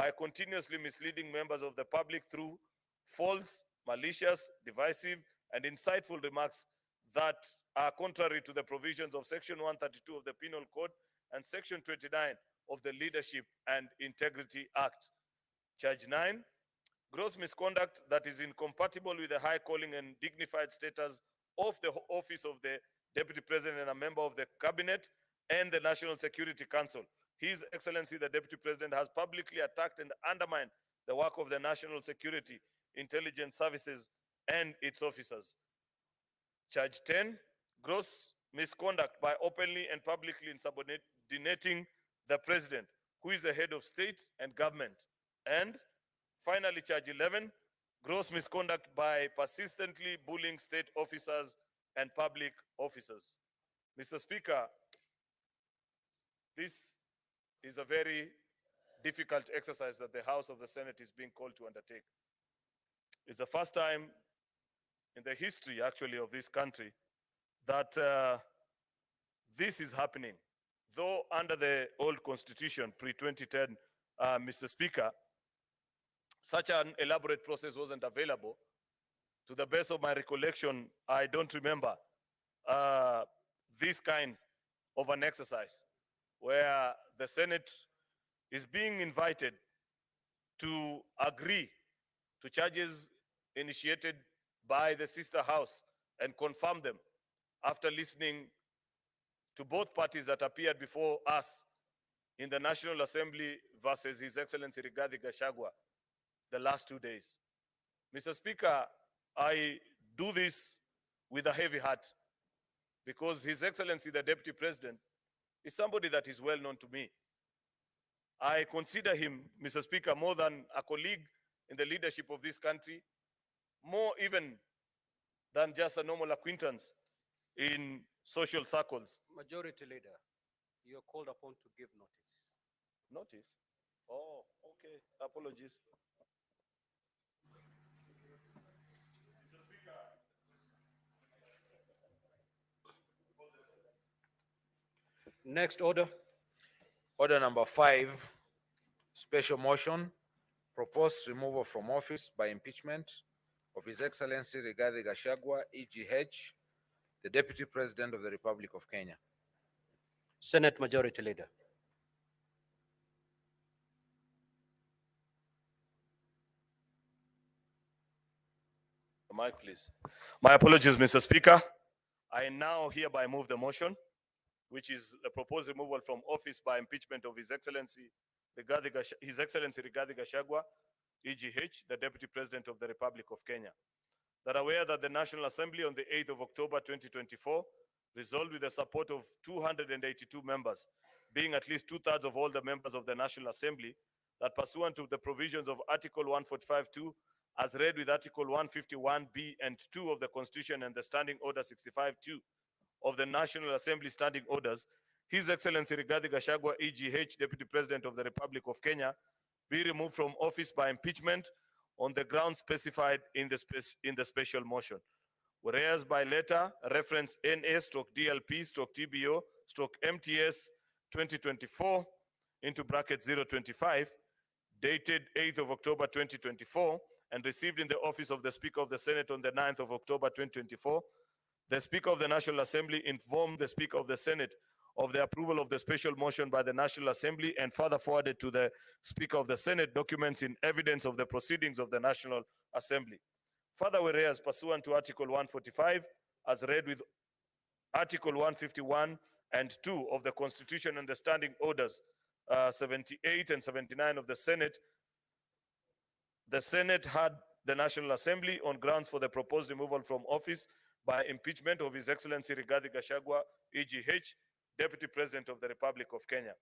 by continuously misleading members of the public through false, malicious, divisive, and insightful remarks that are contrary to the provisions of Section 132 of the Penal Code and Section 29 of the Leadership and Integrity Act. Charge 9, gross misconduct that is incompatible with the high calling and dignified status of the office of the Deputy President and a member of the Cabinet and the National Security Council. His Excellency, the Deputy President, has publicly attacked and undermined the work of the National Security, Intelligence Services, and its officers. Charge 10, gross misconduct by openly and publicly insubordinating the President, who is the head of state and government. And finally, charge 11, gross misconduct by persistently bullying state officers and public officers. Mr. Speaker, this is a very difficult exercise that the House of the Senate is being called to undertake. It's the first time in the history, actually, of this country that this is happening. Though under the old constitution, pre-2010, Mr. Speaker, such an elaborate process wasn't available. To the best of my recollection, I don't remember this kind of an exercise where the Senate is being invited to agree to charges initiated by the sister house and confirm them after listening to both parties that appeared before us in the National Assembly versus His Excellency Rigathi Gachagua the last 2 days. Mr. Speaker, I do this with a heavy heart because His Excellency, the Deputy President, is somebody that is well known to me. I consider him, Mr. Speaker, more than a colleague in the leadership of this country, more even than just a normal acquaintance in social circles. Majority Leader, you are called upon to give notice. Notice? Oh, okay. Apologies. Next order. Order number 5, special motion, proposed removal from office by impeachment of His Excellency Rigathi Gachagua, EGH, the Deputy President of the Republic of Kenya. Senate Majority Leader. Mic, please. My apologies, Mr. Speaker. I now hereby move the motion, which is the proposed removal from office by impeachment of His Excellency Rigathi Gachagua, EGH, the Deputy President of the Republic of Kenya. That aware that the National Assembly on the 8th of October 2024 resolved with the support of 282 members, being at least 2/3 of all the members of the National Assembly, that pursuant to the provisions of Article 145(2), as read with Article 151(b) and 2 of the Constitution and the Standing Order 65(2) of the National Assembly Standing Orders, His Excellency Rigathi Gachagua, EGH, Deputy President of the Republic of Kenya, be removed from office by impeachment on the grounds specified in the special motion. Whereas by letter, reference NA/DLP/TBO/MTS 2024 into bracket 025, dated 8th of October 2024, and received in the office of the Speaker of the Senate on the 9th of October 2024, the Speaker of the National Assembly informed the Speaker of the Senate of the approval of the special motion by the National Assembly and further forwarded to the Speaker of the Senate documents in evidence of the proceedings of the National Assembly. Further, whereas pursuant to Article 145, as read with Article 151 and 2 of the Constitution and the Standing Orders 78 and 79 of the Senate had the National Assembly on grounds for the proposed removal from office by impeachment of His Excellency Rigathi Gachagua, EGH, Deputy President of the Republic of Kenya.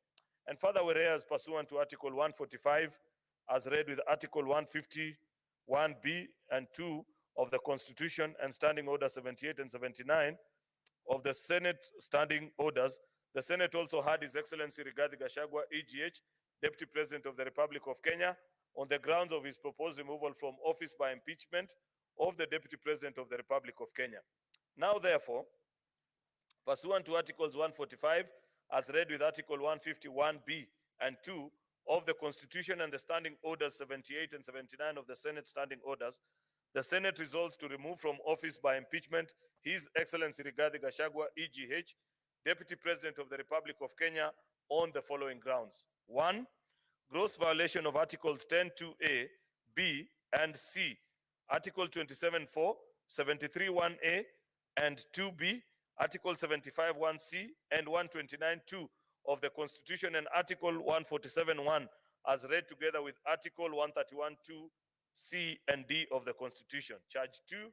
And further, whereas pursuant to Article 145, as read with Article 151(b) and 2 of the Constitution and Standing Order 78 and 79 of the Senate Standing Orders, the Senate also had His Excellency Rigathi Gachagua, EGH, Deputy President of the Republic of Kenya, on the grounds of his proposed removal from office by impeachment of the Deputy President of the Republic of Kenya. Now, therefore, pursuant to Articles 145, as read with Article 151(b) and 2 of the Constitution and the Standing Orders 78 and 79 of the Senate Standing Orders, the Senate resolves to remove from office by impeachment His Excellency Rigathi Gachagua, EGH, Deputy President of the Republic of Kenya, on the following grounds. 1. Gross violation of Articles 10(2)(a), B, and C, Article 27(4), 73(1)(a), and 2B, Article 75(1)(c), and 129(2) of the Constitution, and Article 147(1) as read together with Article 131(2)(c) and D of the Constitution. Charge 2,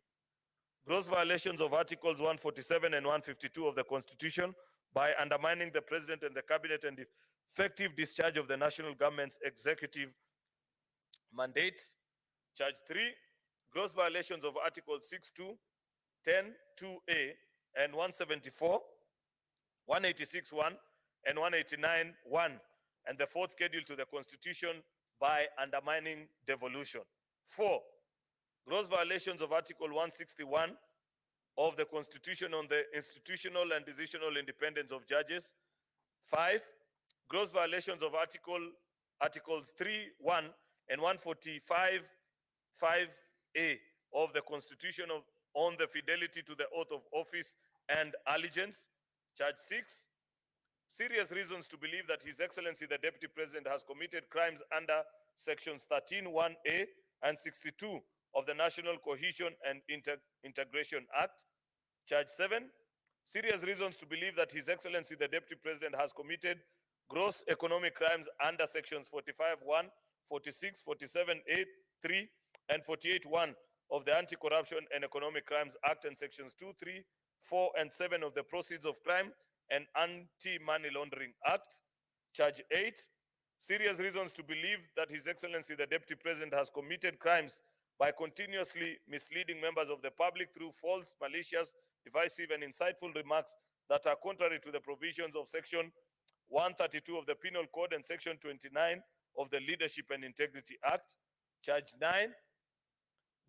gross violations of Articles 147 and 152 of the Constitution by undermining the President and the Cabinet and effective discharge of the national government's executive mandate. Charge 3, gross violations of Articles 6(2), 10(2)(a), and 174, 186(1), and 189(1), and the fourth schedule to the Constitution by undermining devolution. 4, gross violations of Article 161 of the Constitution on the institutional and decisional independence of judges. 5, gross violations of Articles 3(1) and 145(5)(a) of the Constitution on the fidelity to the oath of office and allegiance. Charge 6, serious reasons to believe that His Excellency the Deputy President has committed crimes under Sections 13(1)(a) and 62 of the National Cohesion and Integration Act. Charge 7, serious reasons to believe that His Excellency the Deputy President has committed gross economic crimes under Sections 45(1), 46, 47(a), 3, and 48(1) of the Anti-Corruption and Economic Crimes Act, and Sections 2, 3, 4, and 7 of the Proceeds of Crime and Anti-Money Laundering Act. Charge 8, serious reasons to believe that His Excellency the Deputy President has committed crimes by continuously misleading members of the public through false, malicious, divisive, and insightful remarks that are contrary to the provisions of Section 132 of the Penal Code and Section 29 of the Leadership and Integrity Act. Charge 9,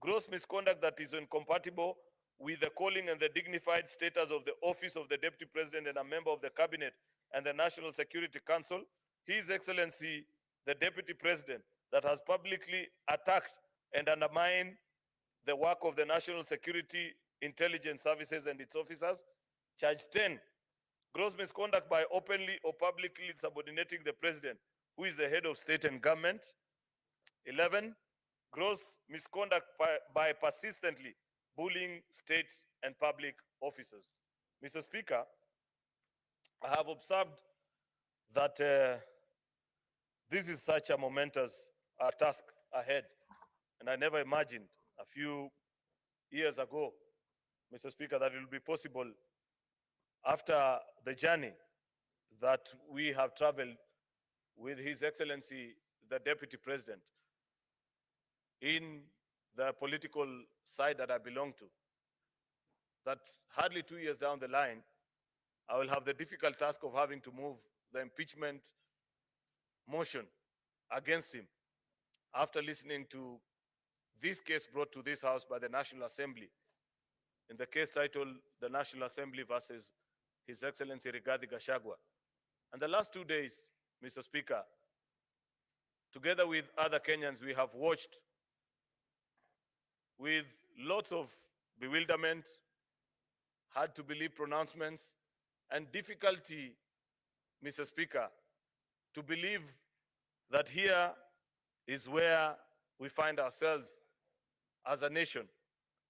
gross misconduct that is incompatible with the calling and the dignified status of the office of the Deputy President and a member of the Cabinet and the National Security Council. His Excellency the Deputy President, that has publicly attacked and undermined the work of the National Security Intelligence Services and its officers. Charge 10, gross misconduct by openly or publicly subordinating the President, who is the head of state and government. 11, gross misconduct by persistently bullying state and public officers. Mr. Speaker, I have observed that this is such a momentous task ahead, and I never imagined a few years ago, Mr. Speaker, that it will be possible after the journey that we have traveled with His Excellency the Deputy President in the political side that I belong to, that hardly 2 years down the line, I will have the difficult task of having to move the impeachment motion against him after listening to this case brought to this House by the National Assembly, in the case titled the National Assembly versus His Excellency Rigathi Gachagua. And the last 2 days, Mr. Speaker, together with other Kenyans, we have watched with lots of bewilderment, hard to believe pronouncements, and difficulty, Mr. Speaker, to believe that here is where we find ourselves as a nation.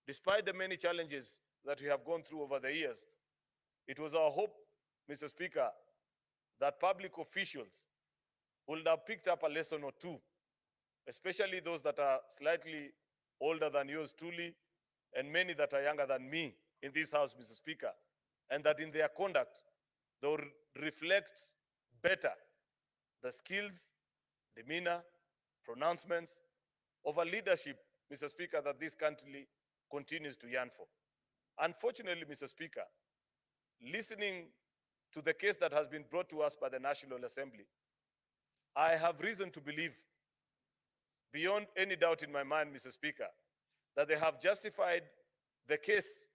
Despite the many challenges that we have gone through over the years, it was our hope, Mr. Speaker, that public officials would have picked up a lesson or two, especially those that are slightly older than yours truly, and many that are younger than me in this House, Mr. Speaker, and that in their conduct, they will reflect better the skills, demeanor, pronouncements of a leadership, Mr. Speaker, that this country continues to yearn for. Unfortunately, Mr. Speaker, listening to the case that has been brought to us by the National Assembly, I have reason to believe, beyond any doubt in my mind, Mr. Speaker, that they have justified the case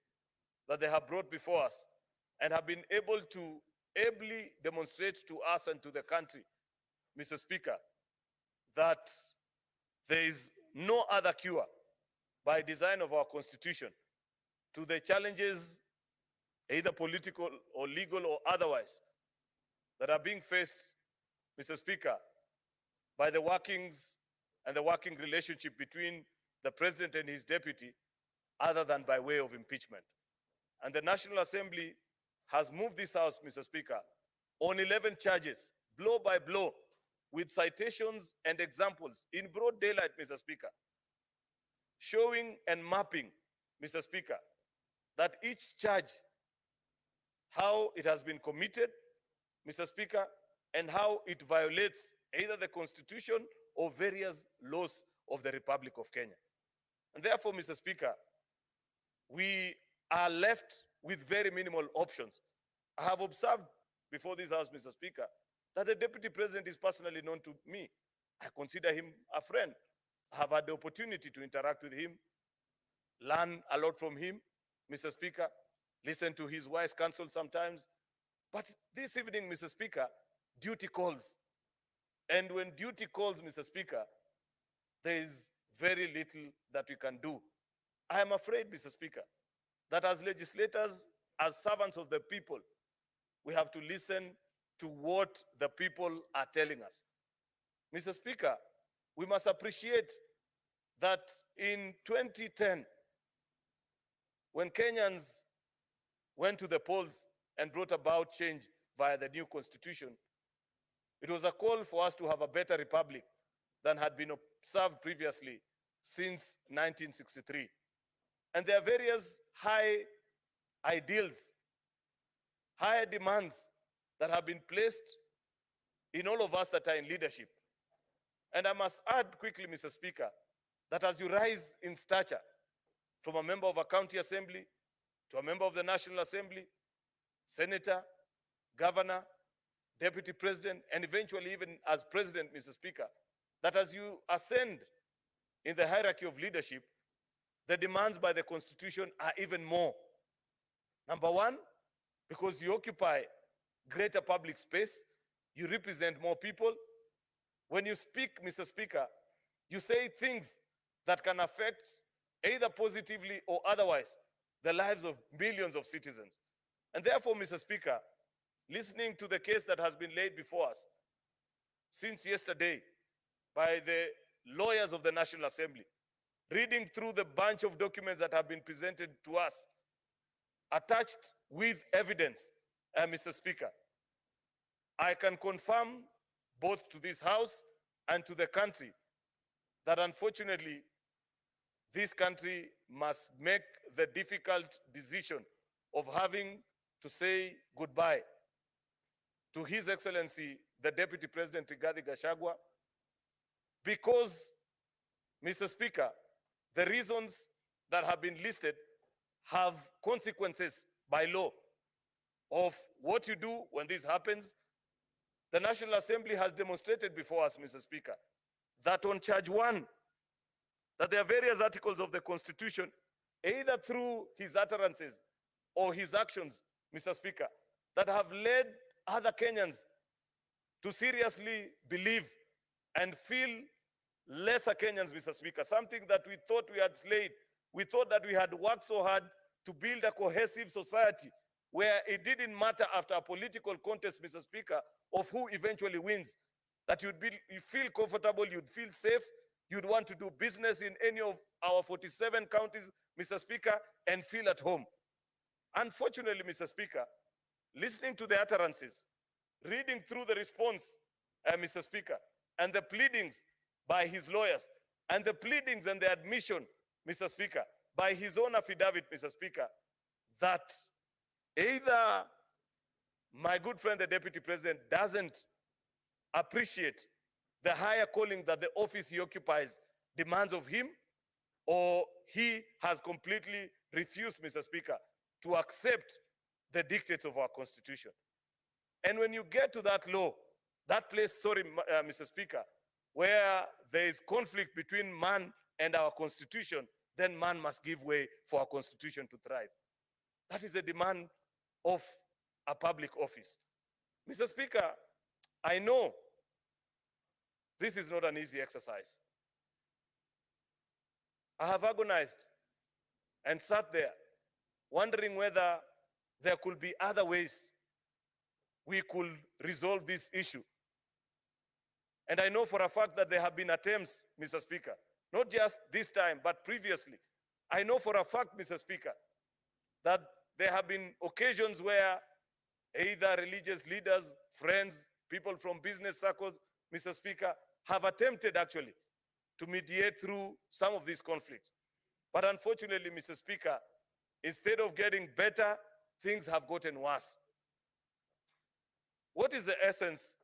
that they have brought before us and have been able to ably demonstrate to us and to the country, Mr. Speaker, that there is no other cure by design of our constitution to the challenges, either political or legal or otherwise, that are being faced, Mr. Speaker, by the workings and the working relationship between the president and his deputy, other than by way of impeachment. And the National Assembly has moved this House, Mr. Speaker, on 11 charges, blow by blow, with citations and examples in broad daylight, Mr. Speaker, showing and mapping, Mr. Speaker, that each charge, how it has been committed, Mr. Speaker, and how it violates either the Constitution or various laws of the Republic of Kenya. And therefore, Mr. Speaker, we are left with very minimal options. I have observed before this House, Mr. Speaker, that the Deputy President is personally known to me. I consider him a friend. I have had the opportunity to interact with him, learn a lot from him, Mr. Speaker, listen to his wise counsel sometimes. But this evening, Mr. Speaker, duty calls. And when duty calls, Mr. Speaker, there is very little that we can do. I am afraid, Mr. Speaker, that as legislators, as servants of the people, we have to listen to what the people are telling us. Mr. Speaker, we must appreciate that in 2010, when Kenyans went to the polls and brought about change via the new constitution, it was a call for us to have a better republic than had been observed previously since 1963. And there are various high ideals, higher demands that have been placed in all of us that are in leadership. And I must add quickly, Mr. Speaker, that as you rise in stature from a member of a county assembly to a member of the National Assembly, senator, governor, deputy president, and eventually even as president, Mr. Speaker, that as you ascend in the hierarchy of leadership, the demands by the Constitution are even more. Number one, because you occupy greater public space, you represent more people. When you speak, Mr. Speaker, you say things that can affect either positively or otherwise the lives of millions of citizens. And therefore, Mr. Speaker, listening to the case that has been laid before us since yesterday by the lawyers of the National Assembly, reading through the bunch of documents that have been presented to us, attached with evidence, Mr. Speaker, I can confirm both to this House and to the country that unfortunately this country must make the difficult decision of having to say goodbye to His Excellency, the Deputy President Rigathi Gachagua, because, Mr. Speaker, the reasons that have been listed have consequences by law of what you do when this happens. The National Assembly has demonstrated before us, Mr. Speaker, that on charge 1, that there are various articles of the Constitution, either through his utterances or his actions, Mr. Speaker, that have led other Kenyans to seriously believe and feel lesser Kenyans, Mr. Speaker, something that we thought we had slayed. We thought that we had worked so hard to build a cohesive society where it didn't matter after a political contest, Mr. Speaker, of who eventually wins, that you feel comfortable, you'd feel safe, you'd want to do business in any of our 47 counties, Mr. Speaker, and feel at home. Unfortunately, Mr. Speaker, listening to the utterances, reading through the response, Mr. Speaker, and the pleadings by his lawyers, and the pleadings and the admission, Mr. Speaker, by his own affidavit, Mr. Speaker, that either my good friend, the Deputy President, doesn't appreciate the higher calling that the office he occupies demands of him, or he has completely refused, Mr. Speaker, to accept the dictates of our Constitution. And when you get to that law, that place, Mr. Speaker, where there is conflict between man and our Constitution, then man must give way for our Constitution to thrive. That is a demand of a public office. Mr. Speaker, I know This is not an easy exercise. I have agonized and sat there wondering whether there could be other ways we could resolve this issue. And I know for a fact that there have been attempts, Mr. Speaker, not just this time, but previously. I know for a fact, Mr. Speaker, that there have been occasions where either religious leaders, friends, people from business circles, Mr. Speaker, have attempted actually to mediate through some of these conflicts. But unfortunately, Mr. Speaker, instead of getting better, things have gotten worse. What is the essence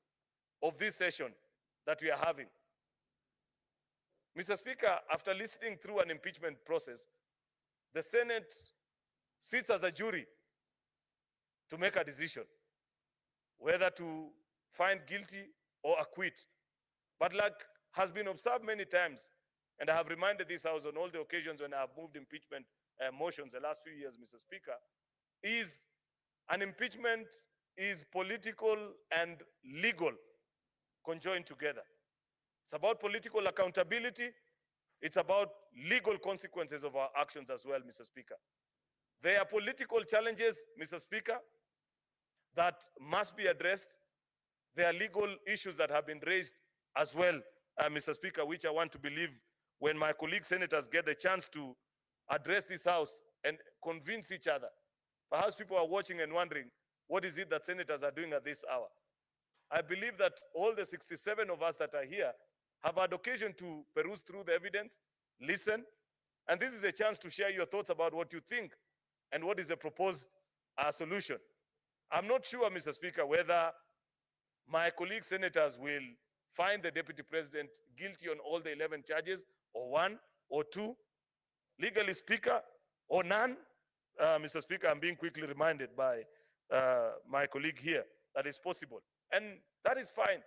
of this session that we are having? Mr. Speaker, after listening through an impeachment process, the Senate sits as a jury to make a decision whether to find guilty or acquit. But like has been observed many times, and I have reminded this House on all the occasions when I have moved impeachment motions the last few years, Mr. Speaker, is an impeachment is political and legal conjoined together. It's about political accountability. It's about legal consequences of our actions as well, Mr. Speaker. There are political challenges, Mr. Speaker, that must be addressed. There are legal issues that have been raised as well, Mr. Speaker, which I want to believe when my colleague senators get the chance to address this House and convince each other. Perhaps people are watching and wondering, what is it that senators are doing at this hour? I believe that all the 67 of us that are here have had occasion to peruse through the evidence, listen, and this is a chance to share your thoughts about what you think and what is the proposed solution. I'm not sure, Mr. Speaker, whether my colleague senators will find the Deputy President guilty on all the 11 charges, or one, or two, legally speaker, or none. Mr. Speaker, I'm being quickly reminded by my colleague here that is possible. And that is fine,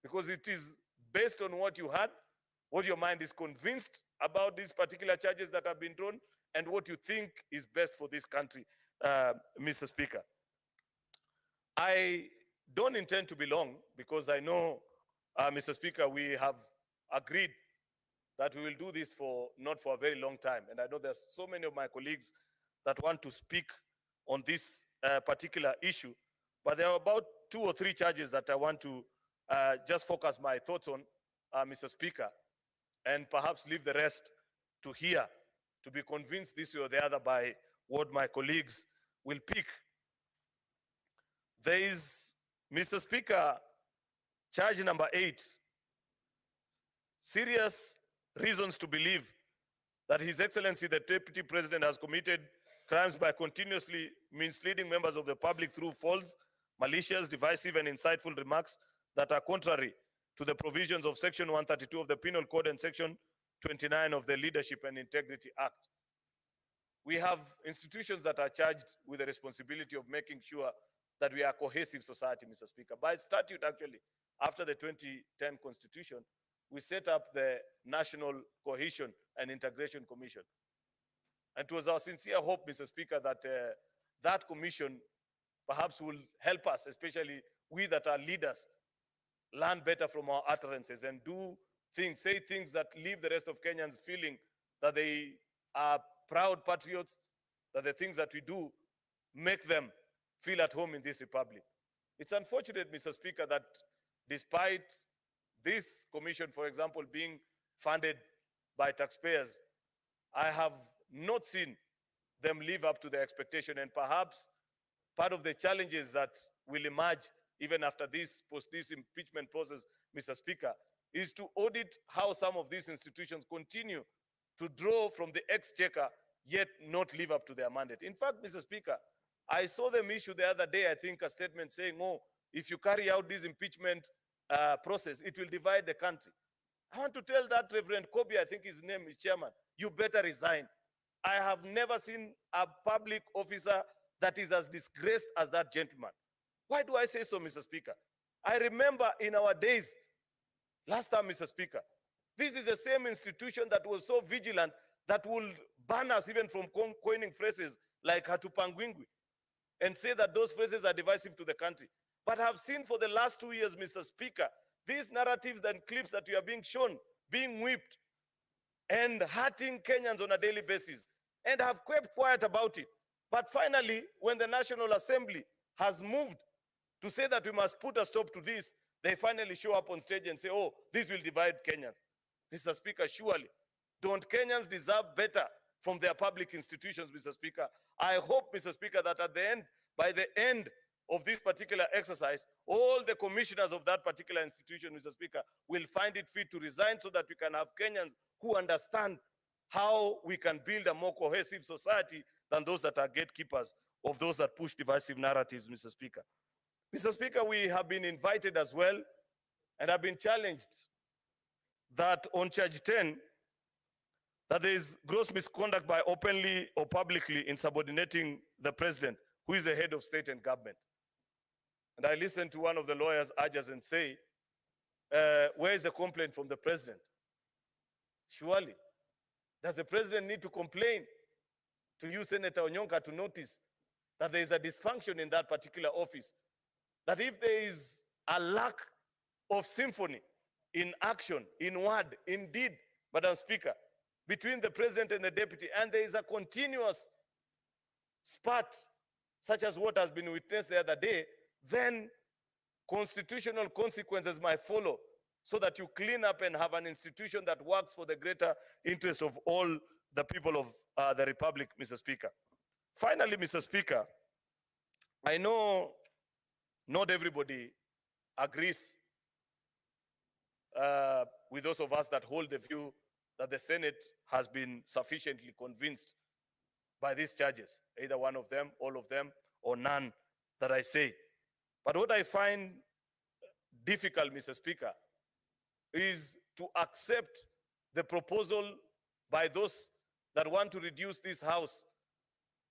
because it is based on what you had, what your mind is convinced about these particular charges that have been drawn, and what you think is best for this country, Mr. Speaker. I don't intend to be long, because I know, Mr. Speaker, we have agreed that we will do this not for a very long time. And I know there's so many of my colleagues that want to speak on this particular issue. But there are about 2 or 3 charges that I want to just focus my thoughts on, Mr. Speaker, and perhaps leave the rest to hear, to be convinced this way or the other by what my colleagues will pick. There is, Mr. Speaker, charge number 8, serious reasons to believe that His Excellency the Deputy President has committed crimes by continuously misleading members of the public through false, malicious, divisive, and insightful remarks that are contrary to the provisions of Section 132 of the Penal Code and Section 29 of the Leadership and Integrity Act. We have institutions that are charged with the responsibility of making sure that we are a cohesive society, Mr. Speaker. By statute, actually, after the 2010 Constitution, we set up the National Cohesion and Integration Commission. And it was our sincere hope, Mr. Speaker, that that commission perhaps will help us, especially we that are leaders, learn better from our utterances and do things, say things that leave the rest of Kenyans feeling that they are proud patriots, that the things that we do make them feel at home in this republic. It's unfortunate, Mr. Speaker, that despite this commission, for example, being funded by taxpayers, I have not seen them live up to their expectation. And perhaps part of the challenges that will emerge even after this impeachment process, Mr. Speaker, is to audit how some of these institutions continue to draw from the exchequer, yet not live up to their mandate. In fact, Mr. Speaker, I saw them issue the other day, I think, a statement saying, oh, if you carry out this impeachment process, it will divide the country. I want to tell that Reverend Kobe, I think his name is chairman, you better resign. I have never seen a public officer that is as disgraced as that gentleman. Why do I say so, Mr. Speaker? I remember in our days, last time, Mr. Speaker, this is the same institution that was so vigilant that will ban us even from coining phrases like Hatupangwingwi and say that those phrases are divisive to the country. But I've seen for the last 2 years, Mr. Speaker, these narratives and clips that we are being shown, being whipped and hurting Kenyans on a daily basis, and have kept quiet about it. But finally, when the National Assembly has moved to say that we must put a stop to this, they finally show up on stage and say, oh, this will divide Kenyans. Mr. Speaker, surely, don't Kenyans deserve better from their public institutions, Mr. Speaker? I hope, Mr. Speaker, that at the end, by the end of this particular exercise, all the commissioners of that particular institution, Mr. Speaker, will find it fit to resign so that we can have Kenyans who understand how we can build a more cohesive society than those that are gatekeepers of those that push divisive narratives, Mr. Speaker. Mr. Speaker, we have been invited as well and have been challenged that on charge 10, that there is gross misconduct by openly or publicly insubordinating the president, who is the head of state and government. And I listened to one of the lawyers urge us and say, where is the complaint from the president? Surely, does the president need to complain to you, Senator Onyonka, to notice that there is a dysfunction in that particular office? That if there is a lack of symphony in action, in word, in deed, Madam Speaker, between the president and the deputy, and there is a continuous spat, such as what has been witnessed the other day, then constitutional consequences might follow, so that you clean up and have an institution that works for the greater interest of all the people of the Republic, Mr. Speaker. Finally, Mr. Speaker, I know not everybody agrees with those of us that hold the view that the Senate has been sufficiently convinced by these charges, either one of them, all of them, or none that I say. But what I find difficult, Mr. Speaker, is to accept the proposal by those that want to reduce this House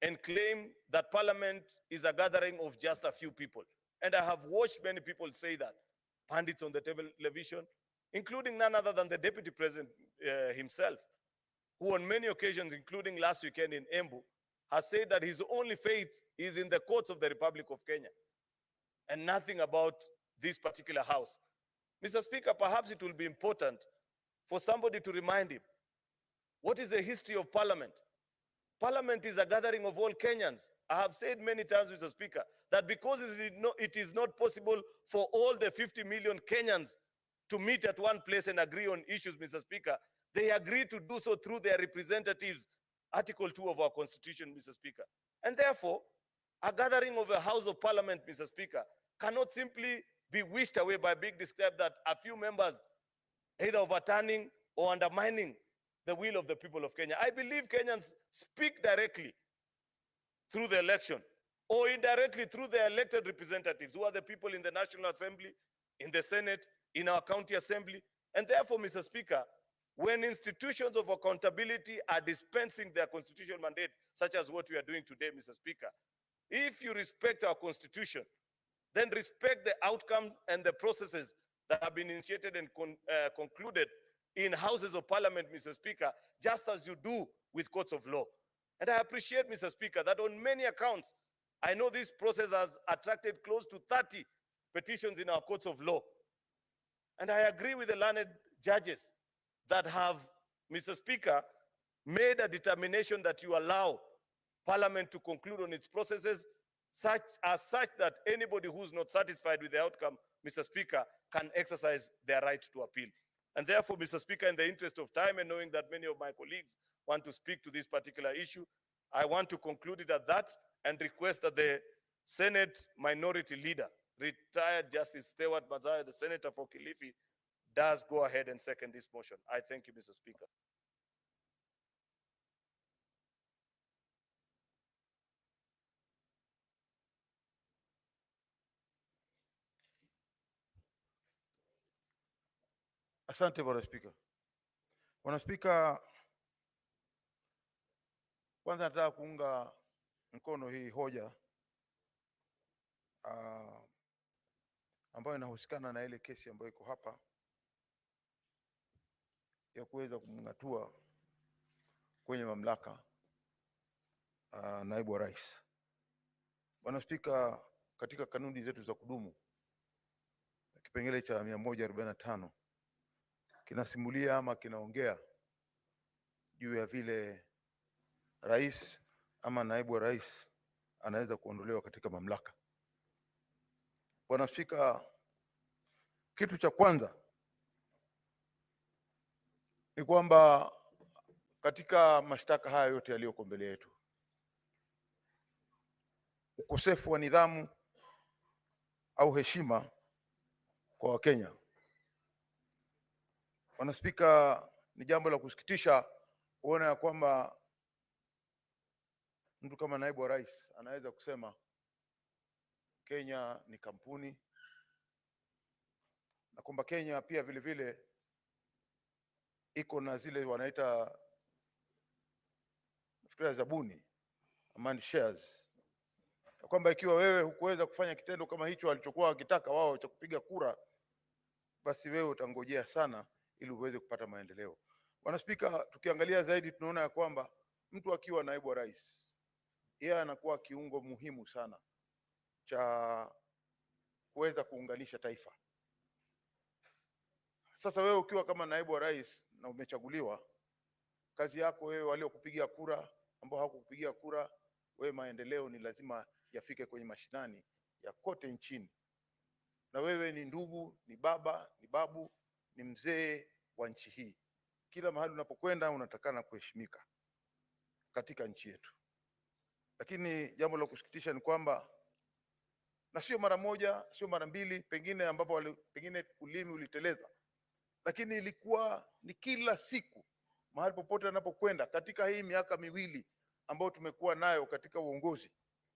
and claim that Parliament is a gathering of just a few people. And I have watched many people say that, pundits on the television, including none other than the Deputy President himself, who on many occasions, including last weekend in Embu, has said that his only faith is in the courts of the Republic of Kenya and nothing about this particular House. Mr. Speaker, perhaps it will be important for somebody to remind him, what is the history of Parliament? Parliament is a gathering of all Kenyans. I have said many times, Mr. Speaker, that because it is not possible for all the 50 million Kenyans to meet at one place and agree on issues, Mr. Speaker, they agreed to do so through their representatives, Article 2 of our Constitution, Mr. Speaker. And therefore, a gathering of a House of Parliament, Mr. Speaker, cannot simply be wished away by being described that a few members either overturning or undermining the will of the people of Kenya. I believe Kenyans speak directly through the election or indirectly through their elected representatives, who are the people in the National Assembly, in the Senate, in our county assembly. And therefore, Mr. Speaker, when institutions of accountability are dispensing their constitutional mandate, such as what we are doing today, Mr. Speaker, if you respect our constitution, then respect the outcome and the processes that have been initiated and concluded in houses of parliament, Mr. Speaker, just as you do with courts of law. And I appreciate, Mr. Speaker, that on many accounts, I know this process has attracted close to 30 petitions in our courts of law. And I agree with the learned judges that have, Mr. Speaker, made a determination that you allow Parliament to conclude on its processes such that anybody who's not satisfied with the outcome, Mr. Speaker, can exercise their right to appeal. And therefore, Mr. Speaker, in the interest of time and knowing that many of my colleagues want to speak to this particular issue, I want to conclude it at that and request that the Senate Minority Leader, retired Justice Stewart Mazayo, the Senator for Kilifi, does go ahead and second this motion. I thank you, Mr. Speaker. Asante Bwana Spika. Bwana Spika, kwanza nataka kuunga mkono hii hoja ambayo inahusikana na ile kesi ambayo iko hapa ya kuweza kumngatua kwenye mamlaka naibu wa rais. Bwana Spika, katika kanuni zetu za kudumu kipengele cha 145 kinasimulia ama kinaongea juu ya vile rais ama naibu wa rais anaweza kuondolewa katika mamlaka. Bwana Spika, kitu cha kwanza ni kwamba katika mashtaka haya yote yaliyoko mbele yetu, ukosefu wa nidhamu au heshima kwa Wakenya. Bwana Spika, ni jambo la kusikitisha kuona ya kwamba mtu kama naibu wa rais anaweza kusema Kenya ni kampuni na kwamba Kenya pia vile vile iko na zile wanaita nafikiri zabuni amani shares, na kwamba ikiwa wewe hukuweza kufanya kitendo kama hicho alichokuwa wakitaka wao cha kupiga kura, basi wewe utangojea sana ili uweze kupata maendeleo. Bwana Spika, tukiangalia zaidi tunaona ya kwamba mtu akiwa naibu wa rais yeye anakuwa kiungo muhimu sana cha kuweza kuunganisha taifa. Sasa wewe ukiwa kama naibu wa rais na umechaguliwa, kazi yako wewe, waliokupigia kura, ambao hawakukupigia kura, wewe maendeleo ni lazima yafike kwenye mashinani ya kote nchini, na wewe ni ndugu, ni baba, ni babu, ni mzee wa nchi hii. Kila mahali unapokwenda unatakana kuheshimika katika nchi yetu. Lakini jambo la kusikitisha ni kwamba, na sio mara moja, sio mara mbili, pengine ambapo pengine ulimi uliteleza, lakini ilikuwa ni kila siku mahali popote anapokwenda katika hii miaka miwili ambayo tumekuwa nayo katika uongozi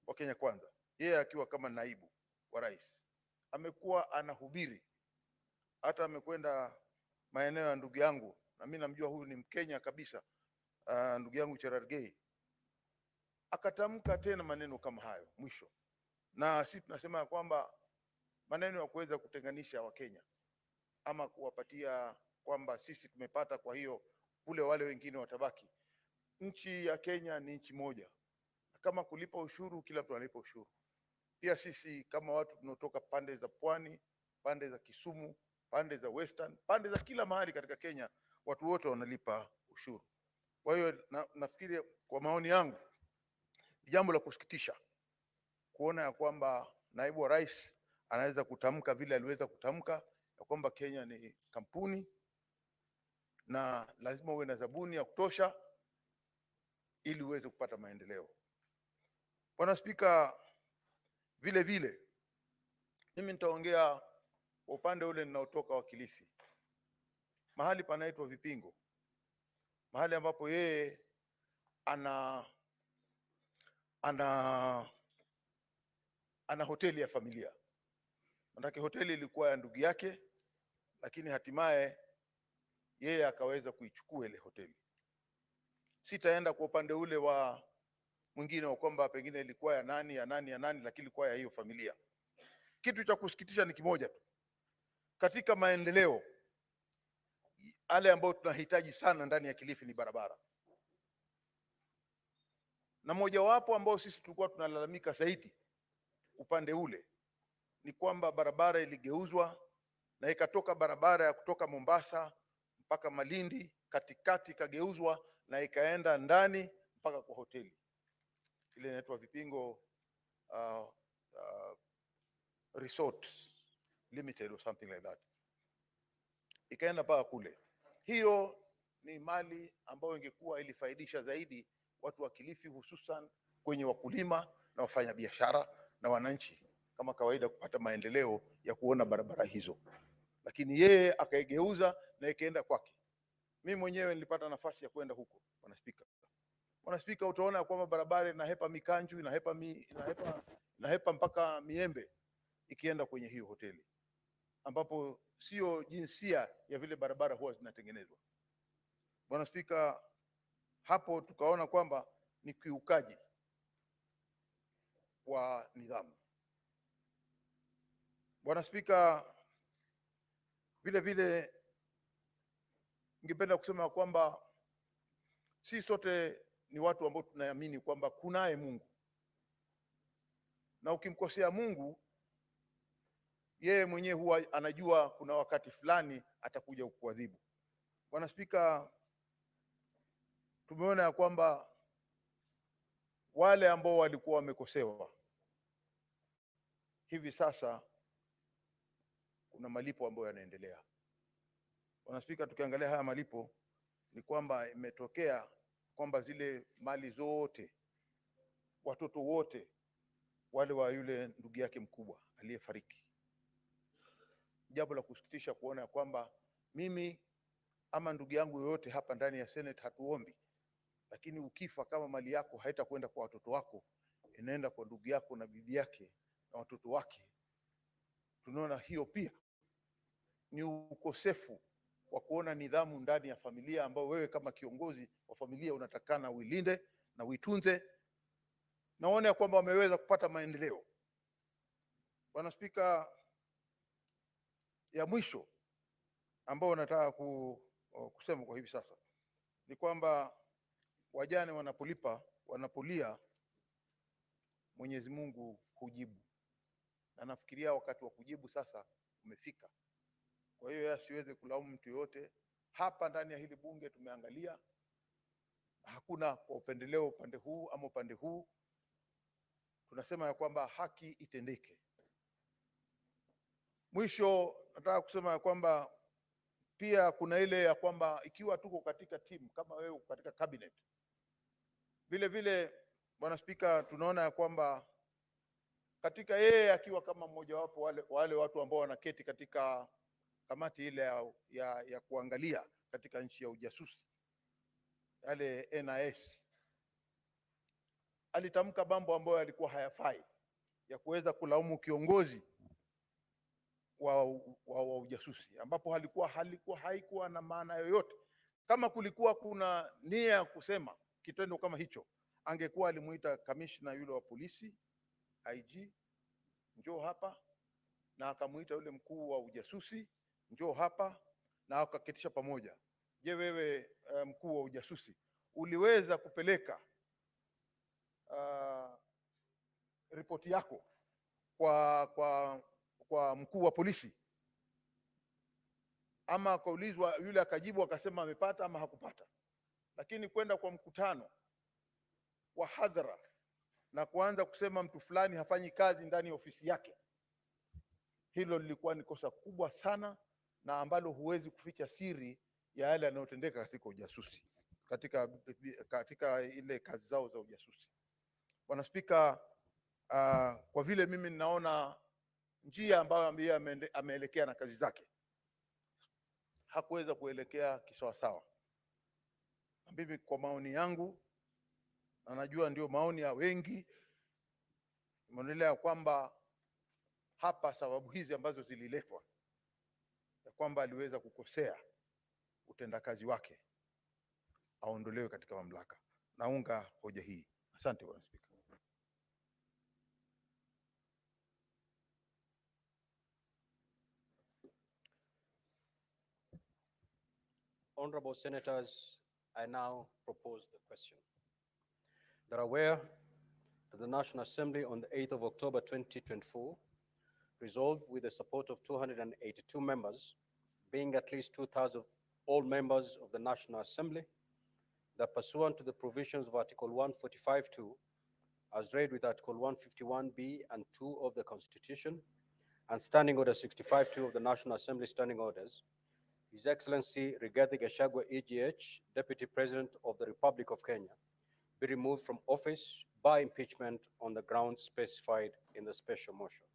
wa Kenya Kwanza, yeye akiwa kama naibu wa rais amekuwa anahubiri. Hata amekwenda maeneo ya ndugu yangu, na mimi namjua huyu ni Mkenya kabisa, ndugu yangu Cherargei, akatamka tena maneno kama hayo mwisho, na sisi tunasema kwamba maneno ya kuweza kutenganisha Wakenya ama kuwapatia kwamba sisi tumepata, kwa hiyo kule wale wengine watabaki. Nchi ya Kenya ni nchi moja, kama kulipa ushuru, kila mtu analipa ushuru. Pia sisi kama watu tunaotoka pande za pwani, pande za Kisumu, pande za Western, pande za kila mahali katika Kenya, watu wote wanalipa ushuru. Kwa hiyo nafikiri kwa maoni yangu ni jambo la kusikitisha kuona ya kwamba naibu wa rais anaweza kutamka vile aliweza kutamka ya kwamba Kenya ni kampuni na lazima uwe na zabuni ya kutosha ili uweze kupata maendeleo. Bwana Spika, vile vile mimi nitaongea kwa upande ule ninaotoka wa Kilifi, mahali panaitwa Vipingo, mahali ambapo yeye ana hoteli ya familia. Manake hoteli ilikuwa ya ndugu yake, lakini hatimaye yeye akaweza kuichukua ile hoteli. Sitaenda kwa upande ule wa mwingine wa kwamba pengine ilikuwa ya nani, lakini ilikuwa ya hiyo familia. Kitu cha kusikitisha ni kimoja tu, katika maendeleo yale ambayo tunahitaji sana ndani ya Kilifi ni barabara, na mojawapo ambao sisi tulikuwa tunalalamika zaidi upande ule ni kwamba barabara iligeuzwa na ikatoka barabara ya kutoka Mombasa mpaka Malindi, katikati ikageuzwa na ikaenda ndani mpaka kwa hoteli ile inaitwa Vipingo Resort Limited or something like that, ikaenda mpaka kule. Hiyo ni mali ambayo ingekuwa ilifaidisha zaidi watu wa Kilifi, hususan kwenye wakulima na wafanyabiashara na wananchi kama kawaida kupata maendeleo ya kuona barabara hizo, lakini yeye akaigeuza na ikaenda kwake. Mimi mwenyewe nilipata nafasi ya kwenda huko, Bwana Spika. Bwana Spika, utaona kwamba barabara inahepa Mikanju, inahepa mpaka Miembe ikienda kwenye hiyo hoteli, ambapo sio jinsia ya vile barabara huwa zinatengenezwa. Bwana Spika, hapo tukaona kwamba ni kiukaji wa nidhamu. Bwana Spika, vile vile ningependa kusema kwamba si sote ni watu ambao tunaamini kwamba kunaye Mungu, na ukimkosea Mungu yeye mwenyewe huwa anajua kuna wakati fulani atakuja kukuadhibu. Bwana Spika, tumeona ya kwamba wale ambao walikuwa wamekosewa hivi sasa kuna malipo ambayo yanaendelea. Bwana Spika, tukiangalia haya malipo ni kwamba imetokea kwamba zile mali zote, watoto wote wale wa yule ndugu yake mkubwa aliyefariki, jambo la kusikitisha kuona ya kwamba mimi ama ndugu yangu yoyote hapa ndani ya Senate hatuombi, lakini ukifa kama mali yako haitakwenda kwa watoto wako, inaenda kwa ndugu yako na bibi yake na watoto wake. Tunaona hiyo pia ni ukosefu wa kuona nidhamu ndani ya familia, ambao wewe kama kiongozi wa familia unatakana uilinde na uitunze. Naona ya kwamba wameweza kupata maendeleo. Bwana Spika, ya mwisho ambao nataka kusema kwa hivi sasa ni kwamba wajane wanapolia Mwenyezi Mungu hujibu, na nafikiria wakati wa kujibu sasa umefika. Kwa hiyo asiweze kulaumu mtu yoyote. Hapa ndani ya hili bunge tumeangalia, hakuna kwa upendeleo upande huu ama upande huu. Tunasema ya kwamba haki itendeke. Mwisho nataka kusema ya kwamba pia kuna ile ya kwamba ikiwa tuko katika timu kama wewe katika cabinet, vile vile Bwana Spika, tunaona ya kwamba katika yeye akiwa kama mmojawapo wale watu ambao wanaketi katika kamati ile ya kuangalia katika nchi ya ujasusi, yale NIS, alitamka mambo ambayo yalikuwa hayafai ya kuweza kulaumu kiongozi wa ujasusi, ambapo haikuwa na maana yoyote. Kama kulikuwa kuna nia ya kusema kitendo kama hicho, angekuwa alimuita kamishna yule wa polisi IG, njoo hapa, na akamuita yule mkuu wa ujasusi, njoo hapa, na akaketisha pamoja. Je, wewe mkuu wa ujasusi uliweza kupeleka ripoti yako kwa mkuu wa polisi, ama akaulizwa yule akajibu akasema amepata ama hakupata? Lakini kwenda kwa mkutano wa hadhara na kuanza kusema mtu fulani hafanyi kazi ndani ya ofisi yake, hilo lilikuwa ni kosa kubwa sana, na ambalo huwezi kuficha siri ya yale yanayotendeka katika ujasusi, katika ile kazi zao za ujasusi. Bwana Spika, kwa vile mimi ninaona njia ambayo ameelekea na kazi zake hakuweza kuelekea kisawasawa, na mimi kwa maoni yangu, na najua ndio maoni ya wengi, imeonelea kwamba hapa sababu hizi ambazo zililetwa ya kwamba aliweza kukosea utendakazi wake, aondolewe katika mamlaka. Naunga hoja hii. Asante Bwana Spika. Honorable Senators, I now propose the question. That are aware that the National Assembly on the 8th of October 2024 resolved with the support of 282 members, being at least 2/3 of all members of the National Assembly, that pursuant to the provisions of Article 145(2), as read with Article 151(b) and 2 of the Constitution, and Standing Order 65(2) of the National Assembly Standing Orders, His Excellency Rigathi Gachagua, EGH, Deputy President of the Republic of Kenya, be removed from office by impeachment on the grounds specified in the special motion.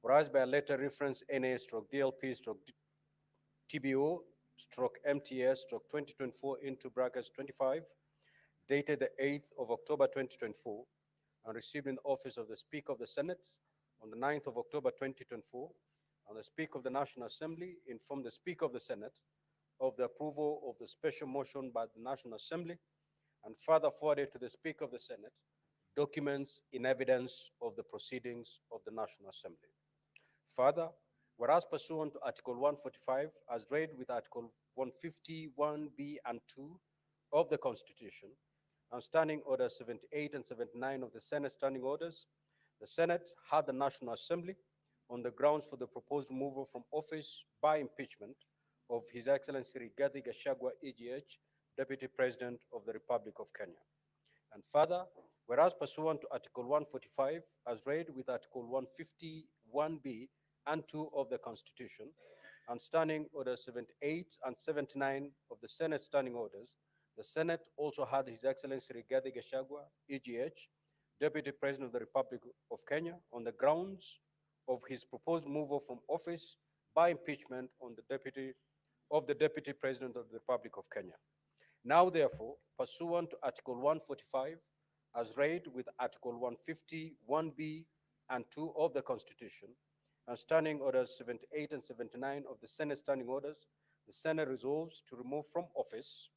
Whereas by a letter reference NA/DL/TBO/MTS/2024 into brackets 25, dated the 8th of October 2024, and received in the office of the Speaker of the Senate on the 9th of October 2024, and the Speaker of the National Assembly informed the Speaker of the Senate of the approval of the special motion by the National Assembly, and further forwarded to the Speaker of the Senate documents in evidence of the proceedings of the National Assembly. Further, whereas pursuant to Article 145, as read with Article 151(b) and 2 of the Constitution, and Standing Orders 78 and 79 of the Senate Standing Orders, the Senate had the National Assembly on the grounds for the proposed removal from office by impeachment of His Excellency Rigathi Gachagua, EGH, Deputy President of the Republic of Kenya. And further, whereas pursuant to Article 145, as read with Article 151B and 2 of the Constitution, and Standing Orders 78 and 79 of the Senate Standing Orders, the Senate also had His Excellency Rigathi Gachagua, EGH, Deputy President of the Republic of Kenya, on the grounds of his proposed removal from office by impeachment on the Deputy President of the Republic of Kenya. Now, therefore, pursuant to Article 145, as read with Article 151B and 2 of the Constitution, and Standing Orders 78 and 79 of the Senate Standing Orders, the Senate resolves to remove from office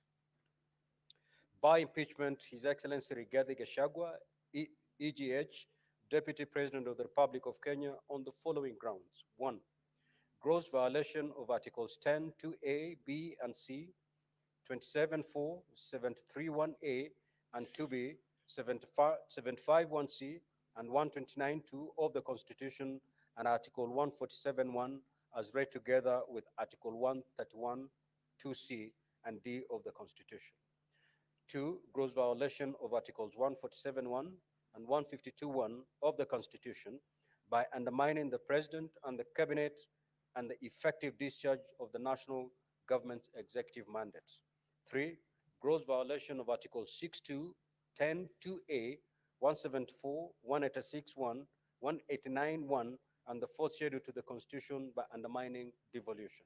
by impeachment His Excellency Rigathi Gachagua, EGH, Deputy President of the Republic of Kenya, on the following grounds. 1. Gross violation of Articles 10, 2A, B, and C, 27.4, 731A, and 2B, 751C, and 129.2 of the Constitution, and Article 147.1 as read together with Article 131, 2C, and D of the Constitution. 2. Gross violation of Articles 147.1 and 152.1 of the Constitution by undermining the President and the Cabinet and the effective discharge of the national government's executive mandates. 3. Gross violation of Articles 6.2, 10, 2A, 174, 186.1, 189.1, and the fourth schedule to the Constitution by undermining devolution.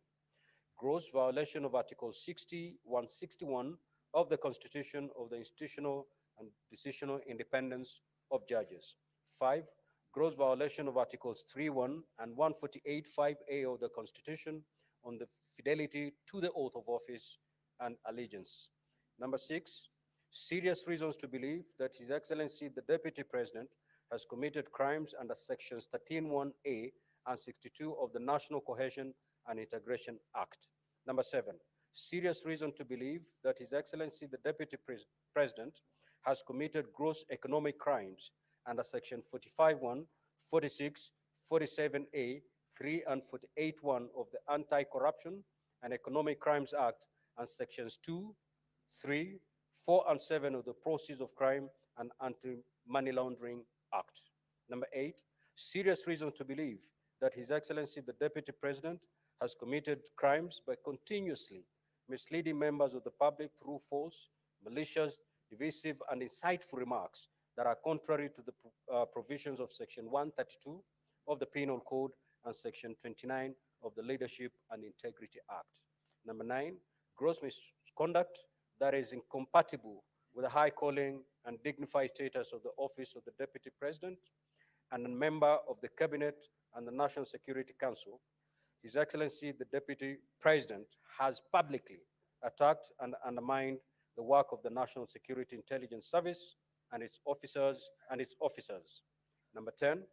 Gross violation of Article 60, 161 of the Constitution of the institutional and decisional independence of judges. 5. Gross violation of Articles 3.1 and 148.5A of the Constitution on the fidelity to the oath of office and allegiance. Number 6. Serious reasons to believe that His Excellency the Deputy President has committed crimes under Sections 13.1A and 62 of the National Cohesion and Integration Act. Number 7. Serious reason to believe that His Excellency the Deputy President has committed gross economic crimes under Section 45.1, 46, 47A, 3, and 48.1 of the Anti-Corruption and Economic Crimes Act, and Sections 2, 3, 4, and 7 of the Proceeds of Crime and Anti-Money Laundering Act. Number 8, serious reason to believe that His Excellency the Deputy President has committed crimes by continuously misleading members of the public through false, malicious, divisive, and insightful remarks that are contrary to the provisions of Section 132 of the Penal Code and Section 29 of the Leadership and Integrity Act. Number 9, gross misconduct that is incompatible with the high calling and dignified status of the office of the Deputy President and a member of the Cabinet and the National Security Council. His Excellency the Deputy President has publicly attacked and undermined the work of the National Security Intelligence Service and its officers. Number 10,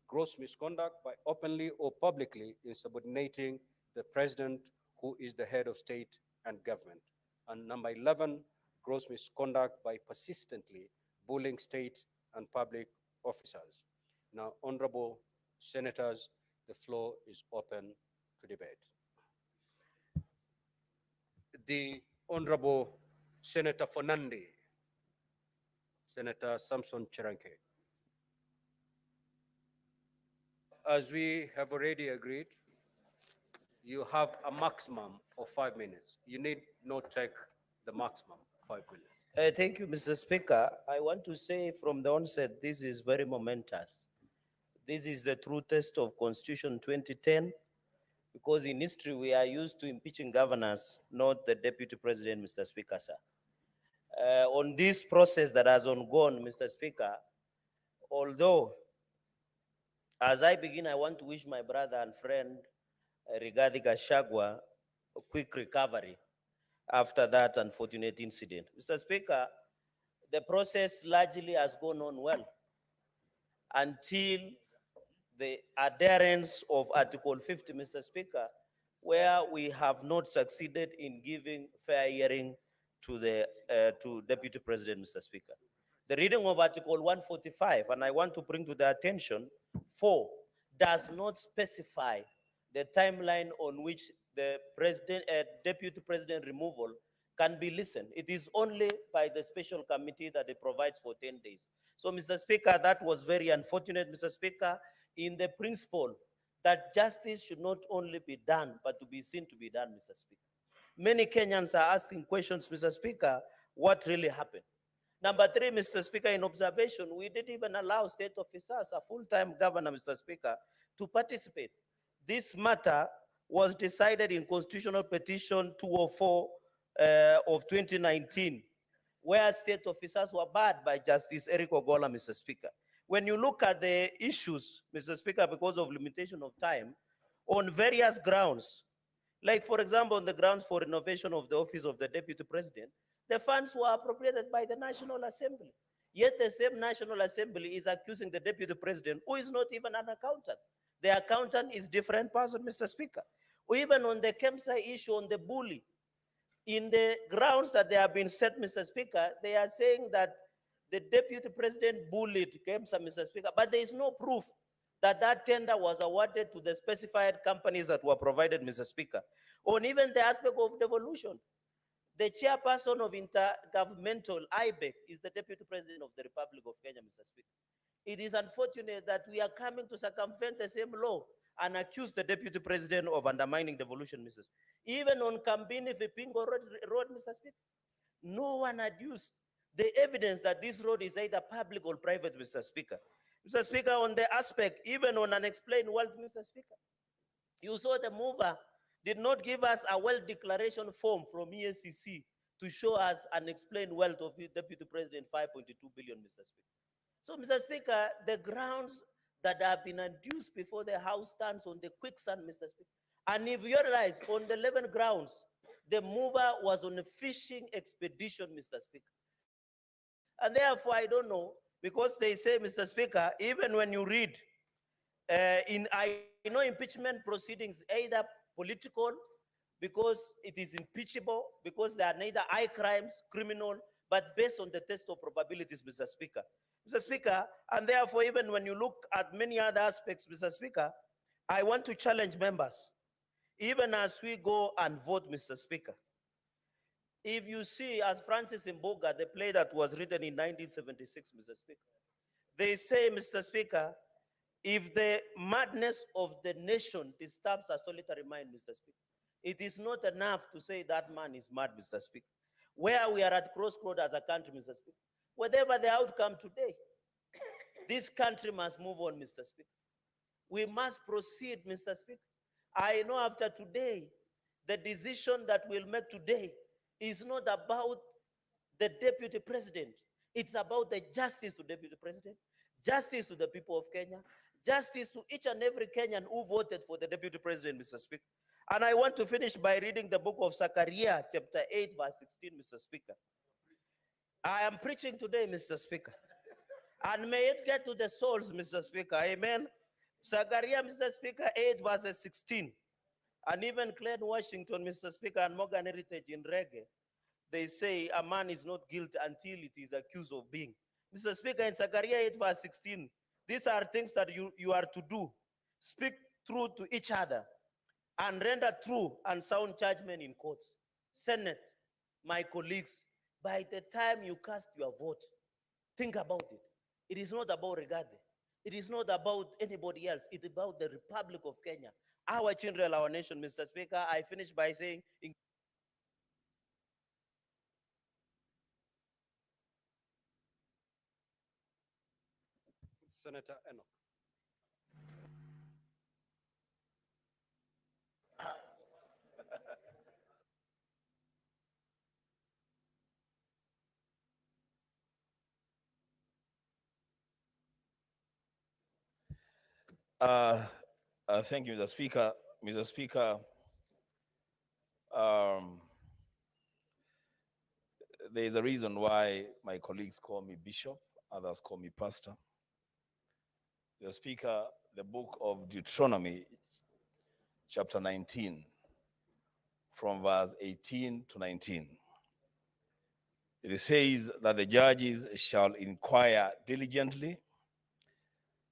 gross misconduct by openly or publicly insubordinating the President, who is the head of state and government. And number 11, gross misconduct by persistently bullying state and public officers. Now, honorable senators, the floor is open to debate. The Honorable Senator Fernande, Senator Samson Cheranke. As we have already agreed, you have a maximum of 5 minutes. You need not take the maximum 5 minutes. Thank you, Mr. Speaker. I want to say from the onset, this is very momentous. This is the true test of Constitution 2010, because in history we are used to impeaching governors, not the Deputy President, Mr. Speaker, sir. On this process that has ongoing, Mr. Speaker, although as I begin, I want to wish my brother and friend Rigathi Gachagua a quick recovery after that unfortunate incident. Mr. Speaker, the process largely has gone on well until the adherence of Article 50, Mr. Speaker, where we have not succeeded in giving fair hearing to the to Deputy President, Mr. Speaker. The reading of Article 145, and I want to bring to the attention, 4, does not specify the timeline on which the deputy president removal can be listened. It is only by the special committee that it provides for 10 days. So, Mr. Speaker, that was very unfortunate, Mr. Speaker, in the principle that justice should not only be done, but to be seen to be done, Mr. Speaker. Many Kenyans are asking questions, Mr. Speaker, what really happened? Number three, Mr. Speaker, in observation, we didn't even allow state officers, a full-time governor, Mr. Speaker, to participate. This matter was decided in Constitutional Petition 204 of 2019, where state officers were barred by Justice Eric Ogola, Mr. Speaker. When you look at the issues, Mr. Speaker, because of limitation of time, on various grounds, like, for example, on the grounds for renovation of the office of the Deputy President, the funds were appropriated by the National Assembly. Yet the same National Assembly is accusing the Deputy President, who is not even an accountant. The accountant is different person, Mr. Speaker. Or even on the KEMSA issue, on the bully, in the grounds that they have been set, Mr. Speaker, they are saying that the Deputy President bullied KEMSA, Mr. Speaker, but there is no proof that that tender was awarded to the specified companies that were provided, Mr. Speaker. On even the aspect of devolution, the chairperson of Intergovernmental IBEC is the Deputy President of the Republic of Kenya, Mr. Speaker. It is unfortunate that we are coming to circumvent the same law and accuse the Deputy President of undermining devolution, Mr. Speaker. Even on Kambini Vipingo road, Mr. Speaker, no one adduced the evidence that this road is either public or private, Mr. Speaker. Mr. Speaker, on the aspect, even on unexplained wealth, Mr. Speaker, you saw the mover did not give us a wealth declaration form from EACC to show us unexplained wealth of the Deputy President, 5.2 billion, Mr. Speaker. So, Mr. Speaker, the grounds that have been adduced before the House stands on the quicksand, Mr. Speaker. And if you realize, on the 11 grounds, the mover was on a fishing expedition, Mr. Speaker. And therefore, I don't know, because they say, Mr. Speaker, even when you read, I know impeachment proceedings either political, because it is impeachable, because they are neither high crimes, criminal, but based on the test of probabilities, Mr. Speaker. Mr. Speaker, and therefore, even when you look at many other aspects, Mr. Speaker, I want to challenge members, even as we go and vote, Mr. Speaker. If you see, as Francis Mboga, the play that was written in 1976, Mr. Speaker, they say, Mr. Speaker, if the madness of the nation disturbs a solitary mind, Mr. Speaker, it is not enough to say that man is mad, Mr. Speaker. Where we are at crossroads as a country, Mr. Speaker, whatever the outcome today, this country must move on, Mr. Speaker. We must proceed, Mr. Speaker. I know after today, the decision that we'll make today is not about the Deputy President. It's about the justice to Deputy President, justice to the people of Kenya, justice to each and every Kenyan who voted for the Deputy President, Mr. Speaker. And I want to finish by reading the book of Zechariah, chapter 8, verse 16, Mr. Speaker. I am preaching today, Mr. Speaker. And may it get to the souls, Mr. Speaker. Amen. Zechariah, Mr. Speaker, 8, verse 16. And even Glenn Washington, Mr. Speaker, and Morgan Heritage in Reggae, they say a man is not guilty until it is accused of being. Mr. Speaker, in Zechariah 8, verse 16, these are things that you are to do. Speak truth to each other and render true and sound judgment in courts. Senate, my colleagues, by the time you cast your vote, think about it. It is not about Rigathi. It is not about anybody else. It's about the Republic of Kenya, our children, our nation, Mr. Speaker. I finish by saying, Senator Enoch. Thank you, Mr. Speaker. Mr. Speaker, there is a reason why my colleagues call me bishop, others call me pastor. Mr. Speaker, the book of Deuteronomy, chapter 19, from verse 18 to 19. It says that the judges shall inquire diligently,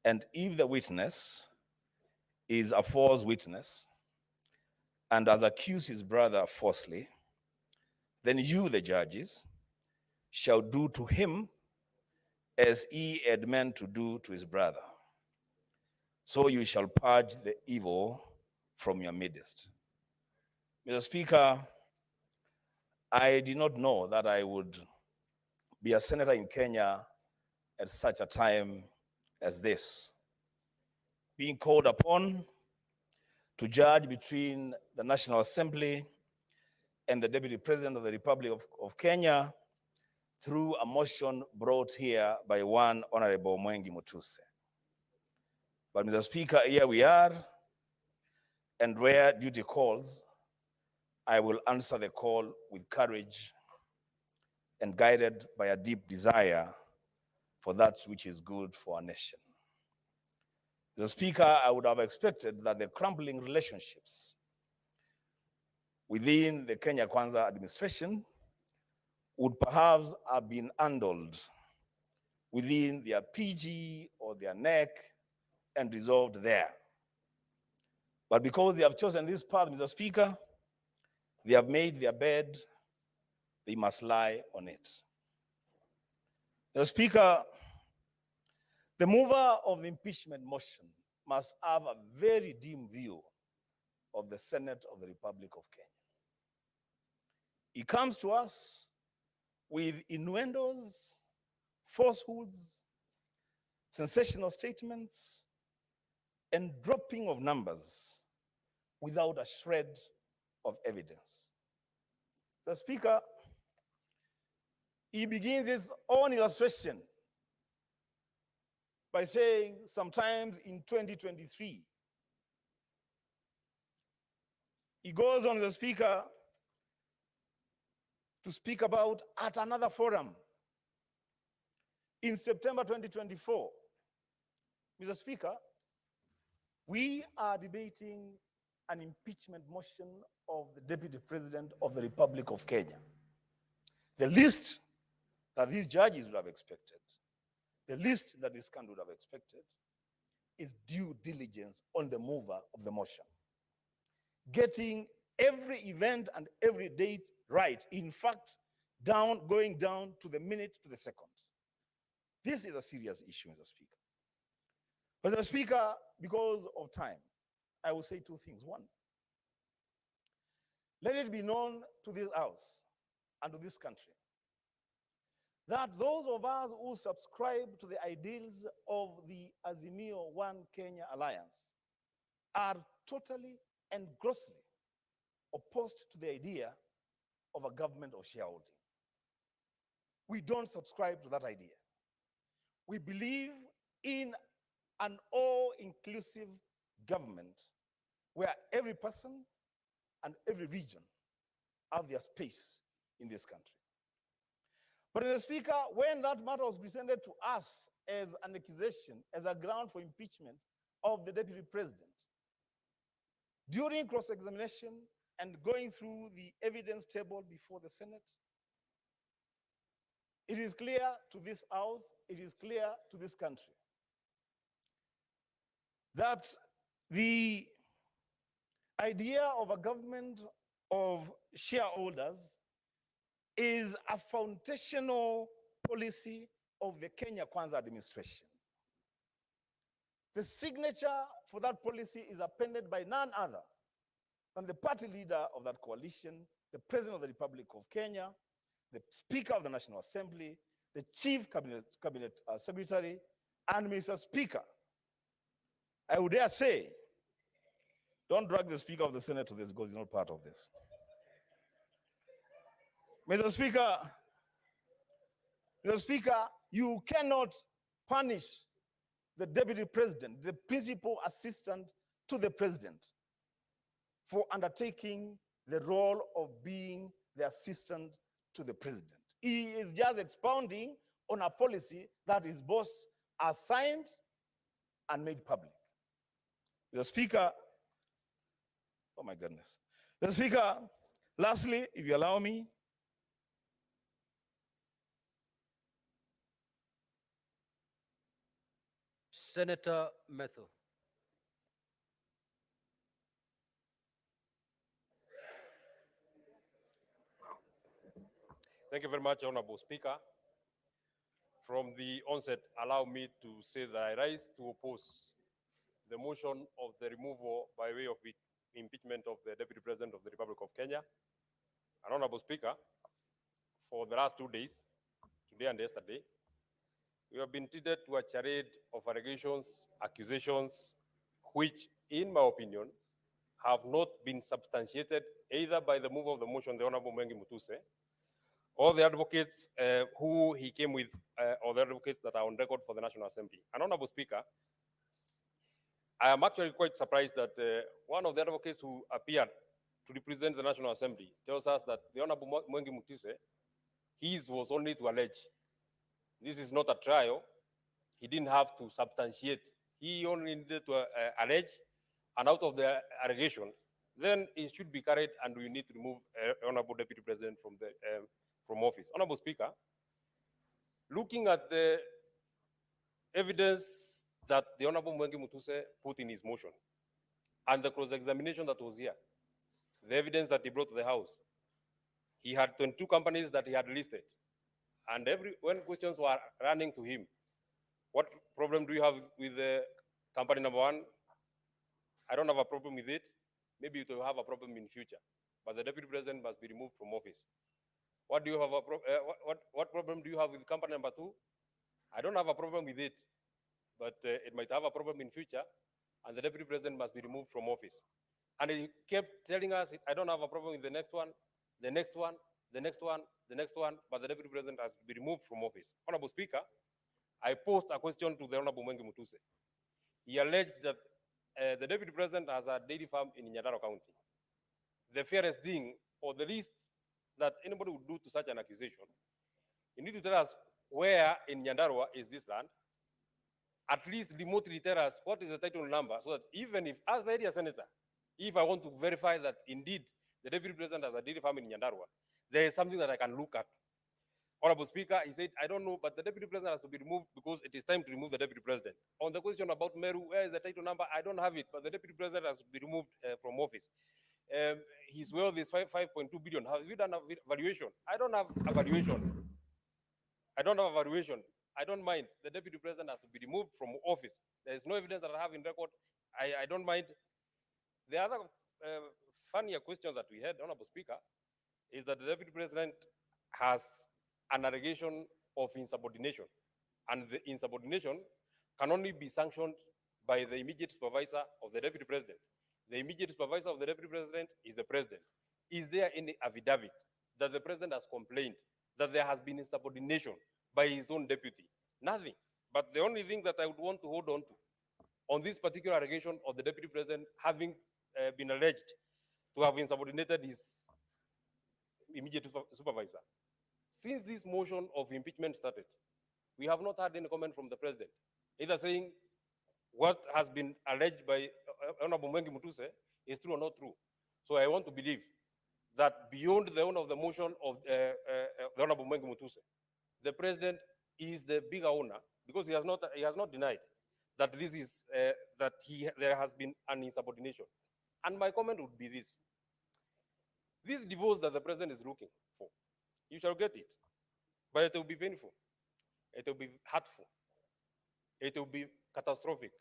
and if the witness is a false witness and has accused his brother falsely, then you, the judges, shall do to him as he had meant to do to his brother. So you shall purge the evil from your midst. Mr. Speaker, I did not know that I would be a senator in Kenya at such a time as this, being called upon to judge between the National Assembly and the Deputy President of the Republic of Kenya through a motion brought here by one Honorable Mwengi Mutuse. But Mr. Speaker, here we are, and where duty calls, I will answer the call with courage and guided by a deep desire for that which is good for our nation. Mr. Speaker, I would have expected that the crumbling relationships within the Kenya Kwanza administration would perhaps have been handled within their PG or their NEC and resolved there. But because they have chosen this path, Mr. Speaker, they have made their bed, they must lie on it. Mr. Speaker, the mover of the impeachment motion must have a very dim view of the Senate of the Republic of Kenya. He comes to us with innuendos, falsehoods, sensational statements, and dropping of numbers without a shred of evidence. The Speaker, he begins his own illustration by saying sometimes in 2023, he goes on, the Speaker, to speak about at another forum in September 2024. Mr. Speaker, we are debating an impeachment motion of the Deputy President of the Republic of Kenya. The least that these judges would have expected, the least that this country would have expected, is due diligence on the mover of the motion. Getting every event and every date right. In fact, going down to the minute, to the second. This is a serious issue, Mr. Speaker. But Mr. Speaker, because of time, I will say two things. One, let it be known to this House and to this country that those of us who subscribe to the ideals of the Azimio One Kenya Alliance are totally and grossly opposed to the idea of a government of shareholding. We don't subscribe to that idea. We believe in an all-inclusive government where every person and every region have their space in this country. But Mr. Speaker, when that matter was presented to us as an accusation, as a ground for impeachment of the Deputy President, during cross-examination and going through the evidence table before the Senate, it is clear to this House, it is clear to this country that the idea of a government of shareholders is a foundational policy of the Kenya Kwanza administration. The signature for that policy is appended by none other than the party leader of that coalition, the President of the Republic of Kenya, the Speaker of the National Assembly, the Chief Cabinet Secretary, and Mr. Speaker, I would dare say, don't drag the Speaker of the Senate to this because he's not part of this. Mr. Speaker, you cannot punish the Deputy President, the principal assistant to the President, for undertaking the role of being the assistant to the President. He is just expounding on a policy that his boss assigned and made public. The Speaker, oh my goodness. The Speaker, lastly, if you allow me, Senator Metho. Thank you very much, Honorable Speaker. From the onset, allow me to say that I rise to oppose the motion of the removal by way of impeachment of the Deputy President of the Republic of Kenya. And Honorable Speaker, for the last 2 days, today and yesterday, we have been treated to a charade of allegations, accusations, which, in my opinion, have not been substantiated either by the mover of the motion, the Honorable Mwengi Mutuse, or the advocates who he came with, or the advocates that are on record for the National Assembly. And Honorable Speaker, I am actually quite surprised that one of the advocates who appeared to represent the National Assembly tells us that the Honorable Mwengi Mutuse, his was only to allege. This is not a trial. He didn't have to substantiate. He only needed to allege, and out of the allegation, then it should be carried, and we need to remove Honorable Deputy President from office. Honorable Speaker, looking at the evidence that the Honorable Mwengi Mutuse put in his motion, and the cross-examination that was here, the evidence that he brought to the House, he had 22 companies that he had listed. And when questions were running to him, what problem do you have with company number one? I don't have a problem with it. Maybe you will have a problem in future, but the Deputy President must be removed from office. What do you have what problem do you have with company number two? I don't have a problem with it, but it might have a problem in future, and the Deputy President must be removed from office. And he kept telling us, I don't have a problem with the next one, the next one, the next one, the next one, but the Deputy President has to be removed from office. Honorable Speaker, I posed a question to the Honorable Mwengi Mutuse. He alleged that the Deputy President has a dairy farm in Nyandarua County. The fairest thing, or the least that anybody would do to such an accusation, you need to tell us where in Nyandarua is this land. At least remotely tell us what is the title number, so that even if, as the area senator, if I want to verify that indeed the Deputy President has a dairy farm in Nyandarua, there is something that I can look at. Honorable Speaker, he said, I don't know, but the Deputy President has to be removed because it is time to remove the Deputy President. On the question about Meru, where is the title number? I don't have it, but the Deputy President has to be removed from office. His wealth is 5.2 billion. Have you done a valuation? I don't have a valuation. I don't have a valuation. I don't mind. The Deputy President has to be removed from office. There is no evidence that I have in record. I don't mind. The other funnier question that we had, Honorable Speaker, is that the Deputy President has an allegation of insubordination. And the insubordination can only be sanctioned by the immediate supervisor of the Deputy President. The immediate supervisor of the Deputy President is the President. Is there any affidavit that the President has complained that there has been insubordination by his own deputy? Nothing. But the only thing that I would want to hold on to on this particular allegation of the Deputy President having been alleged to have insubordinated his immediate supervisor. Since this motion of impeachment started, we have not had any comment from the President, either saying what has been alleged by Honorable Mwengi Mutuse is true or not true. So I want to believe that beyond the owner of the motion of the Honorable Mwengi Mutuse, the President is the bigger owner, because he has not denied that this is there has been an insubordination. And my comment would be this: this divorce that the President is looking for, you shall get it, but it will be painful, it will be hurtful, it will be catastrophic,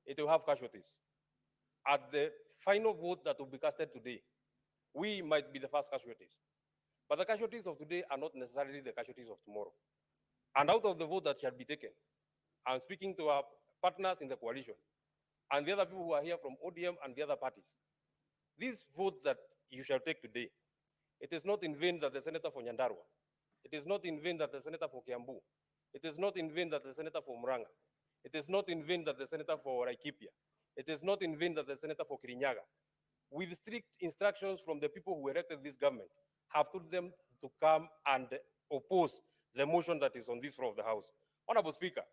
it will have casualties. At the final vote that will be casted today, we might be the first casualties, but the casualties of today are not necessarily the casualties of tomorrow. And out of the vote that shall be taken, I'm speaking to our partners in the coalition and the other people who are here from ODM and the other parties. This vote that you shall take today, it is not in vain that the senator for Nyandarua, it is not in vain that the senator for Kiambu, it is not in vain that the senator for Muranga, it is not in vain that the senator for Laikipia, it is not in vain that the senator for Kirinyaga, with strict instructions from the people who elected this government, have told them to come and oppose the motion that is on this floor of the House. Honorable Speaker,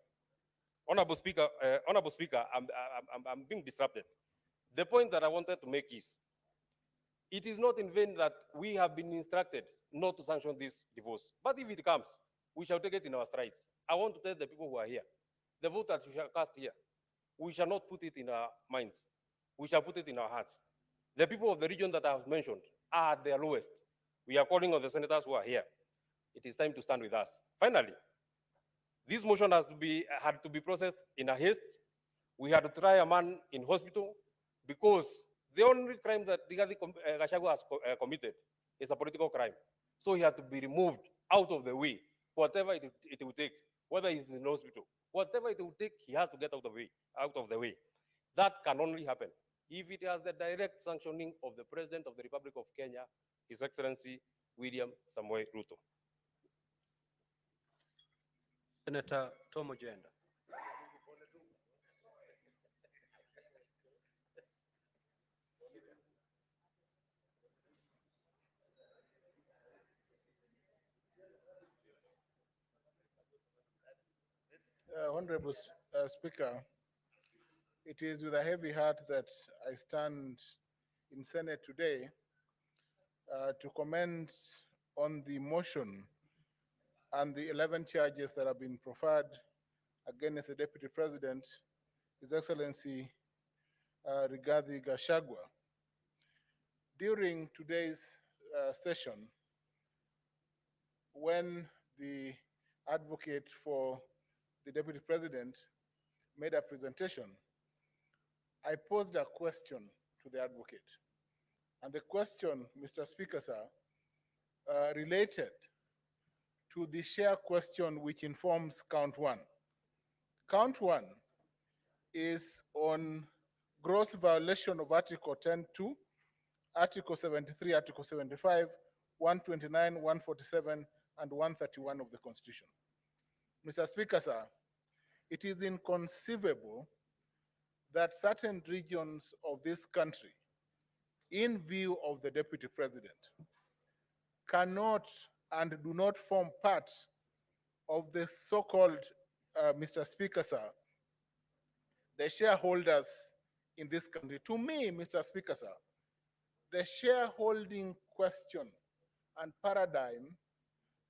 I'm being disrupted. The point that I wanted to make is, it is not in vain that we have been instructed not to sanction this divorce. But if it comes, we shall take it in our strides. I want to tell the people who are here, the vote that you shall cast here, we shall not put it in our minds. We shall put it in our hearts. The people of the region that I have mentioned are at their lowest. We are calling on the senators who are here. it is time to stand with us. Finally, this motion had to be processed in a haste. We had to try a man in hospital because the only crime that Rigathi Gachagua has committed is a political crime. So he had to be removed out of the way, whatever it will take, whether he's in hospital, whatever it will take, he has to get out of the way. That can only happen if it has the direct sanctioning of the President of the Republic of Kenya, His Excellency William Samoei Ruto. Senator Tom Ojenda. Honorable Speaker, it is with a heavy heart that I stand in Senate today to comment on the motion and the 11 charges that have been preferred against the Deputy President, His Excellency Rigathi Gachagua. During today's session, when the advocate for the Deputy President made a presentation, I posed a question to the advocate. And the question, Mr. Speaker, sir, related to the share question which informs count one. Count one is on gross violation of Article 10.2, Article 73, Article 75, 129, 147, and 131 of the Constitution. Mr. Speaker, sir, it is inconceivable that certain regions of this country, in view of the Deputy President, cannot and do not form part of the so-called, Mr. Speaker, sir, the shareholders in this country. To me, Mr. Speaker, sir, the shareholding question and paradigm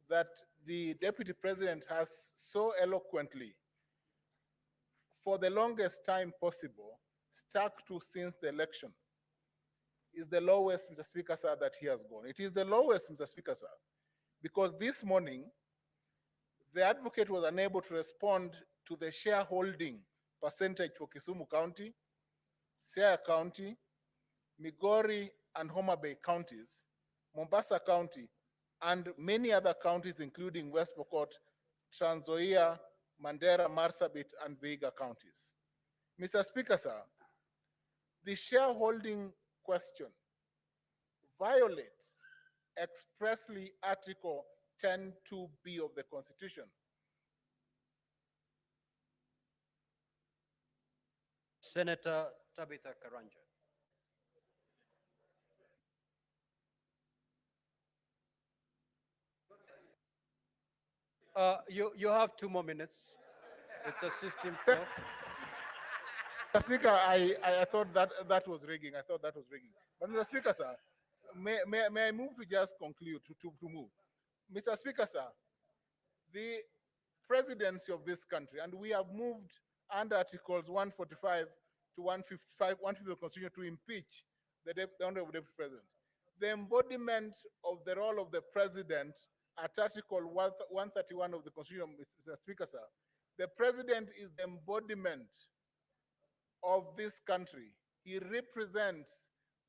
that the Deputy President has so eloquently, for the longest time possible, stuck to since the election, is the lowest, Mr. Speaker, sir, that he has gone. It is the lowest, Mr. Speaker, sir, because this morning, the advocate was unable to respond to the shareholding percentage for Kisumu County, Siaya County, Migori and Homa Bay counties, Mombasa County, and many other counties, including West Pokot, Trans Nzoia, Mandera, Marsabit, and Vihiga counties. Mr. Speaker, sir, the shareholding question violates expressly Article 10.2b of the Constitution. Senator Tabitha Karanja. You have 2 more minutes. It's a system flow. Mr. Speaker, I thought that was rigging. I thought that was rigging. But Mr. Speaker, sir, may I move to just conclude, to move? Mr. Speaker, sir, the presidency of this country, and we have moved under Articles 145 to 155, 150 of the Constitution to impeach the Honorable Deputy President. The embodiment of the role of the President at Article 131 of the Constitution, Mr. Speaker, sir, the President is the embodiment of this country. He represents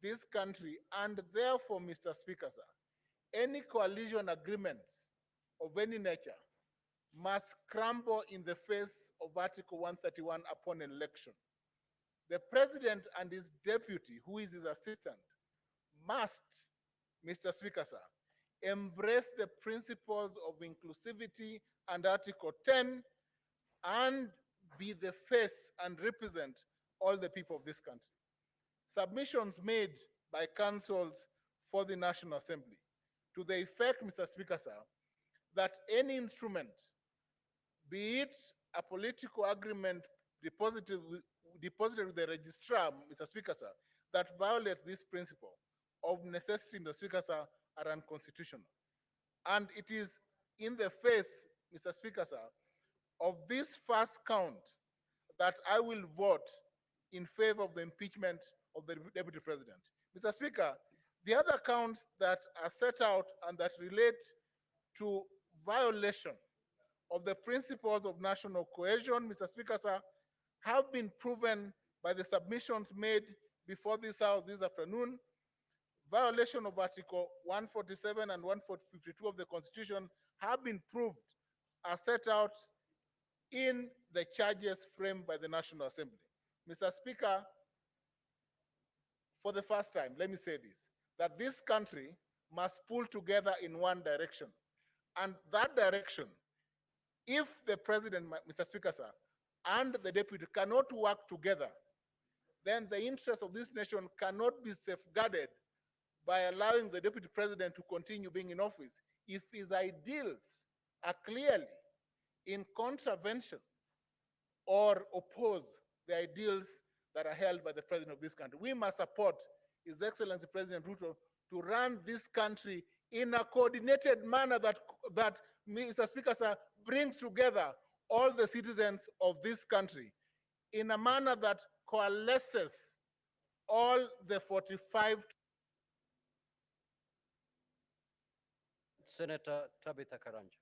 this country, and therefore, Mr. Speaker, sir, any coalition agreements of any nature must crumble in the face of Article 131 upon election. The President and his deputy, who is his assistant, must, Mr. Speaker, sir, embrace the principles of inclusivity and Article 10 and be the face and represent all the people of this country. Submissions made by councils for the National Assembly to the effect, Mr. Speaker, sir, that any instrument, be it a political agreement deposited with the registrar, Mr. Speaker, sir, that violates this principle of necessity, Mr. Speaker, sir, are unconstitutional. And it is in the face, Mr. Speaker, sir, of this first count that I will vote in favor of the impeachment of the Deputy President. Mr. Speaker, the other counts that are set out and that relate to violation of the principles of national cohesion, Mr. Speaker, sir, have been proven by the submissions made before this House this afternoon. Violation of Article 147 and 152 of the Constitution have been proved as set out in the charges framed by the National Assembly. Mr. Speaker, for the first time, let me say this, that this country must pull together in one direction. And that direction, if the president, Mr. Speaker, sir, and the deputy cannot work together, then the interests of this nation cannot be safeguarded by allowing the deputy president to continue being in office if his ideals are clearly in contravention or oppose the ideals that are held by the president of this country. We must support His Excellency President Ruto to run this country in a coordinated manner that Mr. Speaker, sir, brings together all the citizens of this country in a manner that coalesces all the 45. Senator Tabitha Karanja.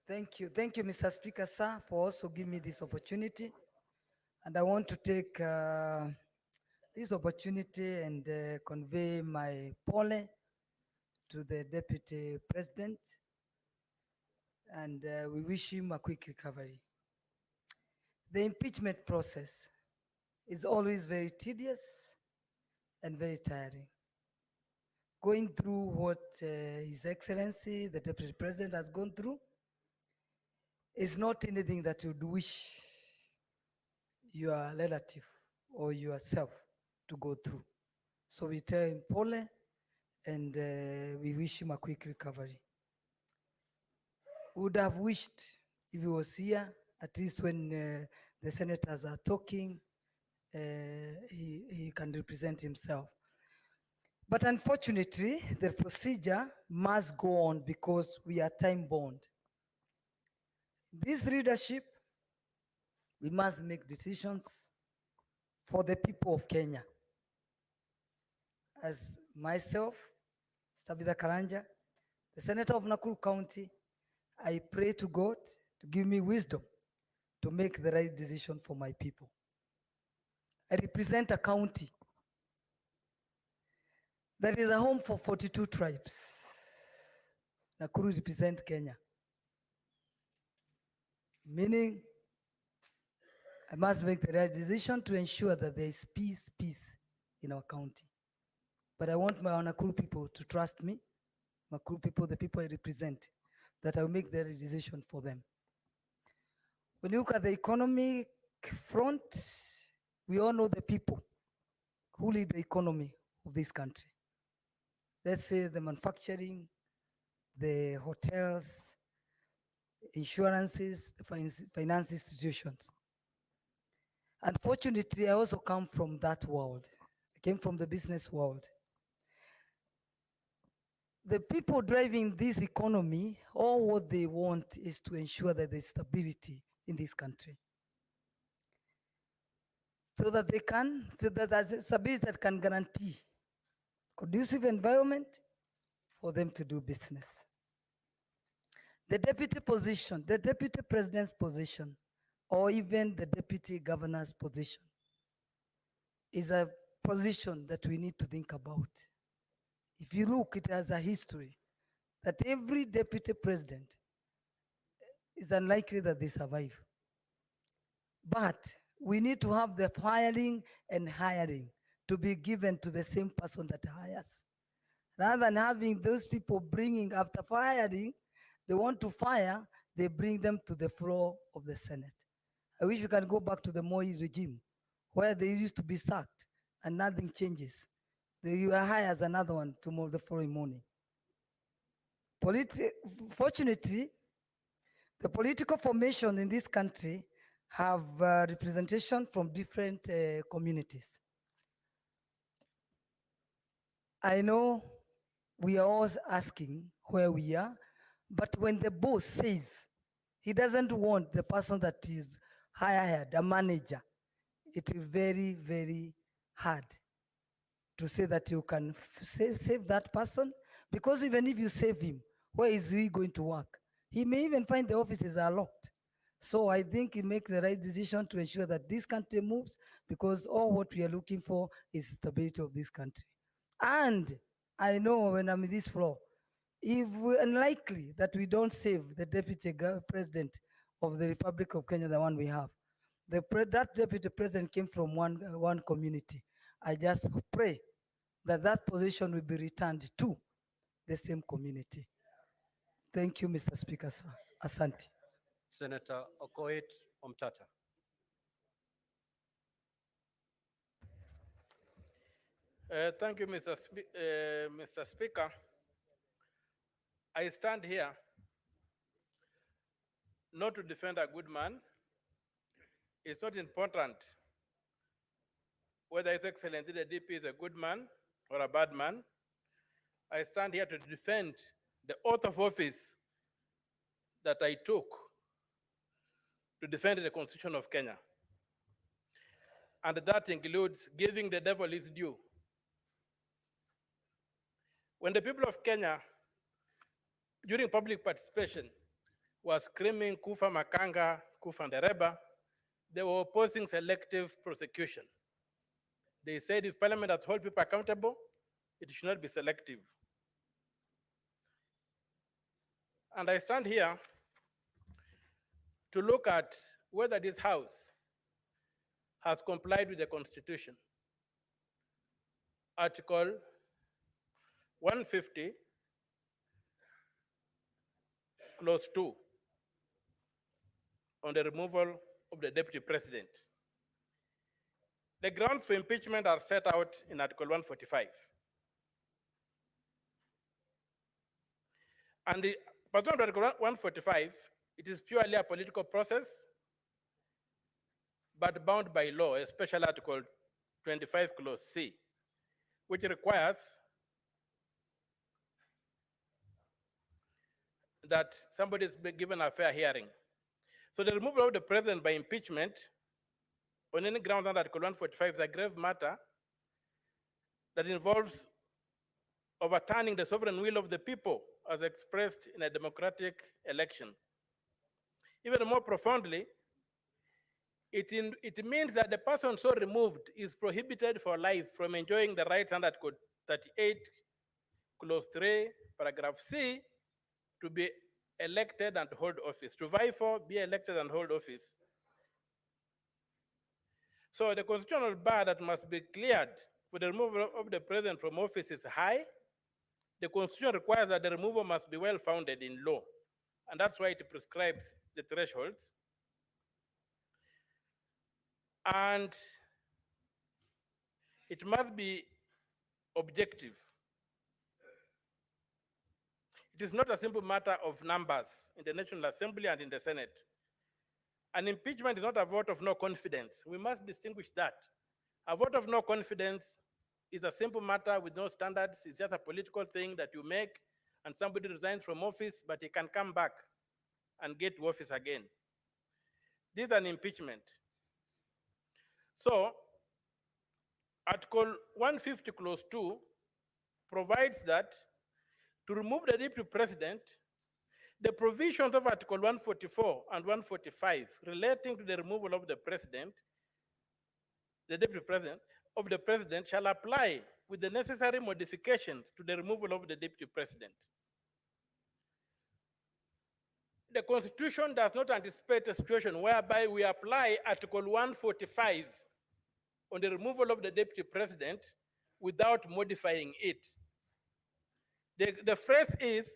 Thank you, Mr. Speaker, sir, for also giving me this opportunity. And I want to take this opportunity and convey my pole to the Deputy President, and we wish him a quick recovery. The impeachment process is always very tedious and very tiring. Going through what His Excellency, the Deputy President, has gone through is not anything that you'd wish your relative or yourself to go through. So we tell him pole, and we wish him a quick recovery. Would have wished if he was here, at least when the senators are talking, he can represent himself. But unfortunately, the procedure must go on because we are time bound. This leadership, we must make decisions for the people of Kenya. As myself, Tabitha Karanja, the Senator of Nakuru County, I pray to God to give me wisdom to make the right decision for my people. I represent a county that is a home for 42 tribes. Nakuru represents Kenya. Meaning, I must make the right decision to ensure that there is peace in our county. But I want my Nakuru people to trust me, Nakuru people, the people I represent, that I will make the right decision for them. When you look at the economic front, we all know the people who lead the economy of this country. Let's say the manufacturing, the hotels, insurances, the finance institutions. Unfortunately, I also come from that world. I came from the business world. The people driving this economy, all what they want is to ensure that there's stability in this country. So that there's stability that can guarantee conducive environment for them to do business. The deputy position, the deputy president's position, or even the deputy governor's position is a position that we need to think about. If you look, it has a history that every deputy president is unlikely that they survive. But we need to have the firing and hiring to be given to the same person that hires. Rather than having those people bringing, after firing, they want to fire, they bring them to the floor of the Senate. I wish we can go back to the Moi regime, where they used to be sacked and nothing changes. They hire as another one tomorrow, the following morning. Fortunately, the political formation in this country have representation from different communities. I know we are always asking where we are, but when the boss says he doesn't want the person that is hired, a manager, it is very, very hard to say that you can save that person, because even if you save him, where is he going to work? He may even find the offices are locked. So I think he make the right decision to ensure that this country moves, because all what we are looking for is stability of this country. And I know when I'm in this floor, if we're unlikely that we don't save the deputy president of the Republic of Kenya, the one we have, that deputy president came from one community. I just pray that that position will be returned to the same community. Thank you, Mr. Speaker, sir. Asante. Senator Okoit Omtata. Thank you, Mr. Speaker. I stand here not to defend a good man. It's not important whether His Excellency the DP is a good man or a bad man. I stand here to defend the oath of office that I took to defend the Constitution of Kenya. And that includes giving the devil his due. When the people of Kenya, during public participation, were screaming Kufa Makanga, Kufa Ndereba, they were opposing selective prosecution. They said if Parliament has held people accountable, it should not be selective. And I stand here to look at whether this House has complied with the Constitution. Article 150, Clause 2, on the removal of the Deputy President. The grounds for impeachment are set out in Article 145. And the pursuant to Article 145, it is purely a political process, but bound by law, especially Article 25, Clause C, which requires that somebody is given a fair hearing. So the removal of the president by impeachment on any ground under Article 145 is a grave matter that involves overturning the sovereign will of the people as expressed in a democratic election. Even more profoundly, it means that the person so removed is prohibited for life from enjoying the rights under Article 38, Clause 3, Paragraph C, to be elected and hold office, to vie for, be elected and hold office. So the constitutional bar that must be cleared for the removal of the president from office is high. The Constitution requires that the removal must be well founded in law, and that's why it prescribes the thresholds. And it must be objective. It is not a simple matter of numbers in the National Assembly and in the Senate. An impeachment is not a vote of no confidence. We must distinguish that. A vote of no confidence is a simple matter with no standards. It's just a political thing that you make, and somebody resigns from office, but he can come back and get to office again. This is an impeachment. So, Article 150, Clause 2 provides that to remove the deputy president, the provisions of Article 144 and 145 relating to the removal of the president, the deputy president, of the president shall apply with the necessary modifications to the removal of the deputy president. The Constitution does not anticipate a situation whereby we apply Article 145 on the removal of the deputy president without modifying it. The phrase is,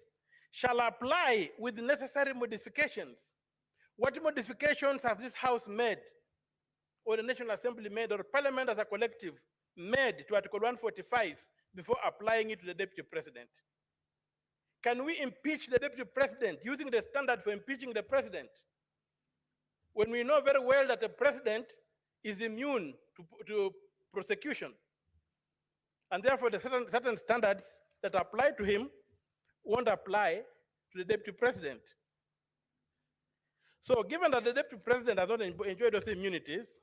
shall apply with necessary modifications. What modifications has this House made, or the National Assembly made, or Parliament as a collective made to Article 145 before applying it to the Deputy President? Can we impeach the Deputy President using the standard for impeaching the President, when we know very well that the President is immune to prosecution, and therefore the certain standards that apply to him won't apply to the Deputy President? So given that the Deputy President has not enjoyed those immunities,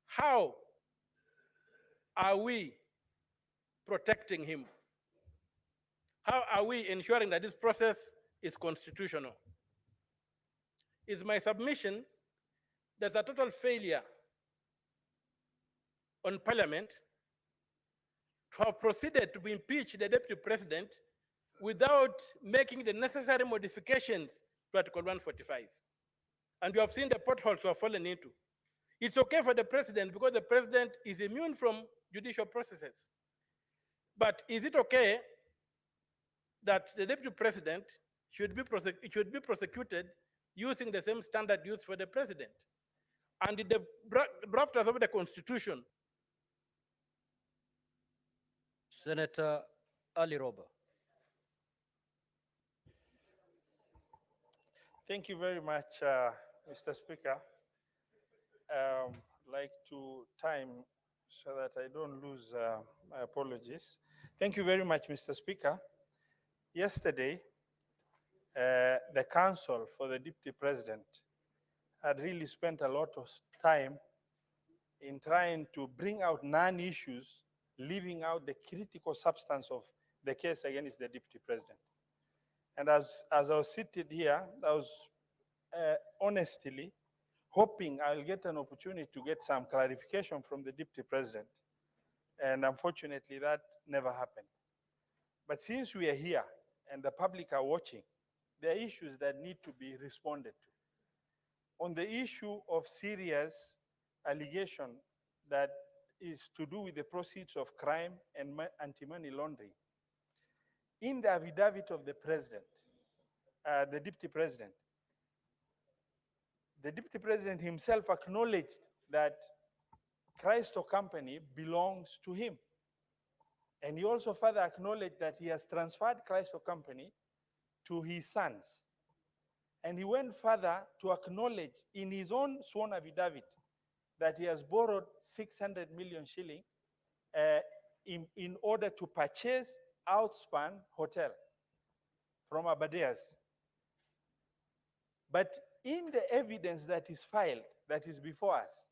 how are we protecting him? How are we ensuring that this process is constitutional? It's my submission there's a total failure on Parliament to have proceeded to impeach the Deputy President without making the necessary modifications to Article 145. And you have seen the potholes we have fallen into. It's okay for the President because the President is immune from judicial processes. But is it okay that the Deputy President should be prosecuted using the same standard used for the President? And the drafters of the Constitution. Senator Ali Roba. Thank you very much, Mr. Speaker. Like to time so that I don't lose my apologies. Thank you very much, Mr. Speaker. Yesterday, the Council for the Deputy President had really spent a lot of time in trying to bring out non-issues, leaving out the critical substance of the case against the Deputy President. And as I was seated here, I was honestly hoping I'll get an opportunity to get some clarification from the Deputy President. And unfortunately, that never happened. But since we are here and the public are watching, there are issues that need to be responded to. On the issue of serious allegation that is to do with the proceeds of crime and anti-money laundering, in the affidavit of the President, the Deputy President himself acknowledged that Christo Company belongs to him. And he also further acknowledged that he has transferred Christo Company to his sons. And he went further to acknowledge in his own sworn affidavit that he has borrowed 600 million shilling in order to purchase Outspan Hotel from Abadeas. But in the evidence that is filed, that is before us,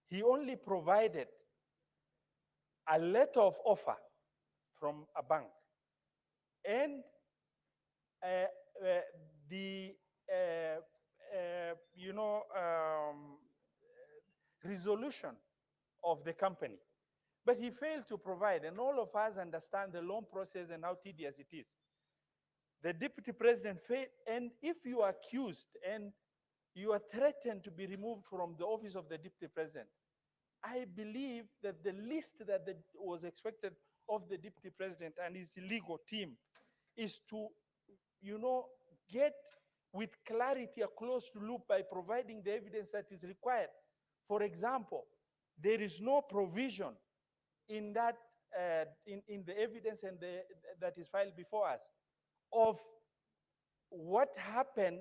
he only provided a letter of offer from a bank and resolution of the company. But he failed to provide, and all of us understand the loan process and how tedious it is. The Deputy President failed, and if you are accused and you are threatened to be removed from the office of the Deputy President, I believe that the least that was expected of the Deputy President and his legal team is to, get with clarity a closed loop by providing the evidence that is required. For example, there is no provision in that in the evidence and that is filed before us of what happened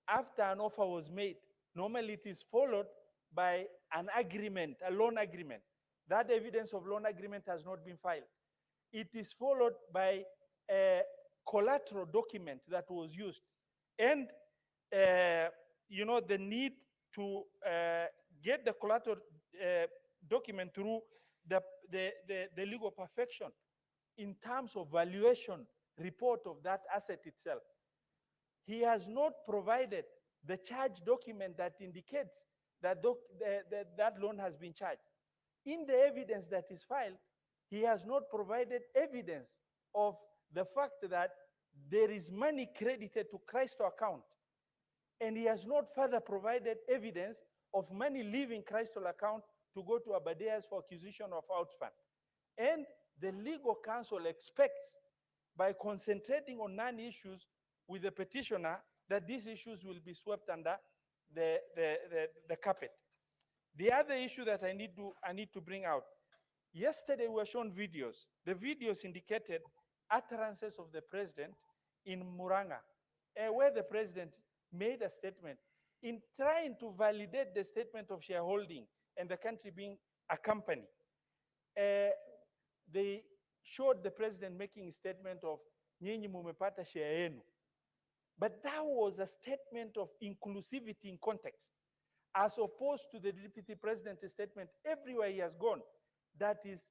after an offer was made. Normally it is followed by an agreement, a loan agreement. That evidence of loan agreement has not been filed. It is followed by a collateral document that was used. And, the need to get the collateral document through the legal perfection in terms of valuation report of that asset itself. He has not provided the charge document that indicates that that loan has been charged. In the evidence that is filed, he has not provided evidence of the fact that there is money credited to Christo account. And he has not further provided evidence of money leaving Christo account to go to Abadeas for acquisition of Outspan. And the legal counsel expects, by concentrating on non-issues with the petitioner, that these issues will be swept under the carpet. The other issue that I need to bring out, yesterday we were shown videos. The videos indicated utterances of the president in Muranga, where the president made a statement in trying to validate the statement of shareholding and the country being a company. They showed the president making a statement of nyinyi mumepata share yenu. But that was a statement of inclusivity in context, as opposed to the deputy president's statement everywhere he has gone, that is,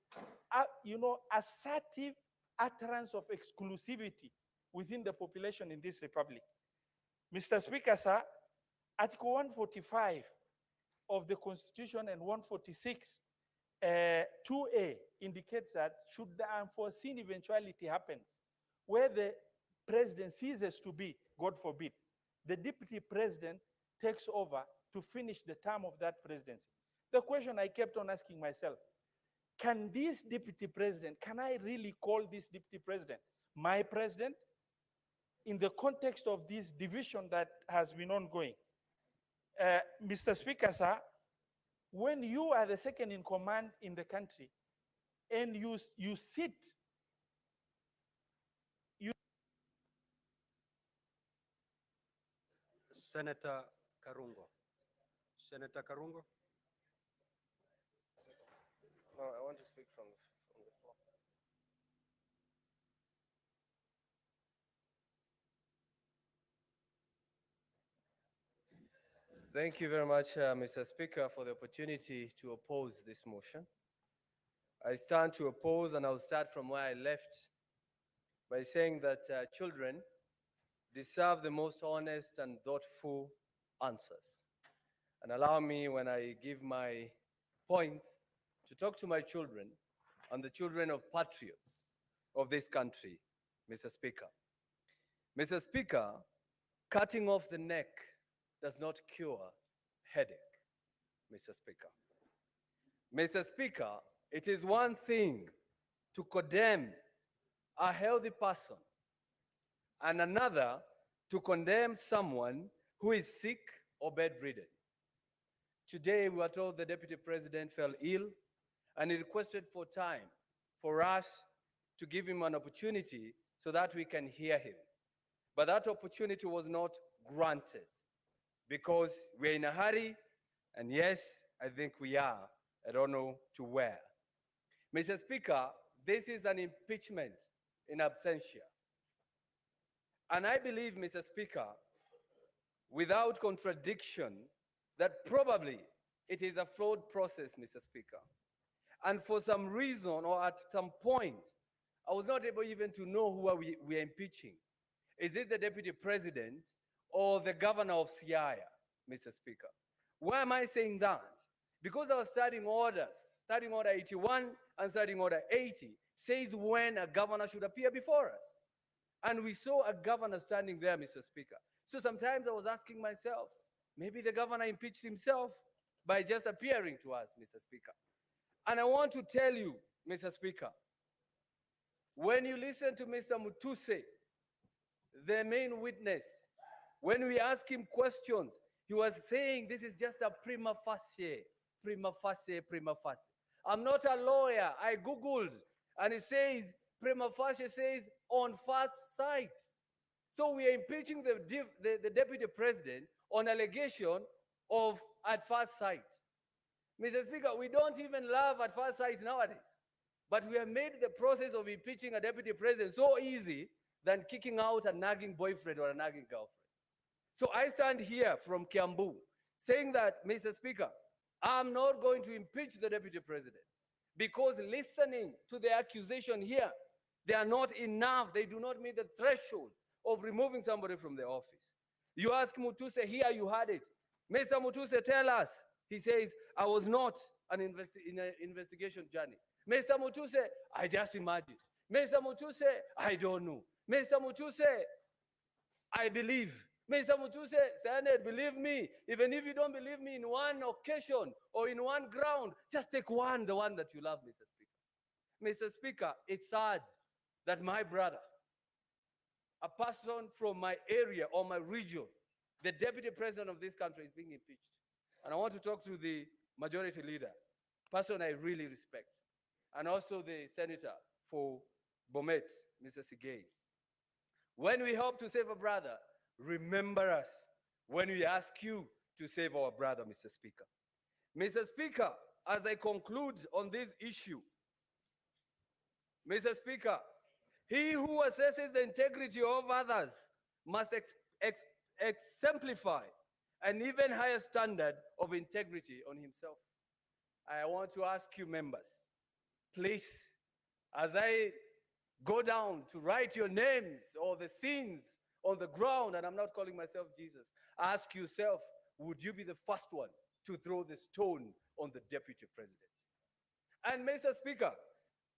assertive utterance of exclusivity within the population in this republic. Mr. Speaker, sir, Article 145 of the Constitution and 146 2A indicates that should the unforeseen eventuality happen, where the president ceases to be, God forbid, the deputy president takes over to finish the term of that presidency. The question I kept on asking myself, can this deputy president, can I really call this deputy president my president in the context of this division that has been ongoing? Mr. Speaker, sir, when you are the second in command in the country and you sit, Senator Karungo. Senator Karungo. No, I want to speak from the floor. Thank you very much, Mr. Speaker, for the opportunity to oppose this motion. I stand to oppose, and I'll start from where I left by saying that children deserve the most honest and thoughtful answers. And allow me, when I give my point, to talk to my children and the children of patriots of this country, Mr. Speaker. Mr. Speaker, cutting off the neck does not cure headache, Mr. Speaker. Mr. Speaker, it is one thing to condemn a healthy person and another to condemn someone who is sick or bedridden. Today, we are told the Deputy President fell ill and he requested for time for us to give him an opportunity so that we can hear him. But that opportunity was not granted because we're in a hurry, and yes, I think we are. I don't know to where. Mr. Speaker, this is an impeachment in absentia. And I believe, Mr. Speaker, without contradiction, that probably it is a flawed process, Mr. Speaker. And for some reason or at some point, I was not able even to know who we are impeaching. Is it the Deputy President or the Governor of Siaya, Mr. Speaker? Why am I saying that? Because our starting orders, starting order 81 and starting order 80, says when a governor should appear before us. And we saw a governor standing there, Mr. Speaker. So sometimes I was asking myself, maybe the governor impeached himself by just appearing to us, Mr. Speaker. And I want to tell you, Mr. Speaker, when you listen to Mr. Mutuse, the main witness, when we ask him questions, he was saying this is just a prima facie, prima facie, prima facie. I'm not a lawyer. I Googled, and it says, prima facie says on first sight. So we are impeaching the Deputy President on allegation of at first sight. Mr. Speaker, we don't even love at first sight nowadays. But we have made the process of impeaching a Deputy President so easy than kicking out a nagging boyfriend or a nagging girlfriend. So I stand here from Kiambu saying that, Mr. Speaker, I'm not going to impeach the Deputy President because listening to the accusation here, they are not enough. They do not meet the threshold of removing somebody from the office. You ask Mutuse here, you had it. Mr. Mutuse, tell us. He says, I was not in an investigation journey. Mr. Mutuse, I just imagined. Mr. Mutuse, I don't know. Mr. Mutuse, I believe. Mr. Mutuse, Senate, believe me. Even if you don't believe me in one occasion or in one ground, just take one, the one that you love, Mr. Speaker. Mr. Speaker, it's sad that my brother, a person from my area or my region, the Deputy President of this country is being impeached. And I want to talk to the majority leader, person I really respect, and also the senator for Bomet, Mr. Sigay. When we hope to save a brother, remember us when we ask you to save our brother, Mr. Speaker. Mr. Speaker, as I conclude on this issue, Mr. Speaker, he who assesses the integrity of others must exemplify an even higher standard of integrity on himself. I want to ask you members, Please, as I go down to write your names or the sins on the ground, and I'm not calling myself Jesus, ask yourself, would you be the first one to throw the stone on the deputy president? And Mr. Speaker,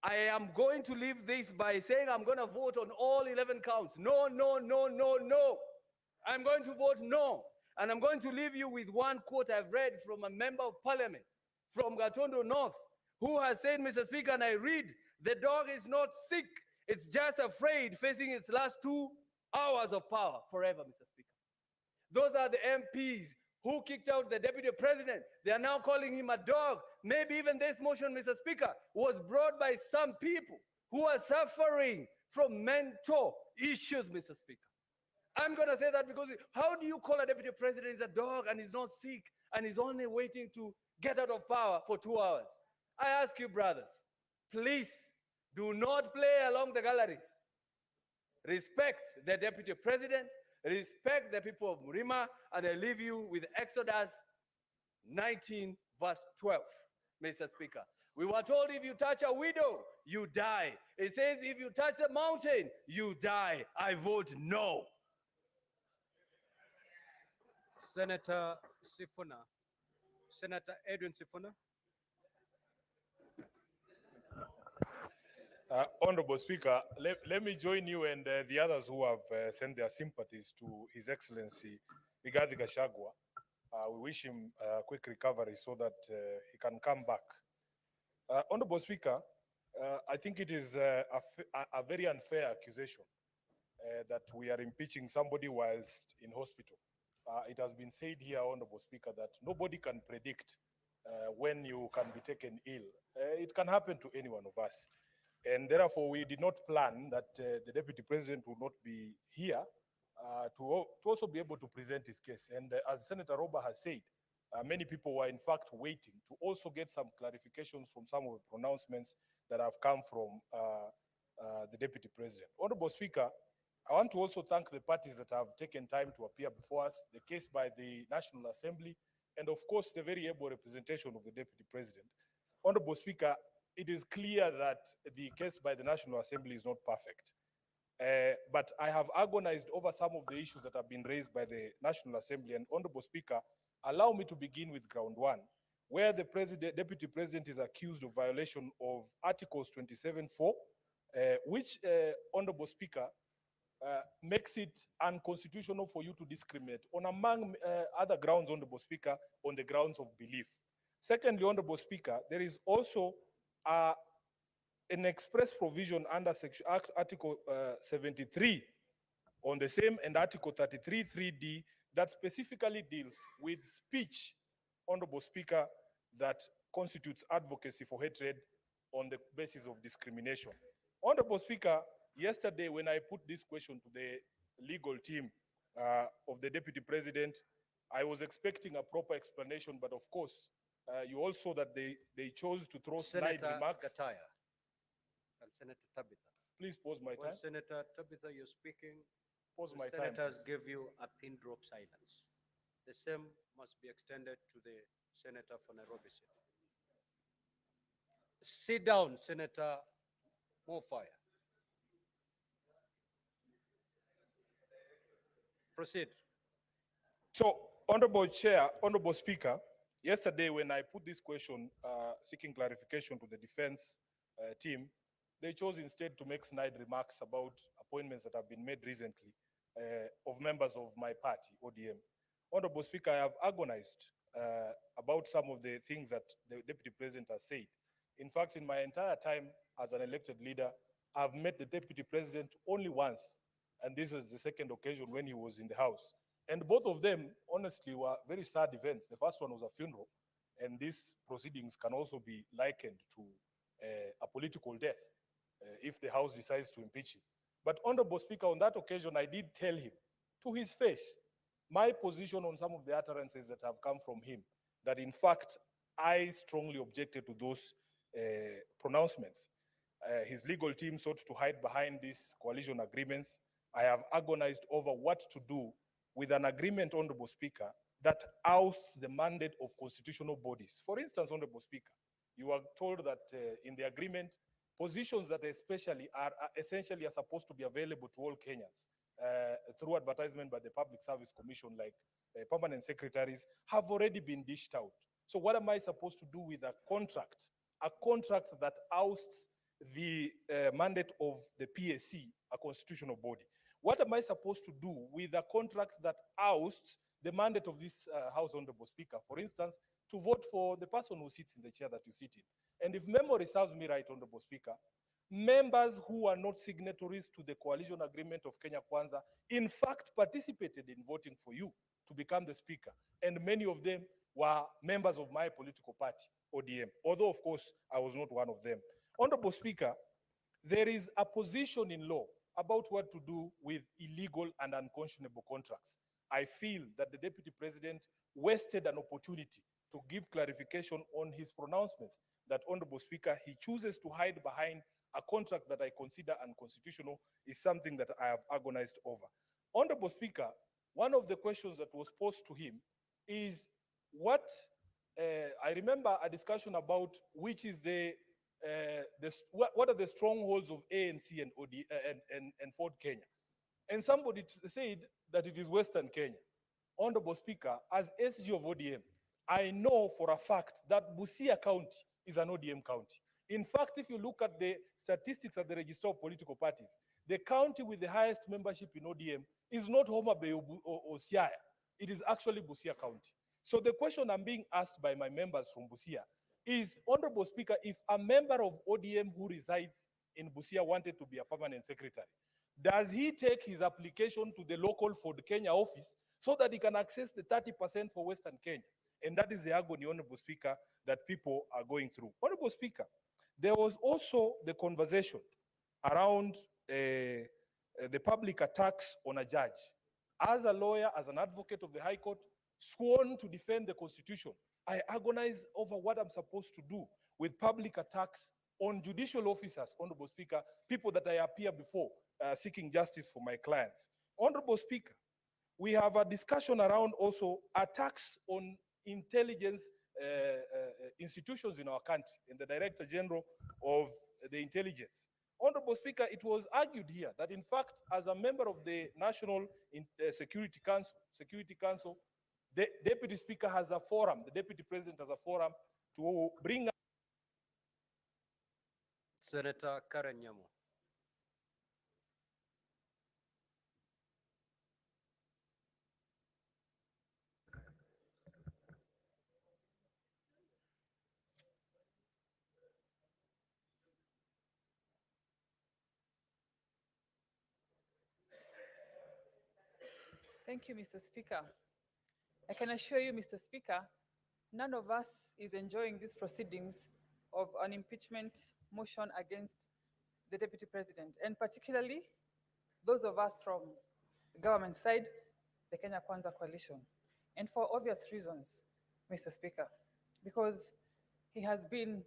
I am going to leave this by saying I'm going to vote on all 11 counts. No, no, no, no, no. I'm going to vote no. And I'm going to leave you with one quote I've read from a member of parliament from Gatondo North, who has said, Mr. Speaker, and I read, the dog is not sick, it's just afraid, facing its last 2 hours of power forever, Mr. Speaker. Those are the MPs who kicked out the deputy president. They are now calling him a dog. Maybe even this motion, Mr. Speaker, was brought by some people who are suffering from mental issues, Mr. Speaker. I'm going to say that because how do you call a deputy president is a dog and he's not sick and he's only waiting to get out of power for 2 hours? I ask you, brothers, please do not play along the galleries. Respect the deputy president, respect the people of Murima, and I leave you with Exodus 19, verse 12, Mr. Speaker. We were told if you touch a widow, you die. It says if you touch the mountain, you die. I vote no. Senator Sifuna. Senator Edwin Sifuna. Honorable Speaker, let me join you and the others who have sent their sympathies to His Excellency Rigathi Gachagua. We wish him a quick recovery so that he can come back. Honorable Speaker, I think it is a very unfair accusation that we are impeaching somebody whilst in hospital. It has been said here, Honorable Speaker, that nobody can predict when you can be taken ill. It can happen to any one of us. And therefore, we did not plan that the Deputy President would not be here to also be able to present his case. And as Senator Roba has said, many people were in fact waiting to also get some clarifications from some of the pronouncements that have come from the Deputy President. Honorable Speaker, I want to also thank the parties that have taken time to appear before us, the case by the National Assembly, and of course, the very able representation of the Deputy President. Honorable Speaker, it is clear that the case by the National Assembly is not perfect. But I have agonized over some of the issues that have been raised by the National Assembly. And Honorable Speaker, allow me to begin with ground one, where the Deputy President is accused of violation of Articles 27(4), which, Honorable Speaker, makes it unconstitutional for you to discriminate on, among other grounds, Honorable Speaker, on the grounds of belief. Secondly, Honorable Speaker, there is also an express provision under Article 73 on the same and Article 33(3)(d) that specifically deals with speech, Honorable Speaker, that constitutes advocacy for hatred on the basis of discrimination. Honorable Speaker, yesterday when I put this question to the legal team of the Deputy President, I was expecting a proper explanation, but of course, you all saw that they chose to throw snide Senator remarks. Gataya and Senator Tabitha. Please pause my When time. Senator Tabitha, you're speaking, Pause the my time. senators please. give you a pin drop silence. The same must be extended to the senator for Nairobi City. Sit down, Senator Mofire. Proceed. So, Honorable Chair, Honorable Speaker, yesterday when I put this question seeking clarification to the defense team, they chose instead to make snide remarks about appointments that have been made recently of members of my party, ODM. Honorable Speaker, I have agonized about some of the things that the Deputy President has said. In fact, in my entire time as an elected leader, I've met the Deputy President only once, and this is the second occasion when he was in the House. And both of them, honestly, were very sad events. The first one was a funeral, and these proceedings can also be likened to a political death if the House decides to impeach him. But Honorable Speaker, on that occasion, I did tell him to his face my position on some of the utterances that have come from him, that in fact, I strongly objected to those pronouncements. His legal team sought to hide behind these coalition agreements. I have agonized over what to do with an agreement, Honorable Speaker, that ousts the mandate of constitutional bodies. For instance, Honorable Speaker, you are told that in the agreement, positions that especially are essentially are supposed to be available to all Kenyans through advertisement by the Public Service Commission, like permanent secretaries, have already been dished out. So what am I supposed to do with a contract that ousts the mandate of the PSC, a constitutional body? What am I supposed to do with a contract that ousts the mandate of this House, Honorable Speaker? For instance, to vote for the person who sits in the chair that you sit in. And if memory serves me right, Honorable Speaker, members who are not signatories to the coalition agreement of Kenya Kwanza, in fact, participated in voting for you to become the speaker. And many of them were members of my political party, ODM, although, of course, I was not one of them. Honorable Speaker, there is a position in law about what to do with illegal and unconscionable contracts. I feel that the Deputy President wasted an opportunity to give clarification on his pronouncements that, Honorable Speaker, he chooses to hide behind a contract that I consider unconstitutional is something that I have agonized over. Honorable Speaker, one of the questions that was posed to him is what, I remember a discussion about which is what are the strongholds of ANC and Ford Kenya. And somebody said that it is Western Kenya. Honorable Speaker, as SG of ODM, I know for a fact that Busia County is an ODM county. In fact, if you look at the statistics at the Register of Political Parties, the county with the highest membership in ODM is not Homa Bay or Siaya. It is actually Busia County. So the question I'm being asked by my members from Busia is, Honorable Speaker, if a member of ODM who resides in Busia wanted to be a permanent secretary, does he take his application to the local Ford Kenya office so that he can access the 30% for Western Kenya? And that is the agony, Honorable Speaker, that people are going through. Honorable Speaker, there was also the conversation around the public attacks on a judge. As a lawyer, as an advocate of the High Court, sworn to defend the Constitution, I agonize over what I'm supposed to do with public attacks on judicial officers, Honorable Speaker, people that I appear before seeking justice for my clients. Honorable Speaker, we have a discussion around also attacks on intelligence institutions in our country and the Director General of the Intelligence. Honorable Speaker, it was argued here that in fact, as a member of the National Security Council, the Deputy Speaker has a forum, the Deputy President has a forum to bring up. Senator Karen Nyamu. Thank you, Mr. Speaker. I can assure you, Mr. Speaker, none of us is enjoying these proceedings of an impeachment motion against the Deputy President, and particularly those of us from the government side, the Kenya Kwanza coalition. And for obvious reasons, Mr. Speaker, because he has been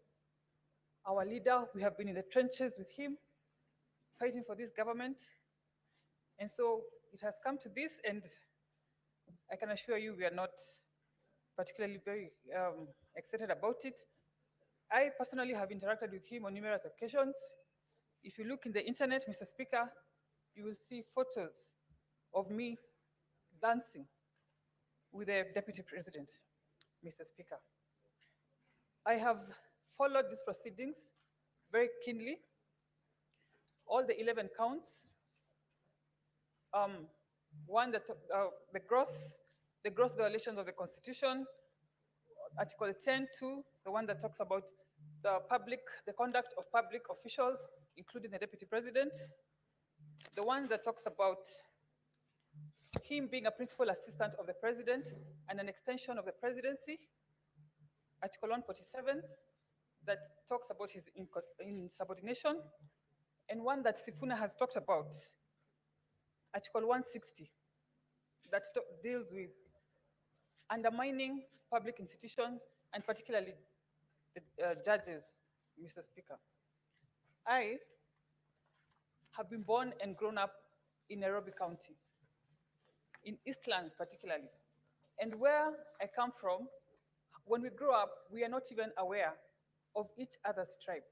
our leader, we have been in the trenches with him, fighting for this government. And so it has come to this, and I can assure you we are not particularly very excited about it. I personally have interacted with him on numerous occasions. If you look in the internet, Mr. Speaker, you will see photos of me dancing with the Deputy President, Mr. Speaker. I have followed these proceedings very keenly. All the 11 counts, one that the gross violations of the Constitution, Article 10(2), the one that talks about the conduct of public officials, including the Deputy President, the one that talks about him being a principal assistant of the President and an extension of the presidency, Article 147, that talks about his insubordination, and one that Sifuna has talked about, Article 160, that deals with undermining public institutions, and particularly the judges, Mr. Speaker. I have been born and grown up in Nairobi County, in Eastlands particularly. And where I come from, when we grow up, we are not even aware of each other's tribe.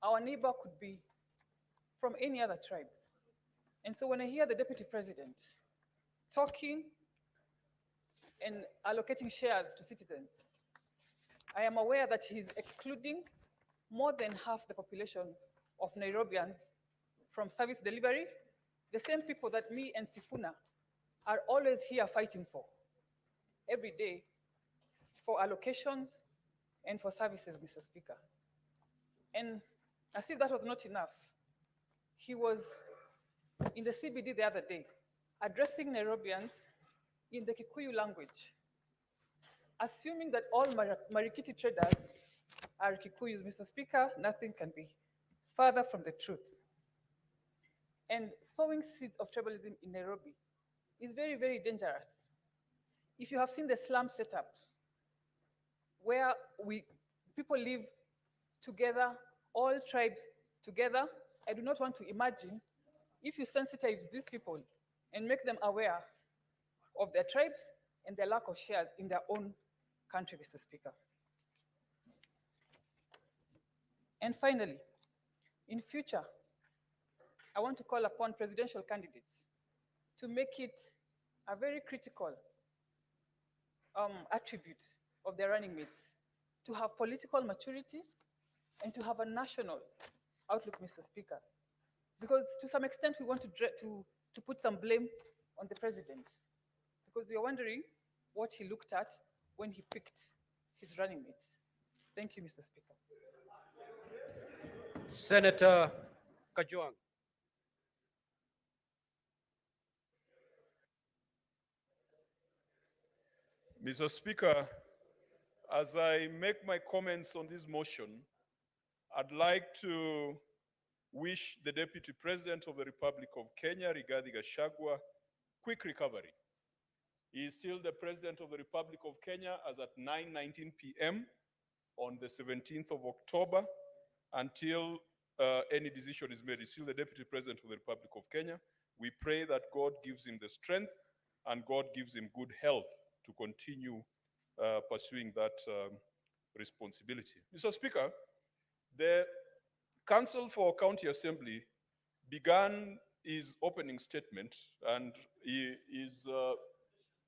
Our neighbor could be from any other tribe. And so when I hear the deputy president talking and allocating shares to citizens, I am aware that he's excluding more than half the population of Nairobians from service delivery, the same people that me and Sifuna are always here fighting for every day for allocations and for services, Mr. Speaker. And as if that was not enough, he was in the CBD the other day addressing Nairobians in the Kikuyu language, assuming that all Marikiti traders are Kikuyus. Mr. Speaker, nothing can be further from the truth. And sowing seeds of tribalism in Nairobi is very, very dangerous. If you have seen the slum setup, where people live together, all tribes together, I do not want to imagine if you sensitize these people and make them aware of their tribes and their lack of shares in their own country, Mr. Speaker. And finally, in future, I want to call upon presidential candidates to make it a very critical attribute of their running mates to have political maturity and to have a national outlook, Mr. Speaker. Because to some extent, we want to put some blame on the president, because we are wondering what he looked at when he picked his running mates. Thank you, Mr. Speaker. Senator Kajuang. Mr. Speaker, as I make my comments on this motion, I'd like to wish the Deputy President of the Republic of Kenya, Rigathi Gachagua, quick recovery. He is still the President of the Republic of Kenya as at 9:19 p.m. on the 17th of October until any decision is made. He's still the Deputy President of the Republic of Kenya. We pray that God gives him the strength and God gives him good health to continue pursuing that responsibility. Mr. Speaker, the Council for County Assembly began his opening statement and his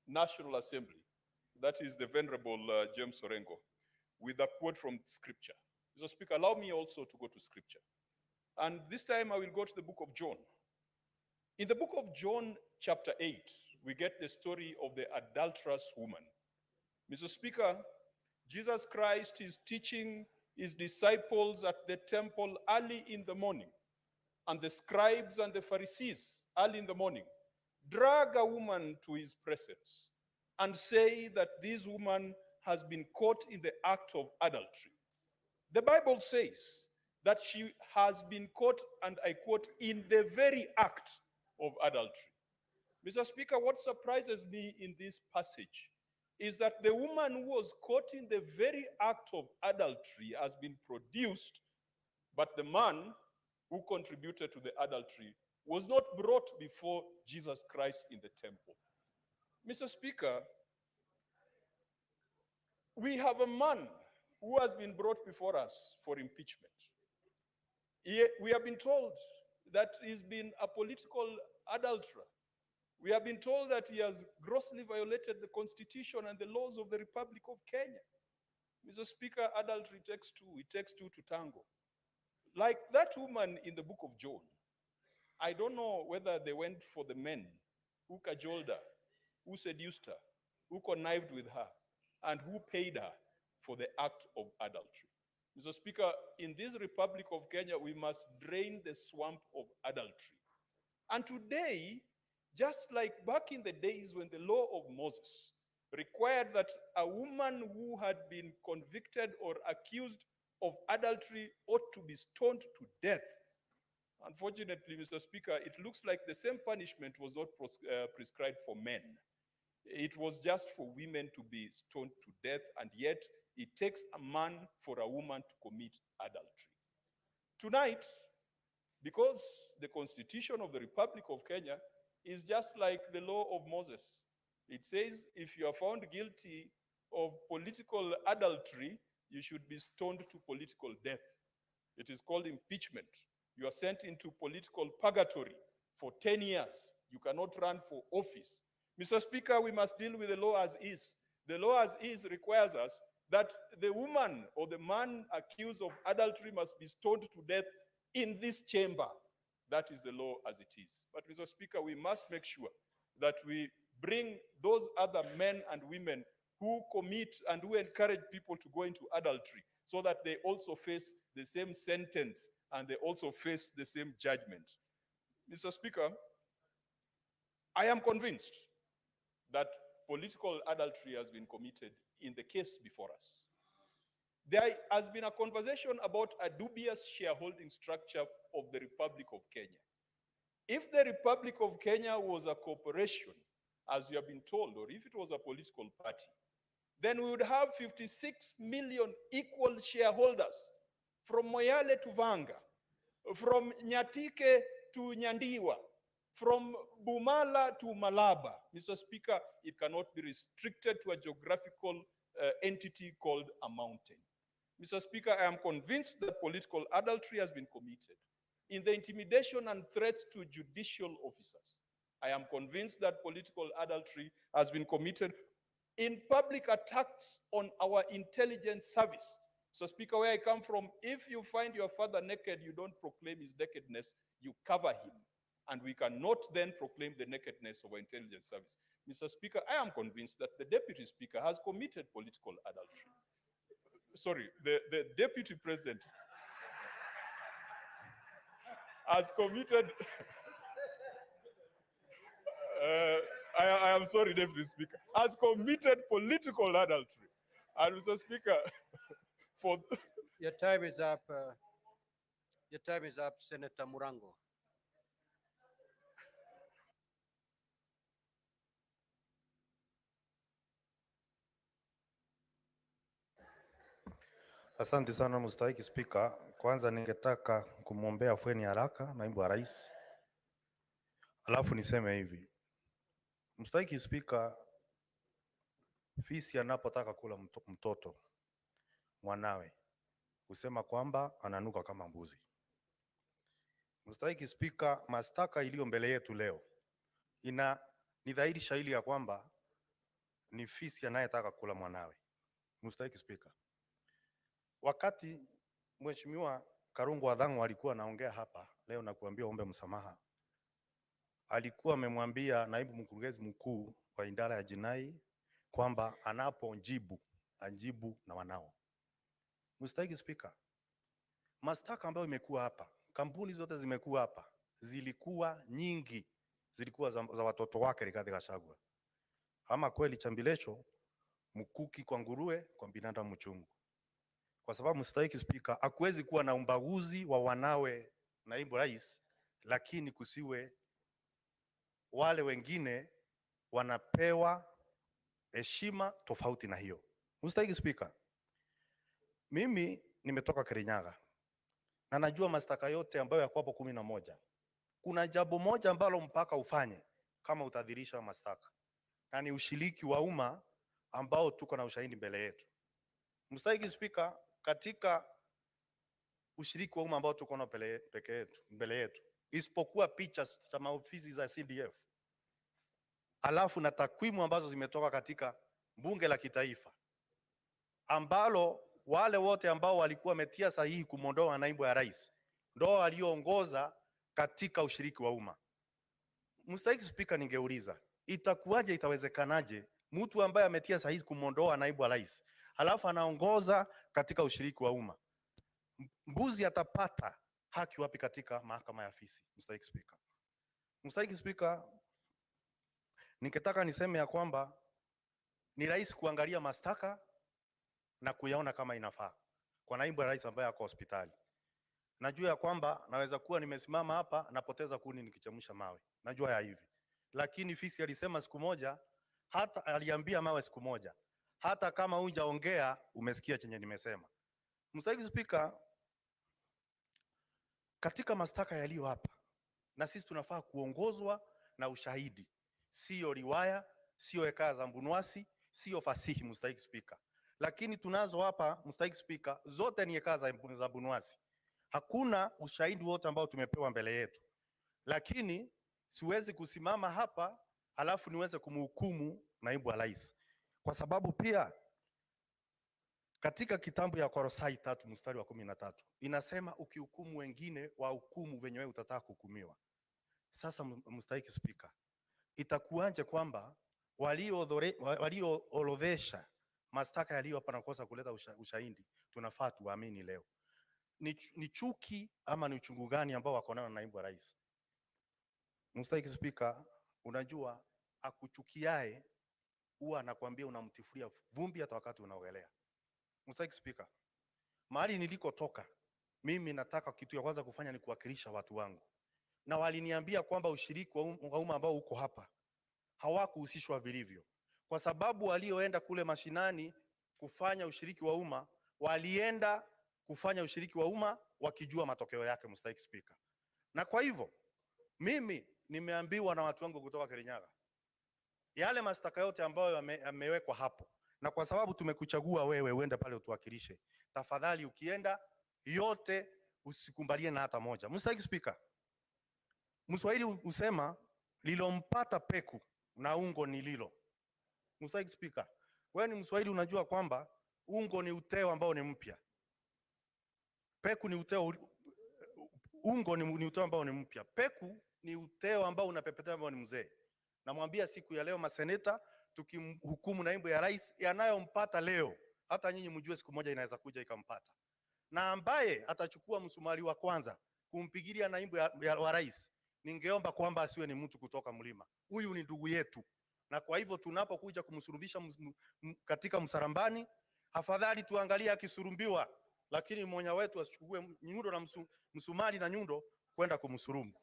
National Assembly, that is the Venerable James Orengo, with a quote from Scripture. Mr. Speaker, allow me also to go to Scripture. And this time I will go to the book of John. In the book of John, chapter 8, we get the story of the adulterous woman. Mr. Speaker, Jesus Christ is teaching his disciples at the temple early in the morning, and the scribes and the Pharisees early in the morning drag a woman to his presence and say that this woman has been caught in the act of adultery. The Bible says that she has been caught, and I quote, in the very act of adultery. Mr. Speaker, what surprises me in this passage is that the woman who was caught in the very act of adultery has been produced, but the man who contributed to the adultery was not brought before Jesus Christ in the temple. Mr. Speaker, we have a man who has been brought before us for impeachment. We have been told that he's been a political adulterer. We have been told that he has grossly violated the Constitution and the laws of the Republic of Kenya. Mr. Speaker, adultery takes two. It takes two to tango. Like that woman in the book of John, I don't know whether they went for the men who cajoled her, who seduced her, who connived with her, and who paid her for the act of adultery. Mr. Speaker, in this Republic of Kenya, we must drain the swamp of adultery. And today, just like back in the days when the law of Moses required that a woman who had been convicted or accused of adultery ought to be stoned to death. Unfortunately, Mr. Speaker, it looks like the same punishment was not prescribed for men. It was just for women to be stoned to death, and yet it takes a man for a woman to commit adultery. Tonight, because the Constitution of the Republic of Kenya is just like the law of Moses. It says if you are found guilty of political adultery, you should be stoned to political death. It is called impeachment. You are sent into political purgatory for 10 years. You cannot run for office. Mr. Speaker, we must deal with the law as is. The law as is requires us that the woman or the man accused of adultery must be stoned to death in this chamber. That is the law as it is. But Mr. Speaker, we must make sure that we bring those other men and women who commit and who encourage people to go into adultery so that they also face the same sentence and they also face the same judgment. Mr. Speaker, I am convinced that political adultery has been committed in the case before us. There has been a conversation about a dubious shareholding structure of the Republic of Kenya. If the Republic of Kenya was a corporation, as we have been told, or if it was a political party, then we would have 56 million equal shareholders from Moyale to Vanga, from Nyatike to Nyandiwa, from Bumala to Malaba. Mr. Speaker, it cannot be restricted to a geographical entity called a mountain. Mr. Speaker, I am convinced that political adultery has been committed in the intimidation and threats to judicial officers. I am convinced that political adultery has been committed in public attacks on our intelligence service. So, Speaker, where I come from, if you find your father naked, you don't proclaim his nakedness, you cover him. And we cannot then proclaim the nakedness of our intelligence service. Mr. Speaker, I am convinced that the Deputy Speaker has committed political adultery. Sorry, the Deputy President has committed... I am sorry, Deputy Speaker, has committed political adultery. And Mr. Speaker, for... Your time is up. Your time is up, Senator Murango. Asante sana mstahiki Spika. Kwanza ningetaka kumwombea afueni haraka naibu wa rais. Alafu niseme hivi. Mstahiki Spika, fisi anapotaka kula mtoto mwanawe husema kwamba ananuka kama mbuzi. Mstahiki Spika, mashtaka iliyo mbele yetu leo ni dhahiri shahiri ya kwamba ni fisi anayetaka kula mwanawe. Mstahiki Spika, wakati Mheshimiwa Karungu Wadhangu alikuwa anaongea hapa leo na kuambia ombe msamaha, alikuwa amemwambia naibu mkurugenzi mkuu wa idara ya jinai kwamba anapojibu ajibu na wanao. Mstahiki Spika, mashtaka ambayo imekuwa hapa, kampuni zote zimekuwa hapa, zilikuwa nyingi, zilikuwa za watoto wake Rigathi Gachagua. Ama kweli chambilecho mkuki kwa nguruwe, kwa binadamu mchungu. Kwa sababu Mstahiki Spika, hakuwezi kuwa na ubaguzi wa wanawe naibu rais, lakini kusiwe wale wengine wanapewa heshima tofauti na hiyo. Mstahiki Spika, mimi nimetoka Kirinyaga na najua mashtaka yote ambayo yako hapo 11. Kuna jambo moja ambalo mpaka ufanye kama utadhirisha mashtaka, na ni ushiriki wa umma ambao tuko na ushahidi mbele yetu. Mstahiki Spika, katika ushiriki wa umma ambao tuko na mbele yetu, isipokuwa picha za maofisi za CDF, alafu na takwimu ambazo zimetoka katika bunge la kitaifa, ambalo wale wote ambao walikuwa wametia sahihi kumondoa naibu wa rais ndio walioongoza katika ushiriki wa umma. Mstahiki Spika, ningeuliza itakuwaje, itawezekanaje mtu ambaye ametia sahihi kumondoa naibu wa rais halafu anaongoza katika ushiriki wa umma? Mbuzi atapata haki wapi katika mahakama ya fisi? Mstahiki Spika. Mstahiki Spika, ningetaka niseme ya kwamba ni rais kuangalia mashtaka na kuyaona kama inafaa kwa naibu wa rais ambaye ako hospitali. Najua ya kwamba naweza kuwa nimesimama hapa napoteza kuni nikichemsha mawe. Najua ya hivi. Lakini fisi alisema siku moja, hata aliambia mawe siku moja, hata kama hujaongea umesikia chenye nimesema. Mstahiki Spika, katika mashtaka yaliyo hapa, na sisi tunafaa kuongozwa na ushahidi, sio riwaya, sio hekaya za mbunwasi, sio fasihi. Mstahiki Spika, lakini tunazo hapa, mstahiki Spika, zote ni eka za bunwasi. Hakuna ushahidi wote ambao tumepewa mbele yetu, lakini siwezi kusimama hapa halafu niweze kumhukumu naibu wa rais, kwa sababu pia katika kitabu ya Kolosai 3 mstari wa 13 inasema ukihukumu wengine wa hukumu venye wewe utataka kuhukumiwa. Sasa mstahiki Spika, itakuwaje kwamba walioorodhesha mashtaka yaliyo hapa na kosa kuleta ushahidi tunafaa tuamini leo? Ni chuki ama ni uchungu gani ambao wako nao na naibu wa rais? Mstahiki Spika, unajua akuchukiae huwa anakuambia unamtifuria vumbi hata wakati unaogelea. Mstahiki Spika, mahali nilikotoka mimi nataka kitu ya kwanza kufanya ni kuwakilisha watu wangu, na waliniambia kwamba ushiriki wa umma ambao uko hapa hawakuhusishwa vilivyo, kwa sababu walioenda kule mashinani kufanya ushiriki wa umma walienda kufanya ushiriki wa umma wakijua matokeo yake, mstahiki Spika. Na kwa hivyo mimi nimeambiwa na watu wangu kutoka Kirinyaga yale mashtaka yote ambayo yamewekwa hapo, na kwa sababu tumekuchagua wewe uende pale utuwakilishe, tafadhali ukienda yote usikumbalie na hata moja. Mstahiki Spika, Mswahili usema lilompata peku na ungo ni lilo. Mstahiki Spika, wewe ni Mswahili, unajua kwamba ungo ni uteo ambao ni mpya, peku ni uteo, ungo ni uteo ambao ni mpya, peku ni uteo ambao unapepetea ambao ni mzee. Namwambia siku ya leo maseneta, tukimhukumu naibu ya rais, yanayompata leo hata nyinyi mjue siku moja inaweza kuja ikampata, na ambaye atachukua msumari wa kwanza kumpigilia naibu wa rais, ningeomba kwamba asiwe ni mtu kutoka mlima. Huyu ni ndugu yetu, na kwa hivyo tunapokuja kumsurubisha katika msarambani, afadhali tuangalie akisurumbiwa, lakini mmoja wetu asichukue nyundo na msumari na nyundo kwenda kumsurumbu.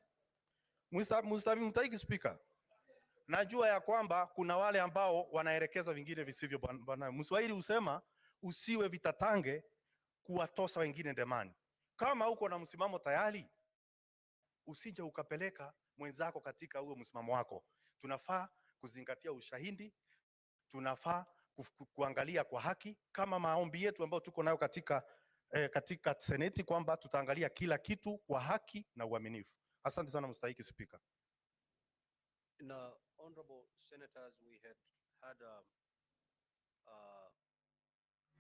Mstahiki Spika, najua ya kwamba kuna wale ambao wanaelekeza vingine visivyo bwana. Mswahili usema usiwe vitatange kuwatosa wengine ndemani. Kama uko na msimamo tayari, usije ukapeleka mwenzako katika huo msimamo wako. Tunafaa kuzingatia ushahidi, tunafaa kuangalia kwa haki, kama maombi yetu ambayo tuko nayo katika seneti kwamba tutaangalia kila kitu kwa haki na uaminifu. Asante sana mstahiki Spika. Now, honorable senators, we had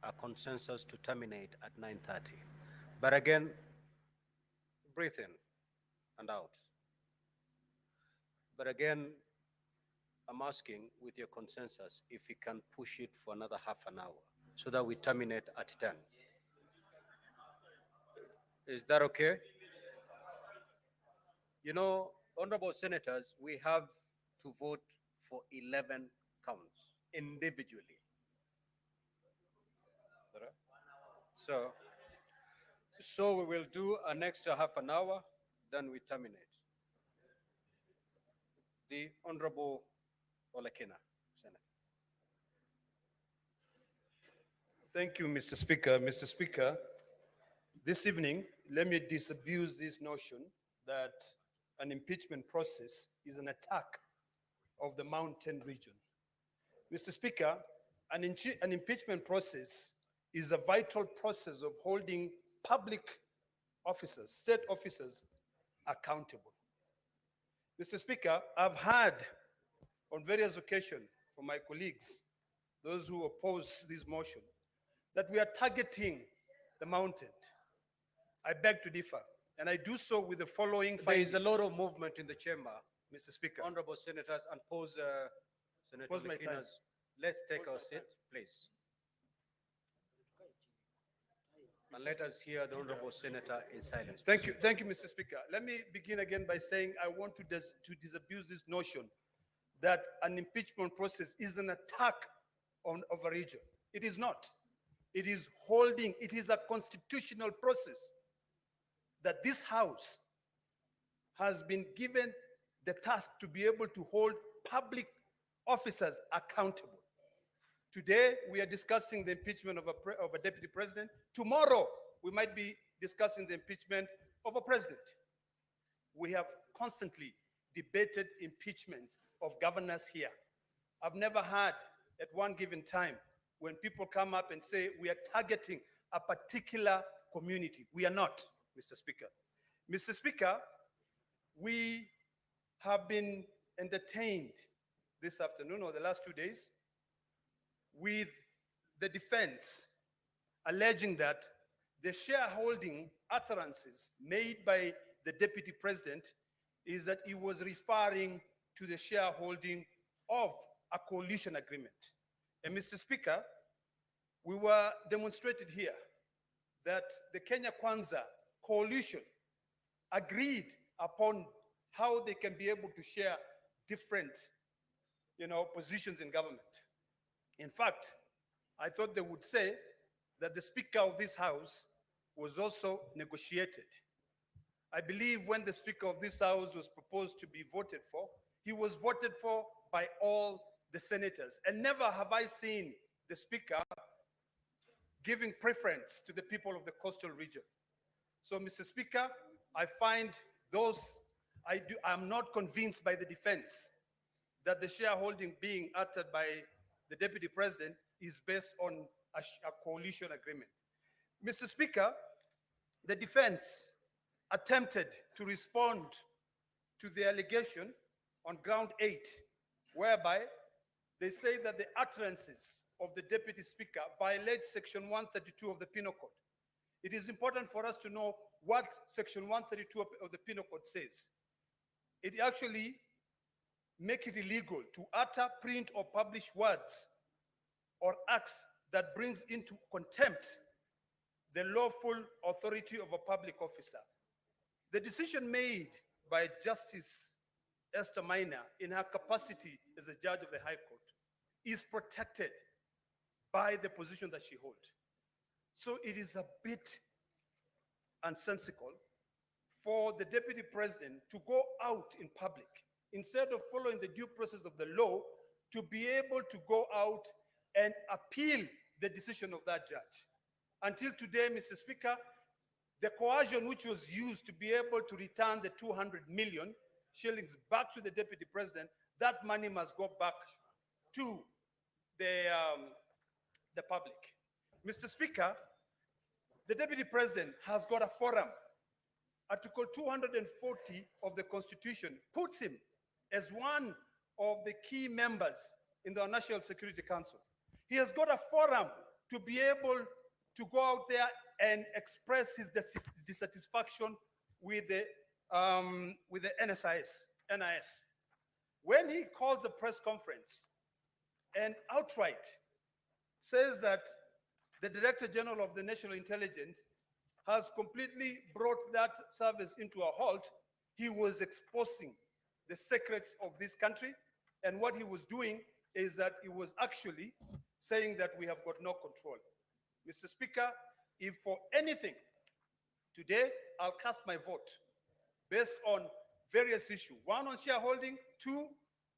a consensus to terminate at 9:30. But again, breathe in and out. But again, I'm asking with your consensus if we can push it for another half an hour so that we terminate at 10. Is that okay? You know, honorable senators, we have to vote for 11 counts individually. So we will do an extra half an hour, then we terminate. The Honorable Olekina, Senator. Thank you, Mr. Speaker. Mr. Speaker, this evening, let me disabuse this notion that an impeachment process is an attack of the mountain region. Mr. Speaker, an impeachment process is a vital process of holding public officers, state officers, accountable. Mr. Speaker, I've heard on various occasions from my colleagues, those who oppose this motion, that we are targeting the mountain. I beg to differ, and I do so with the following findings. There is a lot of movement in the chamber, Mr. Speaker. Honorable senators, and Senator Pause my time. Lekina's. Let's take our seat, please. And let us hear the honorable senator in silence. Thank you, Mr. Speaker. Let me begin again by saying I want to disabuse this notion that an impeachment process is an attack of a region. It is not. It is a constitutional process that this House has been given the task to be able to hold public officers accountable. Today, we are discussing the impeachment of a deputy president. Tomorrow, we might be discussing the impeachment of a president. We have constantly debated impeachment of governors here. I've never had, at one given time, when people come up and say we are targeting a particular community. We are not, Mr. Speaker. Mr. Speaker, we have been entertained this afternoon or the last 2 days with the defense alleging that the shareholding utterances made by the deputy president is that he was referring to the shareholding of a coalition agreement. And Mr. Speaker, we were demonstrated here that the Kenya Kwanza coalition agreed upon how they can be able to share different, positions in government. In fact, I thought they would say that the Speaker of this House was also negotiated. I believe when the Speaker of this House was proposed to be voted for, he was voted for by all the senators. And never have I seen the Speaker giving preference to the people of the coastal region. So, Mr. Speaker, I find I'm not convinced by the defense that the shareholding being uttered by the Deputy President is based on a coalition agreement. Mr. Speaker, the defense attempted to respond to the allegation on ground 8, whereby they say that the utterances of the Deputy Speaker violate Section 132 of the Penal Code. It is important for us to know what Section 132 of the Penal Code says. It actually makes it illegal to utter, print, or publish words or acts that brings into contempt the lawful authority of a public officer. The decision made by Justice Esther Maina in her capacity as a judge of the High Court is protected by the position that she holds. So it is a bit unsensical for the Deputy President to go out in public, instead of following the due process of the law, to be able to go out and appeal the decision of that judge. Until today, Mr. Speaker, the coercion which was used to be able to return the 200 million shillings back to the Deputy President, that money must go back to the public. Mr. Speaker, the Deputy President has got a forum. Article 240 of the Constitution puts him as one of the key members in the National Security Council. He has got a forum to be able to go out there and express his dissatisfaction with the NIS. When he calls a press conference and outright says that the Director General of the National Intelligence has completely brought that service into a halt, he was exposing the secrets of this country. And what he was doing is that he was actually saying that we have got no control. Mr. Speaker, if for anything, today I'll cast my vote based on various issues. One, on shareholding. Two,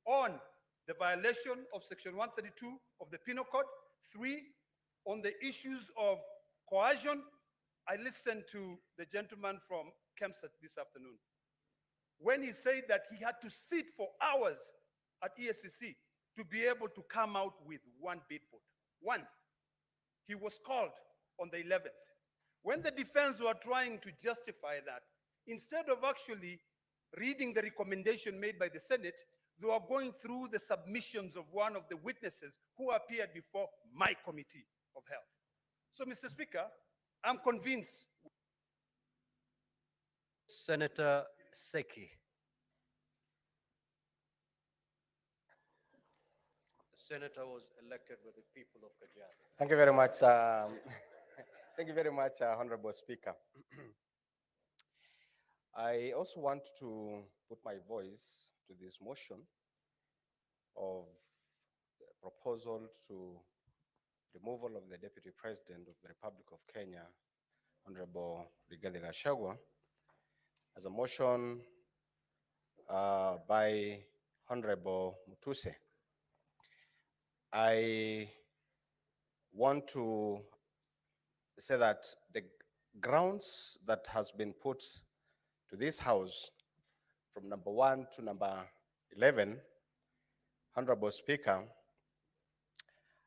on the violation of Section 132 of the Penal Code. Three, on the issues of coercion. I listened to the gentleman from Kempsat this afternoon when he said that he had to sit for hours at ESCC to be able to come out with one billboard. One. He was called on the 11th. When the defense were trying to justify that, instead of actually reading the recommendation made by the Senate, they were going through the submissions of one of the witnesses who appeared before my Committee of Health. So, Mr. Speaker, I'm convinced. Senator Seki. The senator was elected by the people of Kajiado. Thank you very much. Thank you very much, Honorable Speaker. I also want to put my voice to this motion of the proposal to removal of the Deputy President of the Republic of Kenya, Honorable Rigathi Gachagua, as a motion by Honorable Mutuse. I want to say that the grounds that has been put to this House from number 1 to number 11, Honorable Speaker,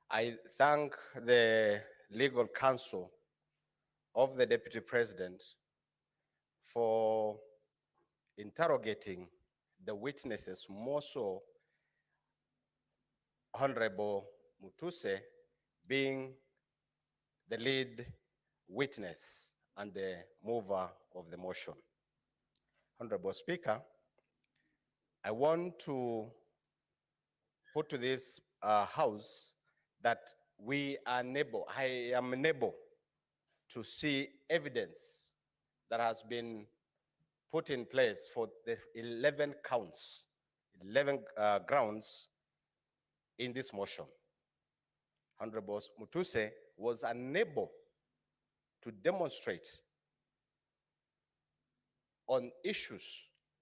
I thank the legal counsel of the Deputy President for interrogating the witnesses, more so Honorable Mutuse being the lead witness and the mover of the motion. Honorable Speaker, I want to put to this House that I am unable to see evidence that has been put in place for the 11 counts, 11 grounds in this motion. Honorable Mutuse was unable to demonstrate on issues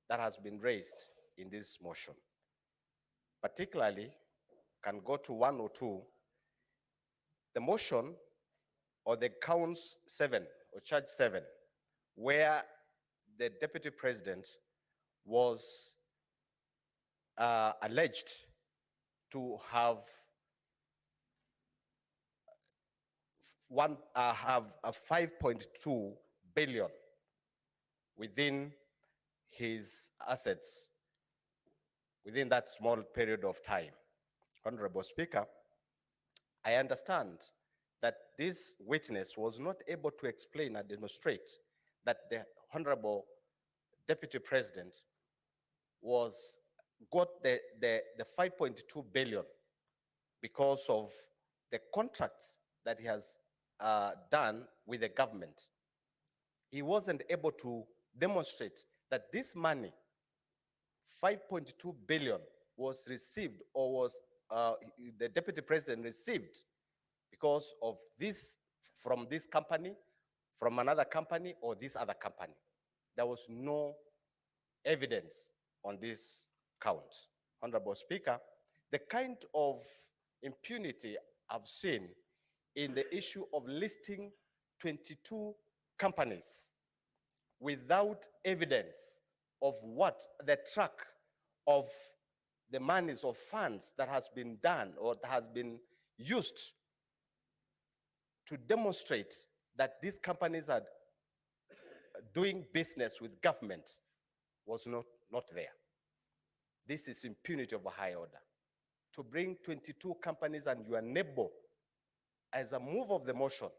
that has been raised in this motion. Particularly, can go to 1 or 2, the motion or the counts 7 or charge 7, where the Deputy President was alleged to have a 5.2 billion within his assets within that small period of time. Honorable Speaker, I understand that this witness was not able to explain and demonstrate that the Honorable Deputy President got the 5.2 billion because of the contracts that he has done with the government. He wasn't able to demonstrate that this money, 5.2 billion, was received or was the Deputy President received because of this, from this company, from another company, or this other company. There was no evidence on this count. Honorable Speaker, the kind of impunity I've seen in the issue of listing 22 companies without evidence of what the track of the monies or funds that has been done or that has been used to demonstrate that these companies are doing business with government was not there. This is impunity of a high order. To bring 22 companies and you are unable, as a move of the motion,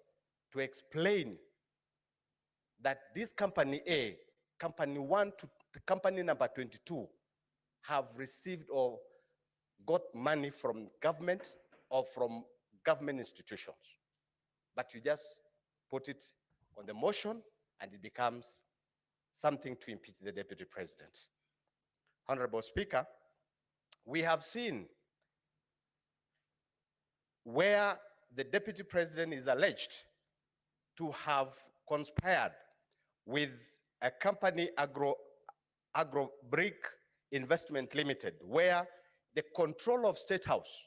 to explain that this company A, company 1 to company number 22 have received or got money from government or from government institutions. But you just put it on the motion and it becomes something to impeach the Deputy President. Honorable Speaker, we have seen where the Deputy President is alleged to have conspired with a company, Agro Brick Investment Limited, where the control of State House,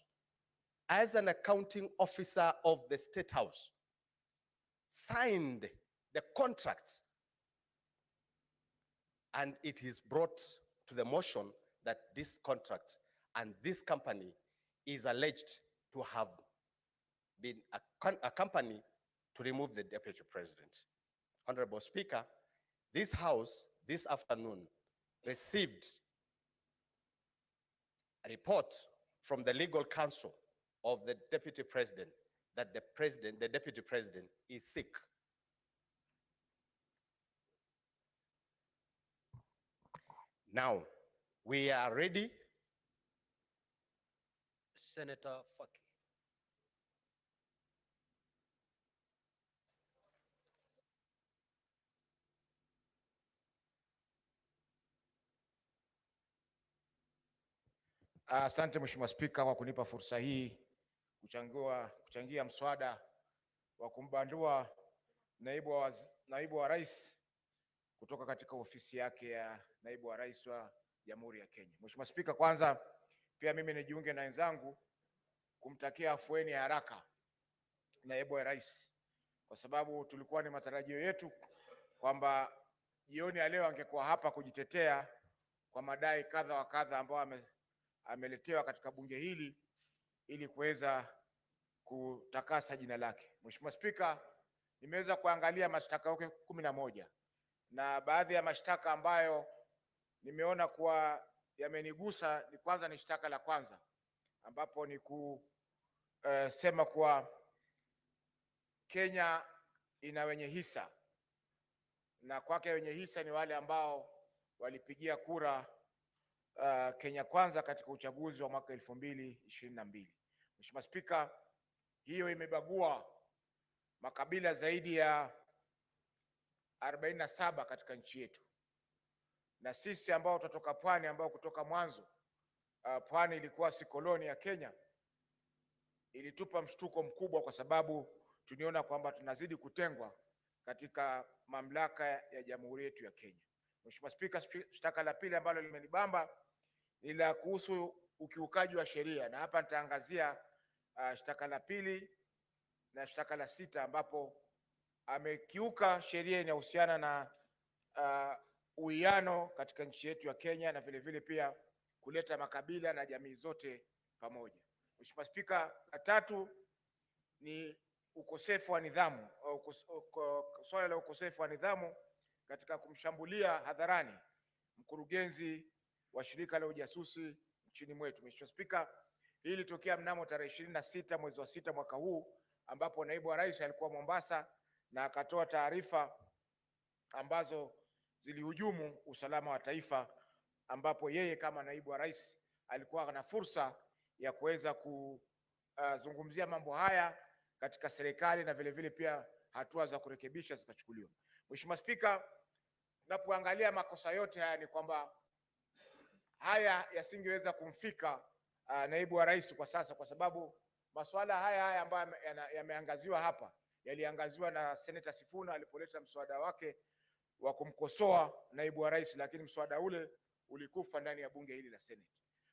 as an accounting officer of the State House, signed the contract, and it is brought to the motion that this contract and this company is alleged to have been a company to remove the Deputy President. Honorable Speaker, this House this afternoon received a report from the legal counsel of the Deputy President that the Deputy President is sick. Now, we are ready. Senator Faki. Asante Mheshimiwa Spika kwa kunipa fursa hii kuchangia mswada wa kumbandua naibu wa rais kutoka katika ofisi yake ya naibu wa rais wa Jamhuri ya Kenya. Mheshimiwa Spika, kwanza pia mimi nijiunge na wenzangu kumtakia afueni ya haraka naibu wa rais, kwa sababu tulikuwa ni matarajio yetu kwamba jioni ya leo angekuwa hapa kujitetea kwa madai kadha wa kadha ambao ameletewa katika bunge hili ili kuweza kutakasa jina lake. Mheshimiwa Spika, nimeweza kuangalia mashtaka yake 11 na baadhi ya mashtaka ambayo nimeona kuwa yamenigusa ni kwanza, ni shtaka la kwanza ambapo ni kusema kuwa Kenya ina wenye hisa, na kwake wenye hisa ni wale ambao walipigia kura Kenya Kwanza katika uchaguzi wa mwaka 2022. Mheshimiwa Spika, hiyo imebagua makabila zaidi ya 47 katika nchi yetu, na sisi ambao tutatoka pwani, ambao kutoka mwanzo pwani ilikuwa si koloni ya Kenya, ilitupa mshtuko mkubwa kwa sababu tuliona kwamba tunazidi kutengwa katika mamlaka ya jamhuri yetu ya Kenya. Mheshimiwa Spika, shtaka la pili ambalo limenibamba ni la kuhusu ukiukaji wa sheria, na hapa nitaangazia shtaka la pili na shtaka la sita ambapo amekiuka sheria inayohusiana na uwiano katika nchi yetu ya Kenya na vile vile pia kuleta makabila na jamii zote pamoja. Mheshimiwa Spika, la tatu ni ukosefu wa nidhamu, swala la ukosefu wa nidhamu katika kumshambulia hadharani mkurugenzi wa shirika la ujasusi nchini mwetu. Mheshimiwa Spika, hii ilitokea mnamo tarehe 26 mwezi wa 6 mwaka huu ambapo naibu wa rais alikuwa Mombasa na akatoa taarifa ambazo zilihujumu usalama wa taifa, ambapo yeye kama naibu wa rais alikuwa na fursa ya kuweza kuzungumzia mambo haya katika serikali na vile vile pia hatua za kurekebisha zikachukuliwa. Mheshimiwa Spika, tunapoangalia makosa yote haya ni kwamba haya yasingeweza kumfika naibu wa rais kwa sasa, kwa sababu masuala haya ambayo yameangaziwa hapa yaliangaziwa na Senator Sifuna alipoleta mswada wake wa kumkosoa naibu wa rais, lakini mswada ule ulikufa ndani ya bunge hili la Senate.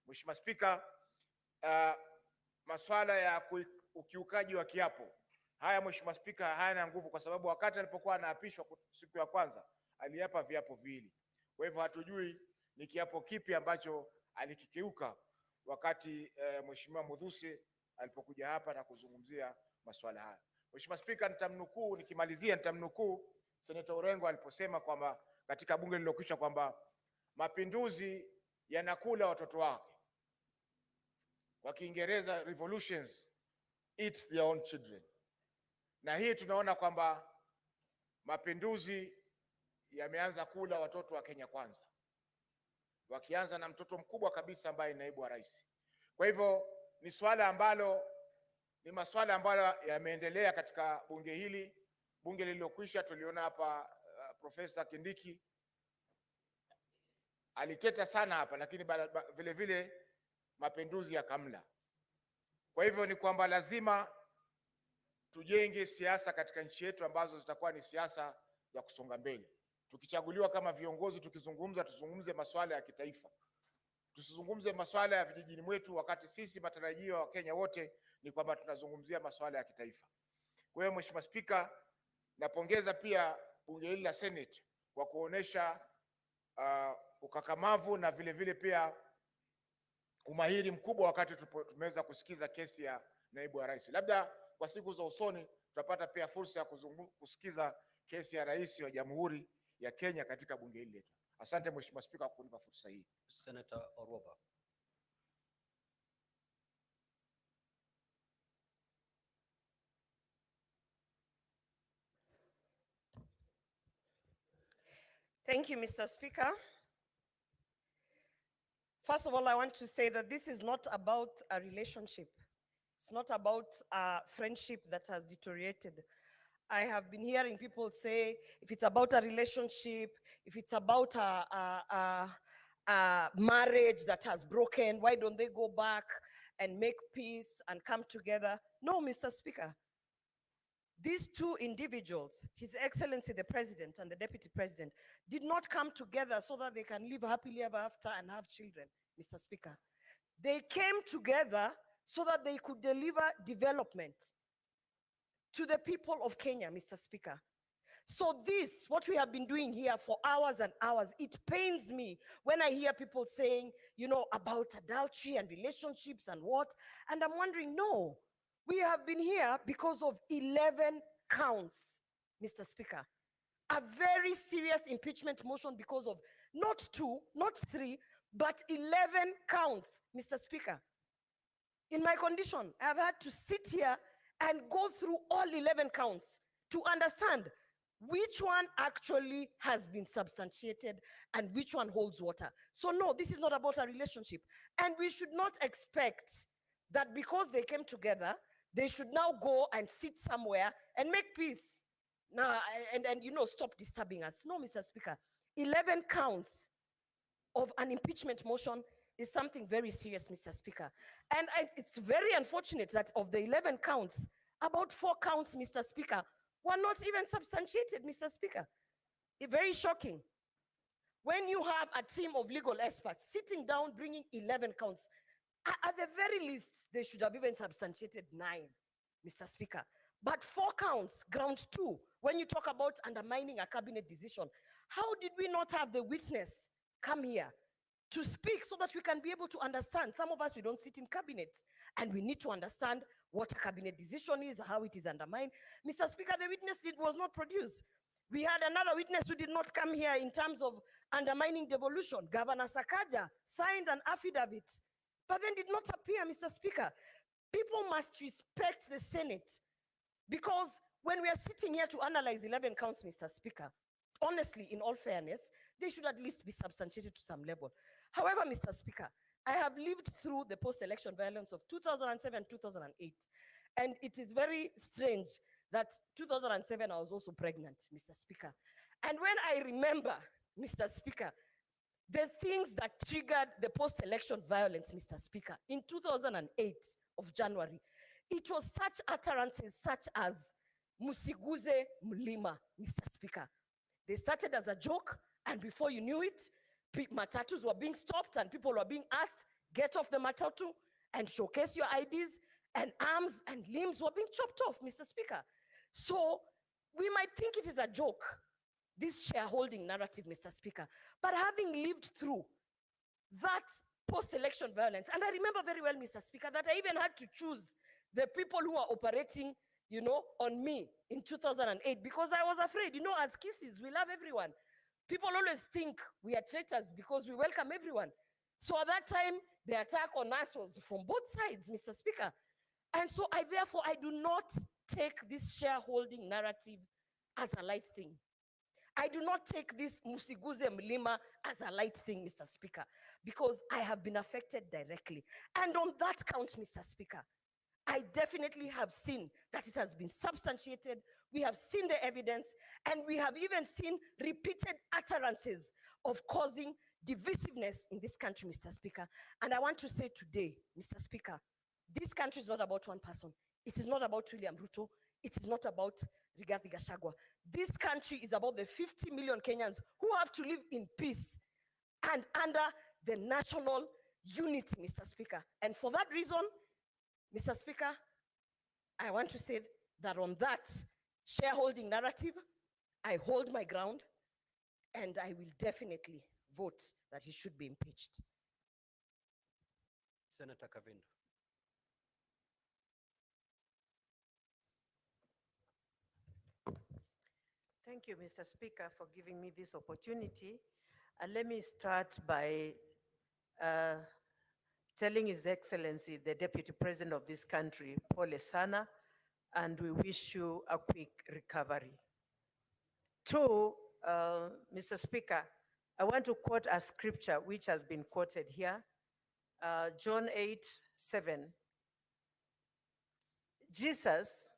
Mheshimiwa Spika, masuala ya ukiukaji wa kiapo haya, Mheshimiwa Spika, hayana nguvu kwa sababu wakati alipokuwa anaapishwa siku ya kwanza aliapa viapo viwili. Kwa hivyo hatujui ni kiapo kipi ambacho alikikiuka wakati Mheshimiwa Muthusi alipokuja hapa na kuzungumzia masuala haya. Mheshimiwa Spika, nikimalizia nitamnukuu Senator Orengo aliposema kwamba katika bunge lililokwisha kwamba mapinduzi yanakula watoto wake. Kwa Kiingereza, revolutions eat their own children. Na hii tunaona kwamba mapinduzi yameanza kula watoto wa Kenya Kwanza, wakianza na mtoto mkubwa kabisa ambaye ni naibu wa rais. Kwa hivyo ni masuala ambayo yameendelea katika bunge hili. Bunge lililokwisha tuliona hapa Profesa Kindiki aliteta sana hapa, lakini vile vile mapinduzi yakamla. Kwa hivyo ni kwamba lazima tujenge siasa katika nchi yetu ambazo zitakuwa ni siasa za kusonga mbele. Tukichaguliwa kama viongozi, tuzungumze masuala ya kitaifa, tusizungumze masuala ya vijijini mwetu, wakati sisi matarajio ya Wakenya wote ni kwamba tunazungumzia masuala ya kitaifa. Kwa hiyo Mheshimiwa Spika, napongeza pia bunge hili la Senate kwa kuonesha ukakamavu na vile vile pia umahiri mkubwa wakati tumeweza kusikiza kesi ya naibu wa rais. Labda kwa siku za usoni tutapata pia fursa ya kusikiza kesi ya rais wa Jamhuri ya Kenya katika bunge hili letu. Asante Mheshimiwa Spika kwa kunipa fursa hii. Senator Oroba. Thank you, Mr. Speaker. First of all, I want to say that this is not about a relationship. It's not about a friendship that has deteriorated. I have been hearing people say, if it's about a relationship, if it's about a marriage that has broken, why don't they go back and make peace and come together? No, Mr. Speaker. These two individuals, His Excellency the President and the Deputy President, did not come together so that they can live happily ever after and have children, Mr. Speaker. They came together so that they could deliver development to the people of Kenya, Mr. Speaker. So this, what we have been doing here for hours and hours, it pains me when I hear people saying, about adultery and relationships and what, and I'm wondering, no, We have been here because of 11 counts, Mr. Speaker. A very serious impeachment motion because of not 2, not 3, but 11 counts, Mr. Speaker. In my condition, I have had to sit here and go through all 11 counts to understand which one actually has been substantiated and which one holds water. So no, this is not about a relationship. And we should not expect that because they came together, they should now go and sit somewhere and make peace. Now, and stop disturbing us. No, Mr. Speaker, 11 counts of an impeachment motion is something very serious, Mr. Speaker. And it's very unfortunate that of the 11 counts, about 4 counts, Mr. Speaker, were not even substantiated, Mr. Speaker. Very shocking. When you have a team of legal experts sitting down bringing 11 counts, at the very least, they should have even substantiated 9, Mr. Speaker. But 4 counts, ground 2, when you talk about undermining a cabinet decision, how did we not have the witness come here to speak so that we can be able to understand? Some of us, we don't sit in cabinets, and we need to understand what a cabinet decision is, how it is undermined. Mr. Speaker, the witness was not produced. We had another witness who did not come here in terms of undermining devolution. Governor Sakaja signed an affidavit, but then did not appear, Mr. Speaker. People must respect the Senate, because when we are sitting here to analyze 11 counts, Mr. Speaker, honestly, in all fairness, they should at least be substantiated to some level. However, Mr. Speaker, I have lived through the post-election violence of 2007, 2008, and it is very strange that 2007 I was also pregnant, Mr. Speaker. And when I remember, Mr. Speaker, the things that triggered the post-election violence, Mr. Speaker, in 2008 of January, it was such utterances such as Musiguze Mlima, Mr. Speaker. They started as a joke, and before you knew it, matatus were being stopped and people were being asked, get off the matatu and showcase your IDs, and arms and limbs were being chopped off, Mr. Speaker. So we might think it is a joke, this shareholding narrative, Mr. Speaker, but having lived through that post-election violence, and I remember very well, Mr. Speaker, that I even had to choose the people who are operating, on me in 2008, because I was afraid, as kisses, we love everyone. People always think we are traitors because we welcome everyone. So at that time, the attack on us was from both sides, Mr. Speaker. And so therefore, I do not take this shareholding narrative as a light thing. I do not take this Musiguze Mlima as a light thing, Mr. Speaker, because I have been affected directly. And on that count, Mr. Speaker, I definitely have seen that it has been substantiated. We have seen the evidence, and we have even seen repeated utterances of causing divisiveness in this country, Mr. Speaker. And I want to say today, Mr. Speaker, this country is not about one person. It is not about William Ruto. It is not about Rigathi Gachagua. This country is about the 50 million Kenyans who have to live in peace and under the national unity, Mr. Speaker. And for that reason, Mr. Speaker, I want to say that on that shareholding narrative, I hold my ground, and I will definitely vote that he should be impeached. Senator Kavindo. Thank you, Mr. Speaker, for giving me this opportunity. And let me start by telling His Excellency, the Deputy President of this country, Pole Sana, and we wish you a quick recovery. Two, Mr. Speaker, I want to quote a scripture which has been quoted here, John 8:7. Jesus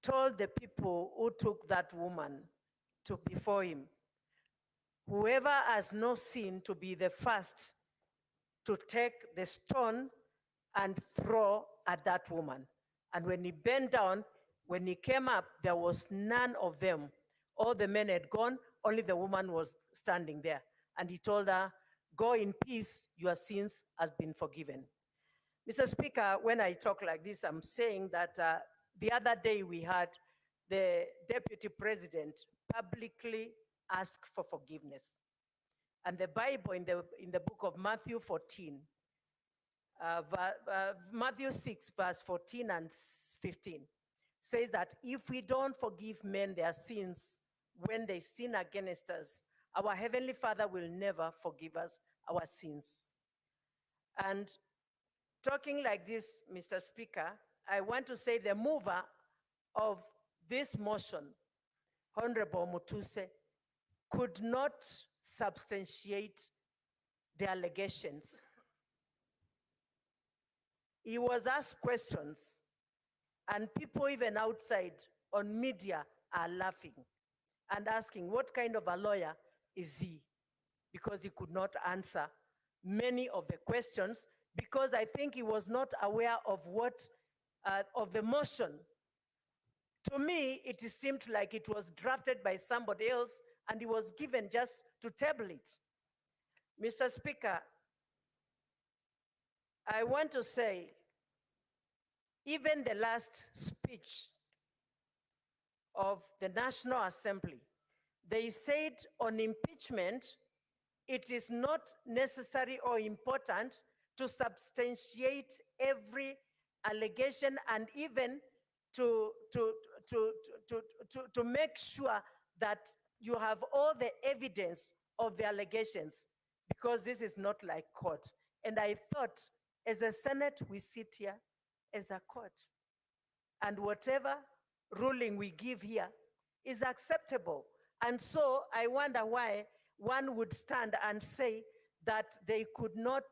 told the people who took that woman to before him, whoever has no sin to be the first to take the stone and throw at that woman. And when he bent down, when he came up, there was none of them. All the men had gone, only the woman was standing there. And he told her, go in peace, your sins have been forgiven. Mr. Speaker, when I talk like this, I'm saying that the other day we had the Deputy President publicly ask for forgiveness. And the Bible in the book of Matthew 14, Matthew 6, verse 14 and 15 says that if we don't forgive men their sins when they sin against us, our Heavenly Father will never forgive us our sins. And talking like this, Mr. Speaker, I want to say the mover of this motion, Honorable Mutuse, could not substantiate the allegations. He was asked questions, and people even outside on media are laughing and asking what kind of a lawyer is he, because he could not answer many of the questions, because I think he was not aware of what, of the motion. To me, it seemed like it was drafted by somebody else and he was given just to table it. Mr. Speaker, I want to say, even the last speech of the National Assembly, they said on impeachment, it is not necessary or important to substantiate every allegation and even to make sure that you have all the evidence of the allegations, because this is not like court. And I thought, as a Senate, we sit here as a court. And whatever ruling we give here is acceptable. And so I wonder why one would stand and say that they could not,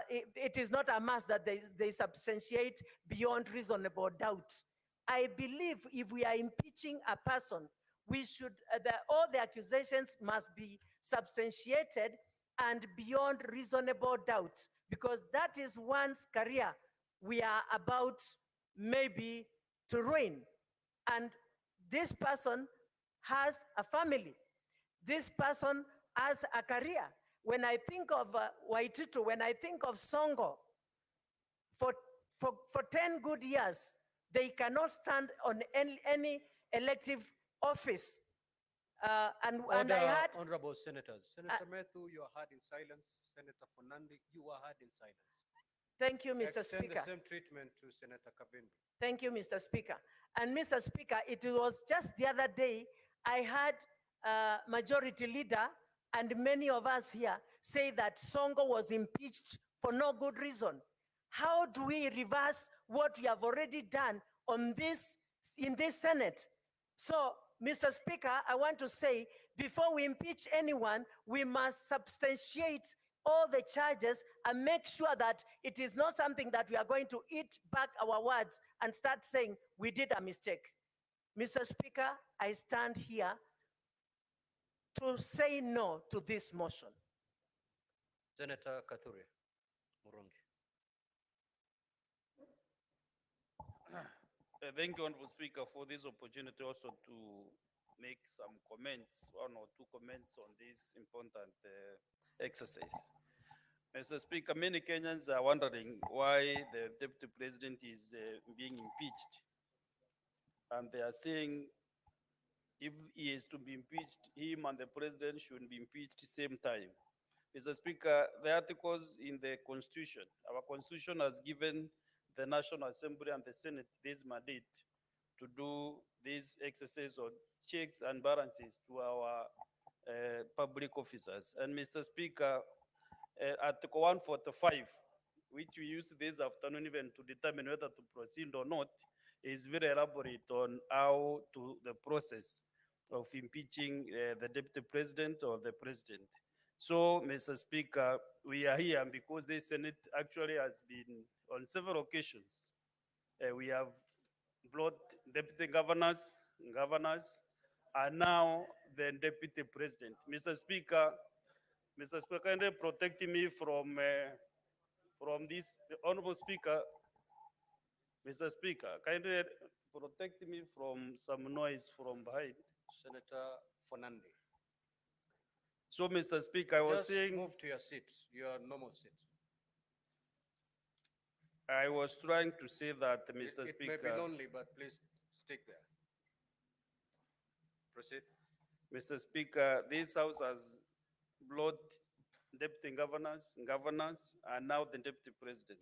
it is not a must that they substantiate beyond reasonable doubt. I believe if we are impeaching a person, we should, all the accusations must be substantiated and beyond reasonable doubt, because that is one's career we are about maybe to ruin. And this person has a family. This person has a career. When I think of Waititu, when I think of Songo, for 10 good years, they cannot stand on any elective office. And I Order, had, honorable senators. Senator Methu, you are heard in silence. Senator Fonandi, you are heard in silence. thank you, Mr. Extend Speaker. the same treatment to Senator Kavimbi. Thank you, Mr. Speaker. And Mr. Speaker, it was just the other day, I heard Majority Leader and many of us here say that Songo was impeached for no good reason. How do we reverse what we have already done on this, in this Senate? So, Mr. Speaker, I want to say, before we impeach anyone, we must substantiate all the charges and make sure that it is not something that we are going to eat back our words and start saying we did a mistake. Mr. Speaker, I stand here to say no to this motion. Senator Kathure Murungi. Thank you, Honorable Speaker, for this opportunity also to make some comments, one or two comments on this important exercise. Mr. Speaker, many Kenyans are wondering why the Deputy President is being impeached. And they are saying if he is to be impeached, him and the President should be impeached at the same time. Mr. Speaker, the articles in the Constitution, our Constitution has given the National Assembly and the Senate this mandate to do this exercise of checks and balances to our public officers. And Mr. Speaker, Article 145, which we used this afternoon even to determine whether to proceed or not, is very elaborate on how to the process of impeaching the Deputy President or the President. So, Mr. Speaker, we are here because the Senate actually has been on several occasions. We have brought deputy governors, and now the Deputy President. Mr. Speaker, kindly protect me from this. Honorable Speaker, Mr. Speaker, kindly protect me from some noise from behind. Senator Fonandi. So, Mr. Speaker, I was Just saying, move to your seat, your normal seat. I was trying to say that, Mr. It Speaker. may be lonely, but please stick there. Proceed. Mr. Speaker, this House has brought deputy governors, and now the deputy president.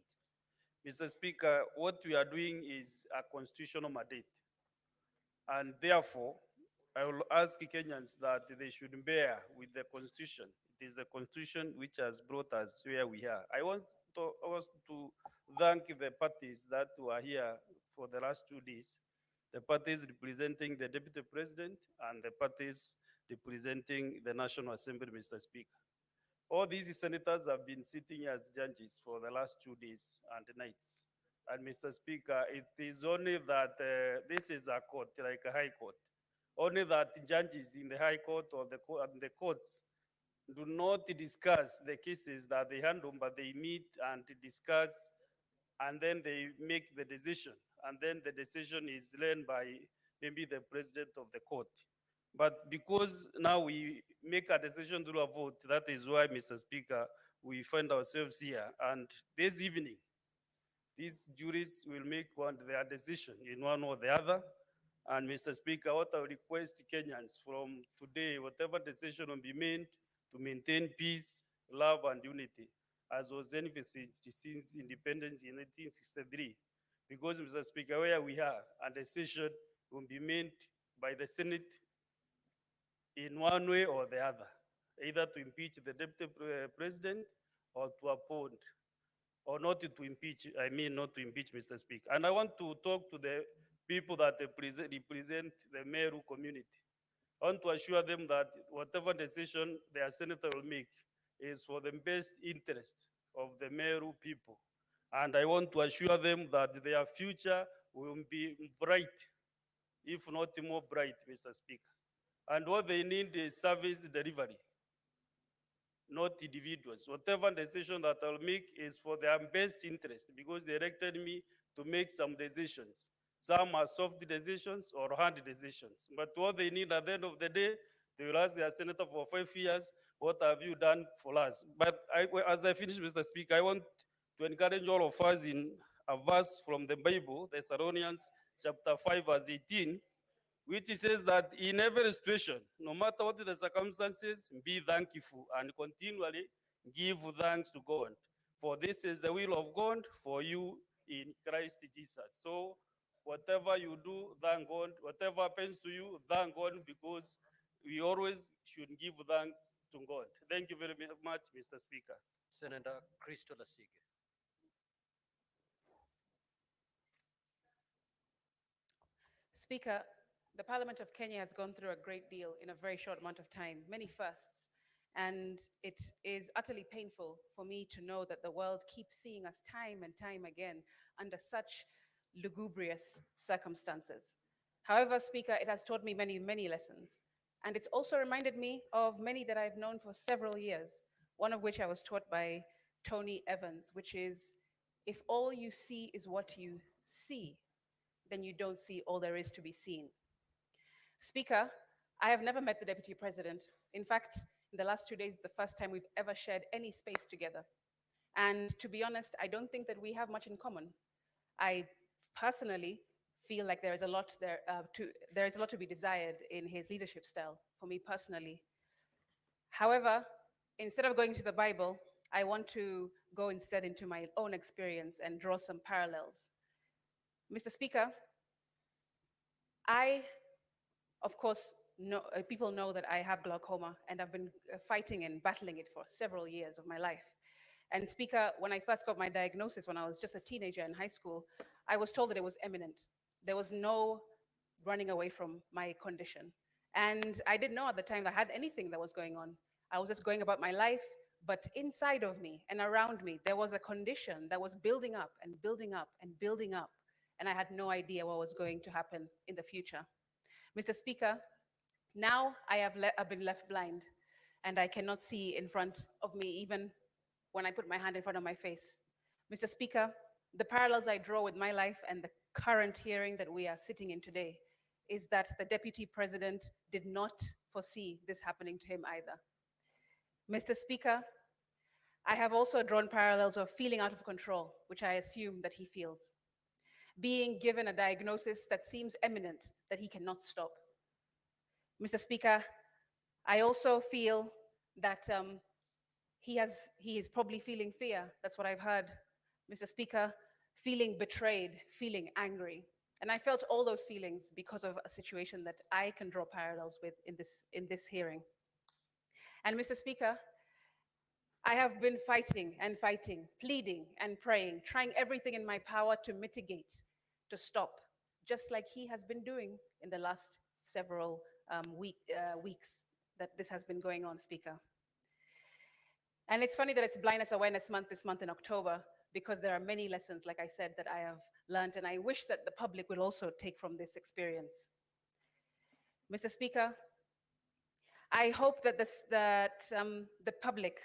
Mr. Speaker, what we are doing is a constitutional mandate. And therefore, I will ask Kenyans that they should bear with the constitution. It is the constitution which has brought us where we are. I want to also to thank the parties that were here for the last 2 days, the parties representing the deputy president and the parties representing the National Assembly, Mr. Speaker. All these senators have been sitting as judges for the last 2 days and nights. And Mr. Speaker, it is only that this is a court, like a high court. Only that judges in the high court or the courts do not discuss the cases that they handle, but they meet and discuss, and then they make the decision. And then the decision is learned by maybe the president of the court. But because now we make a decision through a vote, that is why, Mr. Speaker, we find ourselves here. And this evening, these juries will make their decision in one or the other. And Mr. Speaker, what I request Kenyans from today, whatever decision will be made to maintain peace, love, and unity, as was envisaged since independence in 1963. Because, Mr. Speaker, where we are, a decision will be made by the Senate in one way or the other, either to impeach the deputy president or to appoint, or not to impeach, I mean not to impeach, Mr. Speaker. And I want to talk to the people that represent the Meru community. I want to assure them that whatever decision their senator will make is for the best interest of the Meru people. And I want to assure them that their future will be bright, if not more bright, Mr. Speaker. And what they need is service delivery, not individuals. Whatever decision that I'll make is for their best interest, because they elected me to make some decisions. Some are soft decisions or hard decisions. But what they need at the end of the day, they will ask their senator for 5 years, what have you done for us? But as I finish, Mr. Speaker, I want to encourage all of us in a verse from the Bible, Thessalonians chapter 5, verse 18, which says that in every situation, no matter what the circumstances, be thankful and continually give thanks to God. For this is the will of God for you in Christ Jesus. So whatever you do, thank God. Whatever happens to you, thank God, because we always should give thanks to God. Thank you very much, Mr. Speaker. Senator Crystal Asige. Speaker, the Parliament of Kenya has gone through a great deal in a very short amount of time, many firsts. And it is utterly painful for me to know that the world keeps seeing us time and time again under such lugubrious circumstances. However, Speaker, it has taught me many, many lessons. And it's also reminded me of many that I've known for several years, one of which I was taught by Tony Evans, which is, if all you see is what you see, then you don't see all there is to be seen. Speaker, I have never met the Deputy President. In fact, in the last 2 days, the first time we've ever shared any space together. And to be honest, I don't think that we have much in common. I personally feel like there is a lot to be desired in his leadership style, for me personally. However, instead of going to the Bible, I want to go instead into my own experience and draw some parallels. Mr. Speaker, of course, people know that I have glaucoma, and I've been fighting and battling it for several years of my life. And Speaker, when I first got my diagnosis when I was just a teenager in high school, I was told that it was imminent. There was no running away from my condition. And I didn't know at the time that I had anything that was going on. I was just going about my life, but inside of me and around me, there was a condition that was building up and building up and building up. And I had no idea what was going to happen in the future. Mr. Speaker, now I've been left blind, and I cannot see in front of me even when I put my hand in front of my face. Mr. Speaker, the parallels I draw with my life and the current hearing that we are sitting in today is that the Deputy President did not foresee this happening to him either. Mr. Speaker, I have also drawn parallels of feeling out of control, which I assume that he feels. Being given a diagnosis that seems imminent, that he cannot stop. Mr. Speaker, I also feel that he is probably feeling fear. That's what I've heard, Mr. Speaker, feeling betrayed, feeling angry. And I felt all those feelings because of a situation that I can draw parallels with in this hearing. And Mr. Speaker, I have been fighting and fighting, pleading and praying, trying everything in my power to mitigate, to stop, just like he has been doing in the last several weeks that this has been going on, Speaker. And it's funny that it's Blindness Awareness Month this month in October, because there are many lessons, like I said, that I have learned, and I wish that the public will also take from this experience. Mr. Speaker, I hope that the public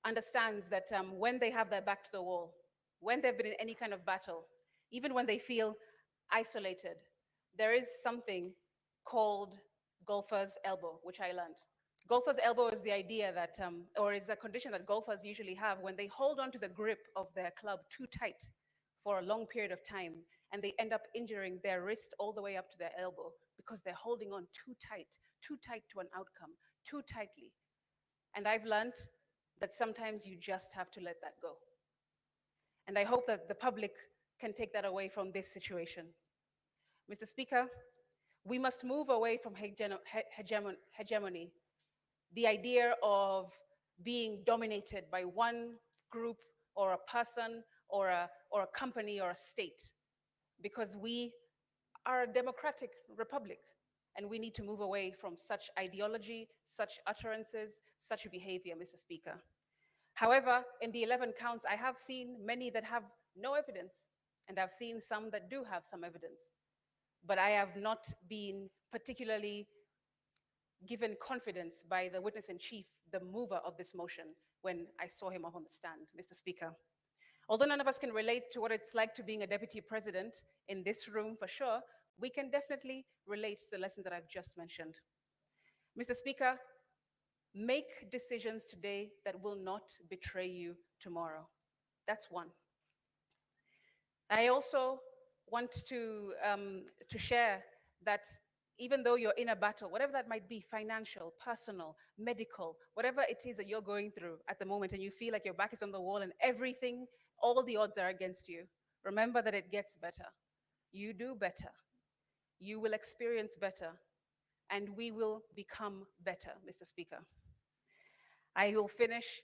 understands that when they have their back to the wall, when they've been in any kind of battle, even when they feel isolated, there is something called golfer's elbow, which I learned. Golfer's elbow is the idea that, or is a condition that golfers usually have when they hold on to the grip of their club too tight for a long period of time, and they end up injuring their wrist all the way up to their elbow because they're holding on too tight to an outcome, too tightly. And I've learned that sometimes you just have to let that go. And I hope that the public can take that away from this situation. Mr. Speaker, we must move away from hegemony, the idea of being dominated by one group or a person or a company or a state, because we are a democratic republic, and we need to move away from such ideology, such utterances, such behavior, Mr. Speaker. However, in the 11 counts, I have seen many that have no evidence, and I've seen some that do have some evidence. But I have not been particularly given confidence by the witness-in-chief, the mover of this motion, when I saw him up on the stand, Mr. Speaker. Although none of us can relate to what it's like to being a deputy president in this room for sure, we can definitely relate to the lessons that I've just mentioned. Mr. Speaker, make decisions today that will not betray you tomorrow. That's one. I also want to share that even though you're in a battle, whatever that might be, financial, personal, medical, whatever it is that you're going through at the moment, and you feel like your back is on the wall and everything, all the odds are against you, remember that it gets better. You do better. You will experience better, and we will become better, Mr. Speaker. I will finish,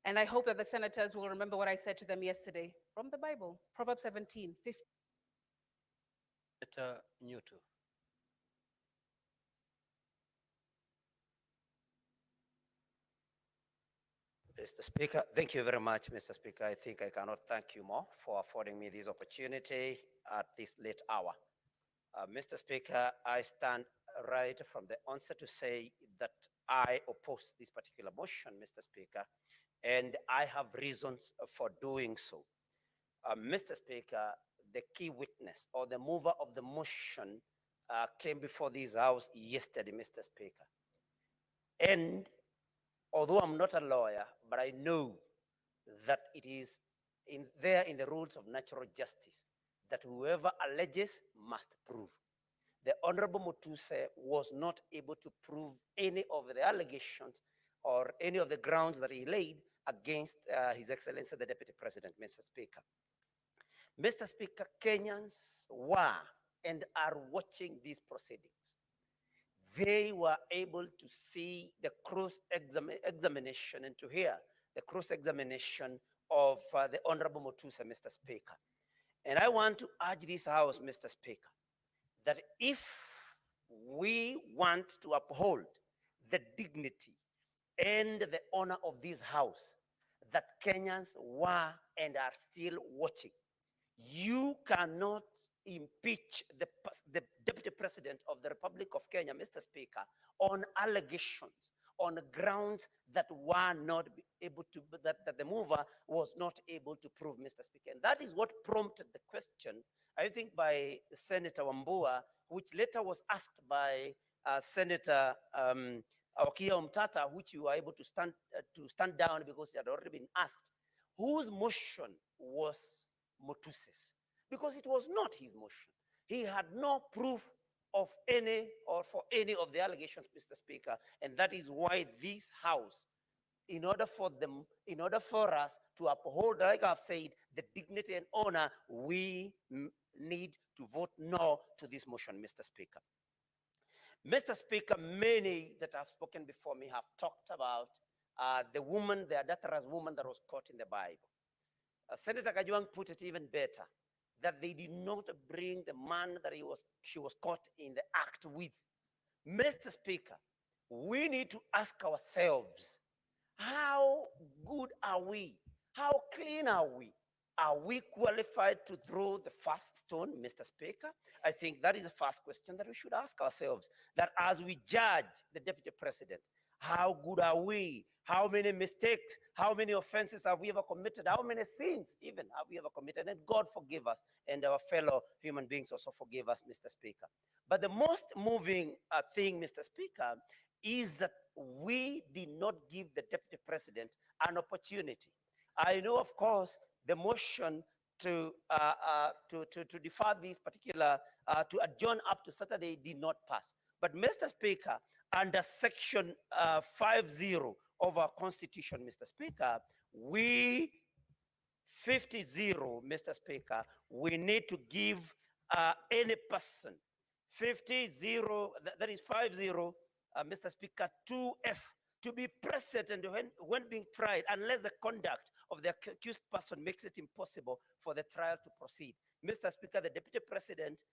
and I hope that the senators will remember what I said to them yesterday from the Bible, Proverbs 17:15. Senator Newton. Mr. Speaker, thank you very much, Mr. Speaker. I think I cannot thank you more for affording me this opportunity at this late hour. Mr. Speaker, I stand right from the onset to say that I oppose this particular motion, Mr. Speaker, and I have reasons for doing so. Mr. Speaker, the key witness or the mover of the motion came before this House yesterday, Mr. Speaker. And although I'm not a lawyer, but I know that it is there in the rules of natural justice that whoever alleges must prove. The Honorable Mutuse was not able to prove any of the allegations or any of the grounds that he laid against His Excellency the Deputy President, Mr. Speaker. Mr. Speaker, Kenyans were and are watching these proceedings. They were able to see the cross-examination and to hear the cross-examination of the Honorable Mutuse, Mr. Speaker. And I want to urge this House, Mr. Speaker, that if we want to uphold the dignity and the honor of this House, that Kenyans were and are still watching, you cannot impeach the Deputy President of the Republic of Kenya, Mr. Speaker, on allegations, on grounds that were not able to, that the mover was not able to prove, Mr. Speaker. And that is what prompted the question, I think, by Senator Wambua, which later was asked by Senator Okia Omtata, which you were able to stand down because he had already been asked, whose motion was Mutuse's? Because it was not his motion. He had no proof of any or for any of the allegations, Mr. Speaker, and that is why this House in order for us to uphold, like I've said, the dignity and honor, we need to vote no to this motion, Mr. Speaker. Mr. Speaker, many that have spoken before me have talked about the woman, the adulterous woman that was caught in the Bible. Senator Gachagua put it even better, that they did not bring the man that she was caught in the act with. Mr. Speaker, we need to ask ourselves, how good are we? How clean are we? Are we qualified to throw the first stone, Mr. Speaker? I think that is the first question that we should ask ourselves, that as we judge the Deputy President, how good are we? How many mistakes, how many offenses have we ever committed? How many sins even have we ever committed? And God forgive us, and our fellow human beings also forgive us, Mr. Speaker. But the most moving thing, Mr. Speaker, is that we did not give the Deputy President an opportunity. I know, of course, the motion to defer this particular, to adjourn up to Saturday did not pass. But Mr. Speaker, under section 50 of our constitution, Mr. Speaker, 50-0, Mr. Speaker, we need to give any person 50-0, that is 50, Mr. Speaker, 2F, to be present and when being tried, unless the conduct of the accused person makes it impossible for the trial to proceed. Mr. Speaker, the Deputy President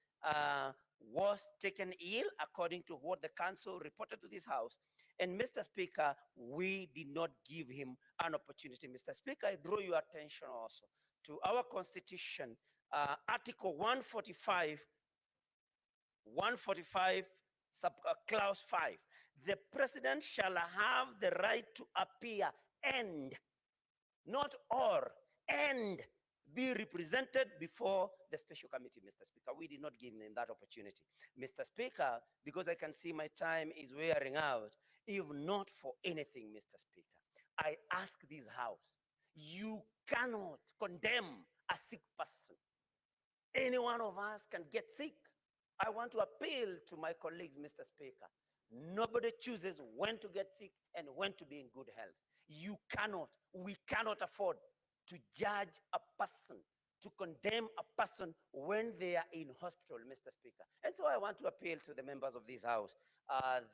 was taken ill, according to what the council reported to this House. And Mr. Speaker, we did not give him an opportunity. Mr. Speaker, I draw your attention also to our Constitution, Article 145, Clause 5. The President shall have the right to appear and, not or, and be represented before the special committee, Mr. Speaker. We did not give him that opportunity. Mr. Speaker, because I can see my time is wearing out, if not for anything, Mr. Speaker, I ask this House, you cannot condemn a sick person. Any one of us can get sick. I want to appeal to my colleagues, Mr. Speaker. Nobody chooses when to get sick and when to be in good health. You cannot, we cannot afford to judge a person, to condemn a person when they are in hospital, Mr. Speaker. And so I want to appeal to the members of this House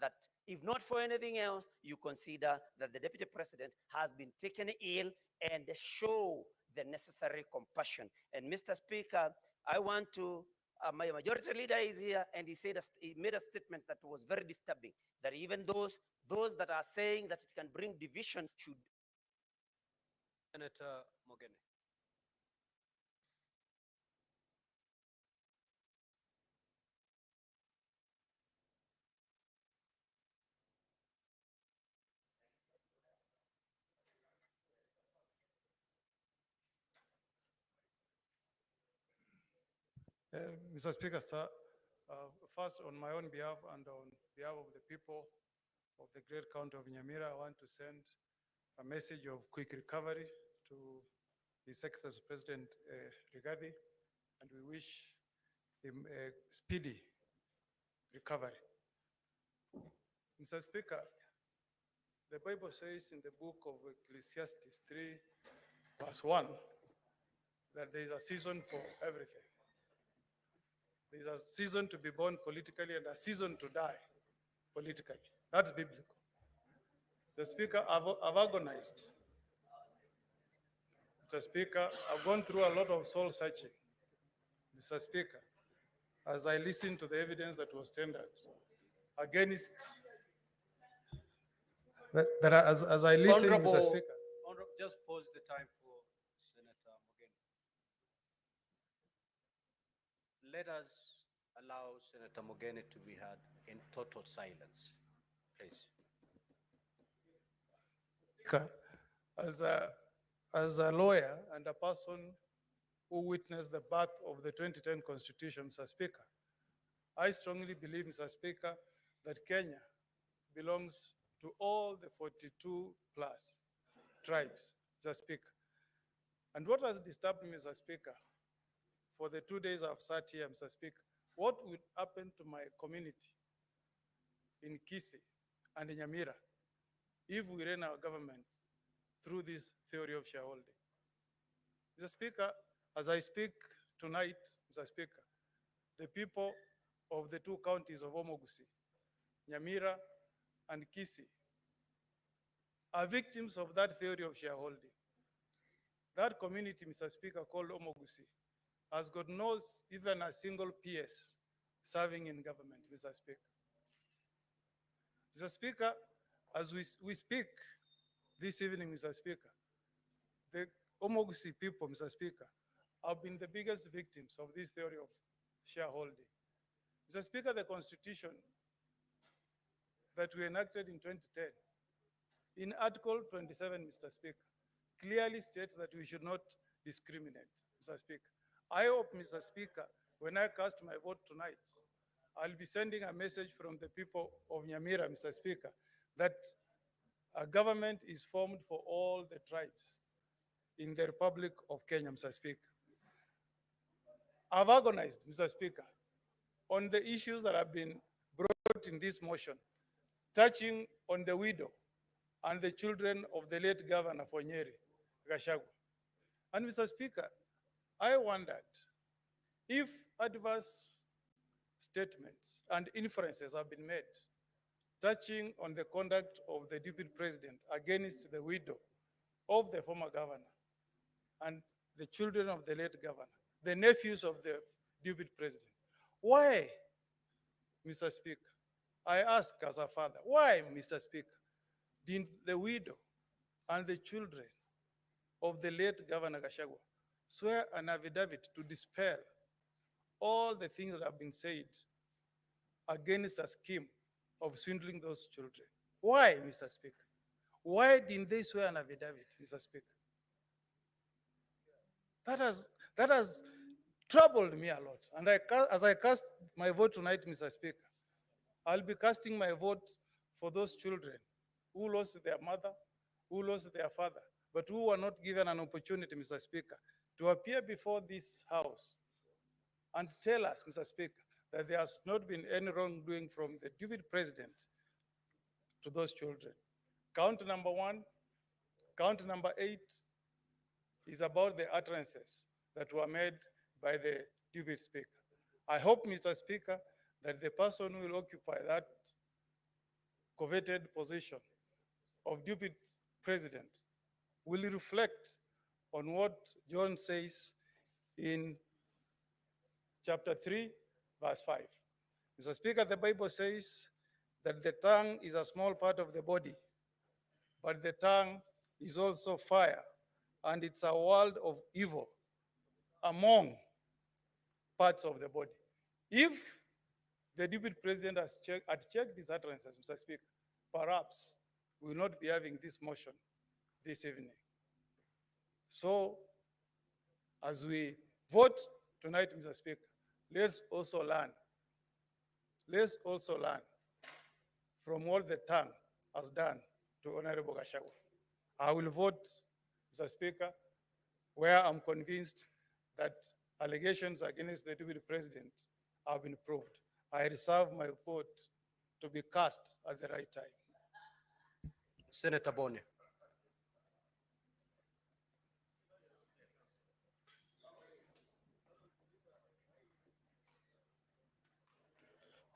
that if not for anything else, you consider that the Deputy President has been taken ill and show the necessary compassion. And Mr. Speaker, I want to, my majority leader is here, and he said he made a statement that was very disturbing, that even those that are saying that it can bring division should. Senator Mogeni. Mr. Speaker, sir, first on my own behalf and on behalf of the people of the great county of Nyamira, I want to send a message of quick recovery to His Excellency President Rigathi, and we wish him a speedy recovery. Mr. Speaker, the Bible says in the book of Ecclesiastes 3, verse 1, that there is a season for everything. There is a season to be born politically and a season to die politically. That's biblical. The Speaker, I've agonized. Mr. Speaker, I've gone through a lot of soul searching, Mr. Speaker, as I listened to the evidence that was tendered against, as I listened, Mr. Speaker. Just pause the time for Senator Mogeni. Let us allow Senator Mogeni to be heard in total silence, please. As a lawyer and a person who witnessed the birth of the 2010 Constitution, Mr. Speaker, I strongly believe, Mr. Speaker, that Kenya belongs to all the 42 plus tribes, Mr. Speaker. And what has disturbed me, Mr. Speaker, for the 2 days I've sat here, Mr. Speaker, what would happen to my community in Kisii and in Nyamira if we ran our government through this theory of shareholding. Mr. Speaker, as I speak tonight, Mr. Speaker, the people of the two counties of Omogusi, Nyamira, and Kisii are victims of that theory of shareholding. That community, Mr. Speaker, called Omogusi, has got no even a single PS serving in government, Mr. Speaker. Mr. Speaker, as we speak this evening, Mr. Speaker, the Omogusi people, Mr. Speaker, have been the biggest victims of this theory of shareholding. Mr. Speaker, the Constitution that we enacted in 2010, in Article 27, Mr. Speaker, clearly states that we should not discriminate, Mr. Speaker. I hope, Mr. Speaker, when I cast my vote tonight, I'll be sending a message from the people of Nyamira, Mr. Speaker, that a government is formed for all the tribes in the Republic of Kenya, Mr. Speaker. I've agonized, Mr. Speaker, on the issues that have been brought in this motion, touching on the widow and the children of the late Governor for Nyeri, Gachagua. And Mr. Speaker, I wondered if adverse statements and inferences have been made touching on the conduct of the Deputy President against the widow of the former governor and the children of the late governor, the nephews of the Deputy President. Why, Mr. Speaker? I ask as a father, why, Mr. Speaker, did the widow and the children of the late Governor Gachagua swear an affidavit to dispel all the things that have been said against a scheme of swindling those children? Why, Mr. Speaker? Why didn't they swear an affidavit, Mr. Speaker? That has troubled me a lot. And as I cast my vote tonight, Mr. Speaker, I'll be casting my vote for those children who lost their mother, who lost their father, but who were not given an opportunity, Mr. Speaker, to appear before this House and tell us, Mr. Speaker, that there has not been any wrongdoing from the Deputy President to those children. Count number 1, count number 8 is about the utterances that were made by the Deputy Speaker. I hope, Mr. Speaker, that the person who will occupy that coveted position of Deputy President will reflect on what John says in chapter 3, verse 5. Mr. Speaker, the Bible says that the tongue is a small part of the body, but the tongue is also fire, and it's a world of evil among parts of the body. If the Deputy President had checked these utterances, Mr. Speaker, perhaps we will not be having this motion this evening. So, as we vote tonight, Mr. Speaker, let's also learn. Let's also learn from what the tongue has done to Honorable Gachagua. I will vote, Mr. Speaker, where I'm convinced that allegations against the Deputy President have been proved. I reserve my vote to be cast at the right time. Senator Boni.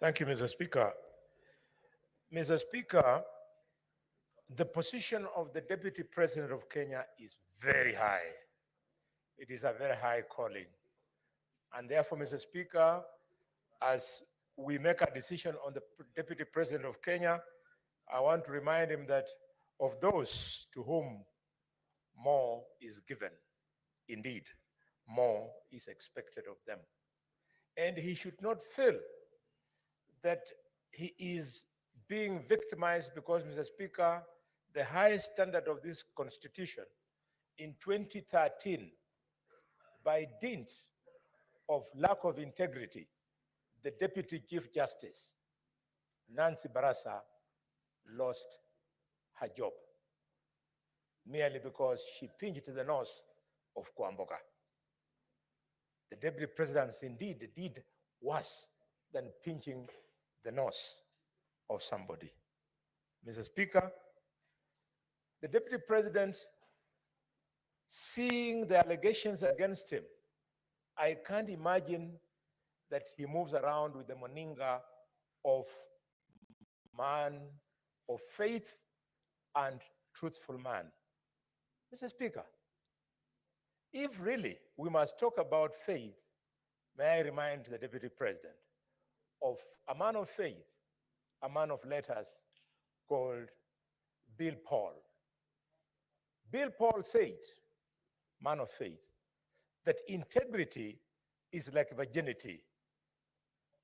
Thank you, Mr. Speaker. Mr. Speaker, the position of the Deputy President of Kenya is very high. It is a very high calling. And therefore, Mr. Speaker, as we make a decision on the Deputy President of Kenya, I want to remind him that of those to whom more is given, indeed, more is expected of them. And he should not feel that he is being victimized because, Mr. Speaker, the highest standard of this Constitution in 2013, by dint of lack of integrity, the Deputy Chief Justice, Nancy Barasa, lost her job merely because she pinched the nose of Kwamboka. The Deputy President indeed did worse than pinching the nose of somebody. Mr. Speaker, the Deputy President seeing the allegations against him, I can't imagine that he moves around with the moninga of man of faith and truthful man. Mr. Speaker, if really we must talk about faith, may I remind the Deputy President of a man of faith, a man of letters called Bill Paul. Bill Paul said, man of faith, that integrity is like virginity.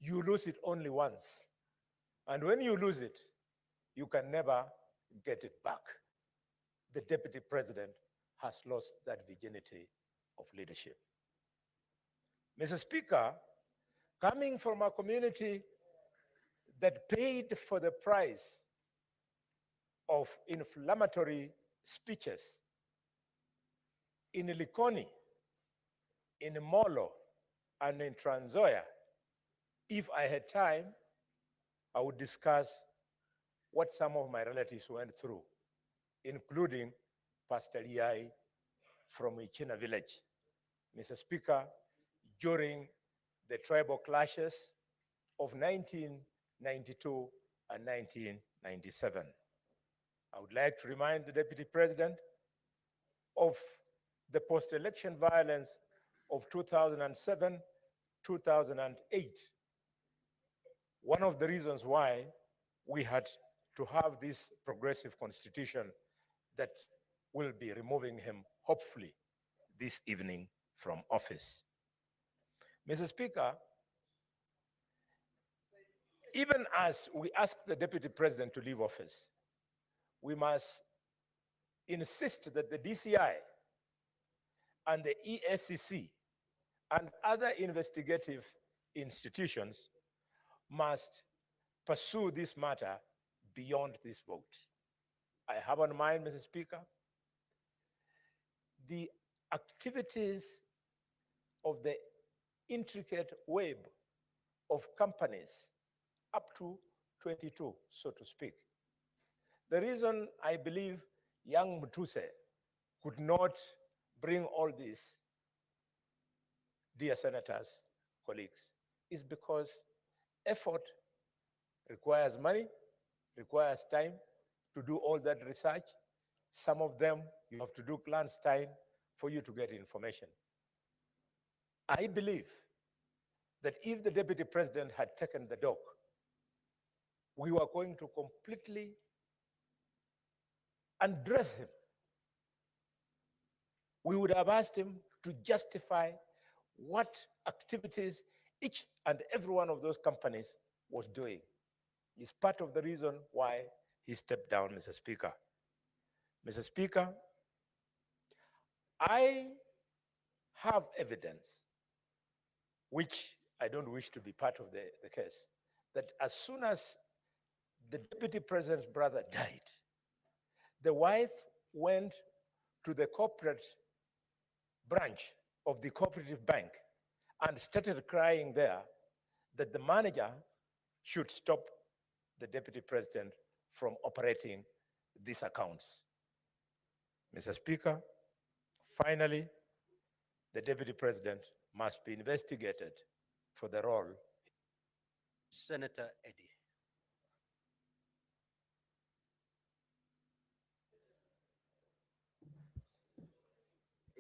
You lose it only once. And when you lose it, you can never get it back. The Deputy President has lost that virginity of leadership. Mr. Speaker, coming from a community that paid for the price of inflammatory speeches in Likoni, in Molo, and in Trans Nzoia, if I had time, I would discuss what some of my relatives went through, including Pastor Yai from Ichina village. Mr. Speaker, during the tribal clashes of 1992 and 1997. I would like to remind the Deputy President of the post-election violence of 2007, 2008. One of the reasons why we had to have this progressive constitution that will be removing him, hopefully, this evening from office. Mr. Speaker, even as we ask the Deputy President to leave office, we must insist that the DCI and the ESCC and other investigative institutions must pursue this matter beyond this vote. I have on mind, Mr. Speaker, the activities of the intricate web of companies up to 22, so to speak. The reason I believe young Mutuse could not bring all this, dear senators, colleagues, is because effort requires money, requires time to do all that research. Some of them you have to do clandestine for you to get information. I believe that if the Deputy President had taken the dog, we were going to completely undress him. We would have asked him to justify what activities each and every one of those companies was doing. It's part of the reason why he stepped down, Mr. Speaker. Mr. Speaker, I have evidence, which I don't wish to be part of the case, that as soon as the Deputy President's brother died, the wife went to the corporate branch of the cooperative bank and started crying there that the manager should stop the Deputy President from operating these accounts. Mr. Speaker, finally, the Deputy President must be investigated for the role. Senator Eddy.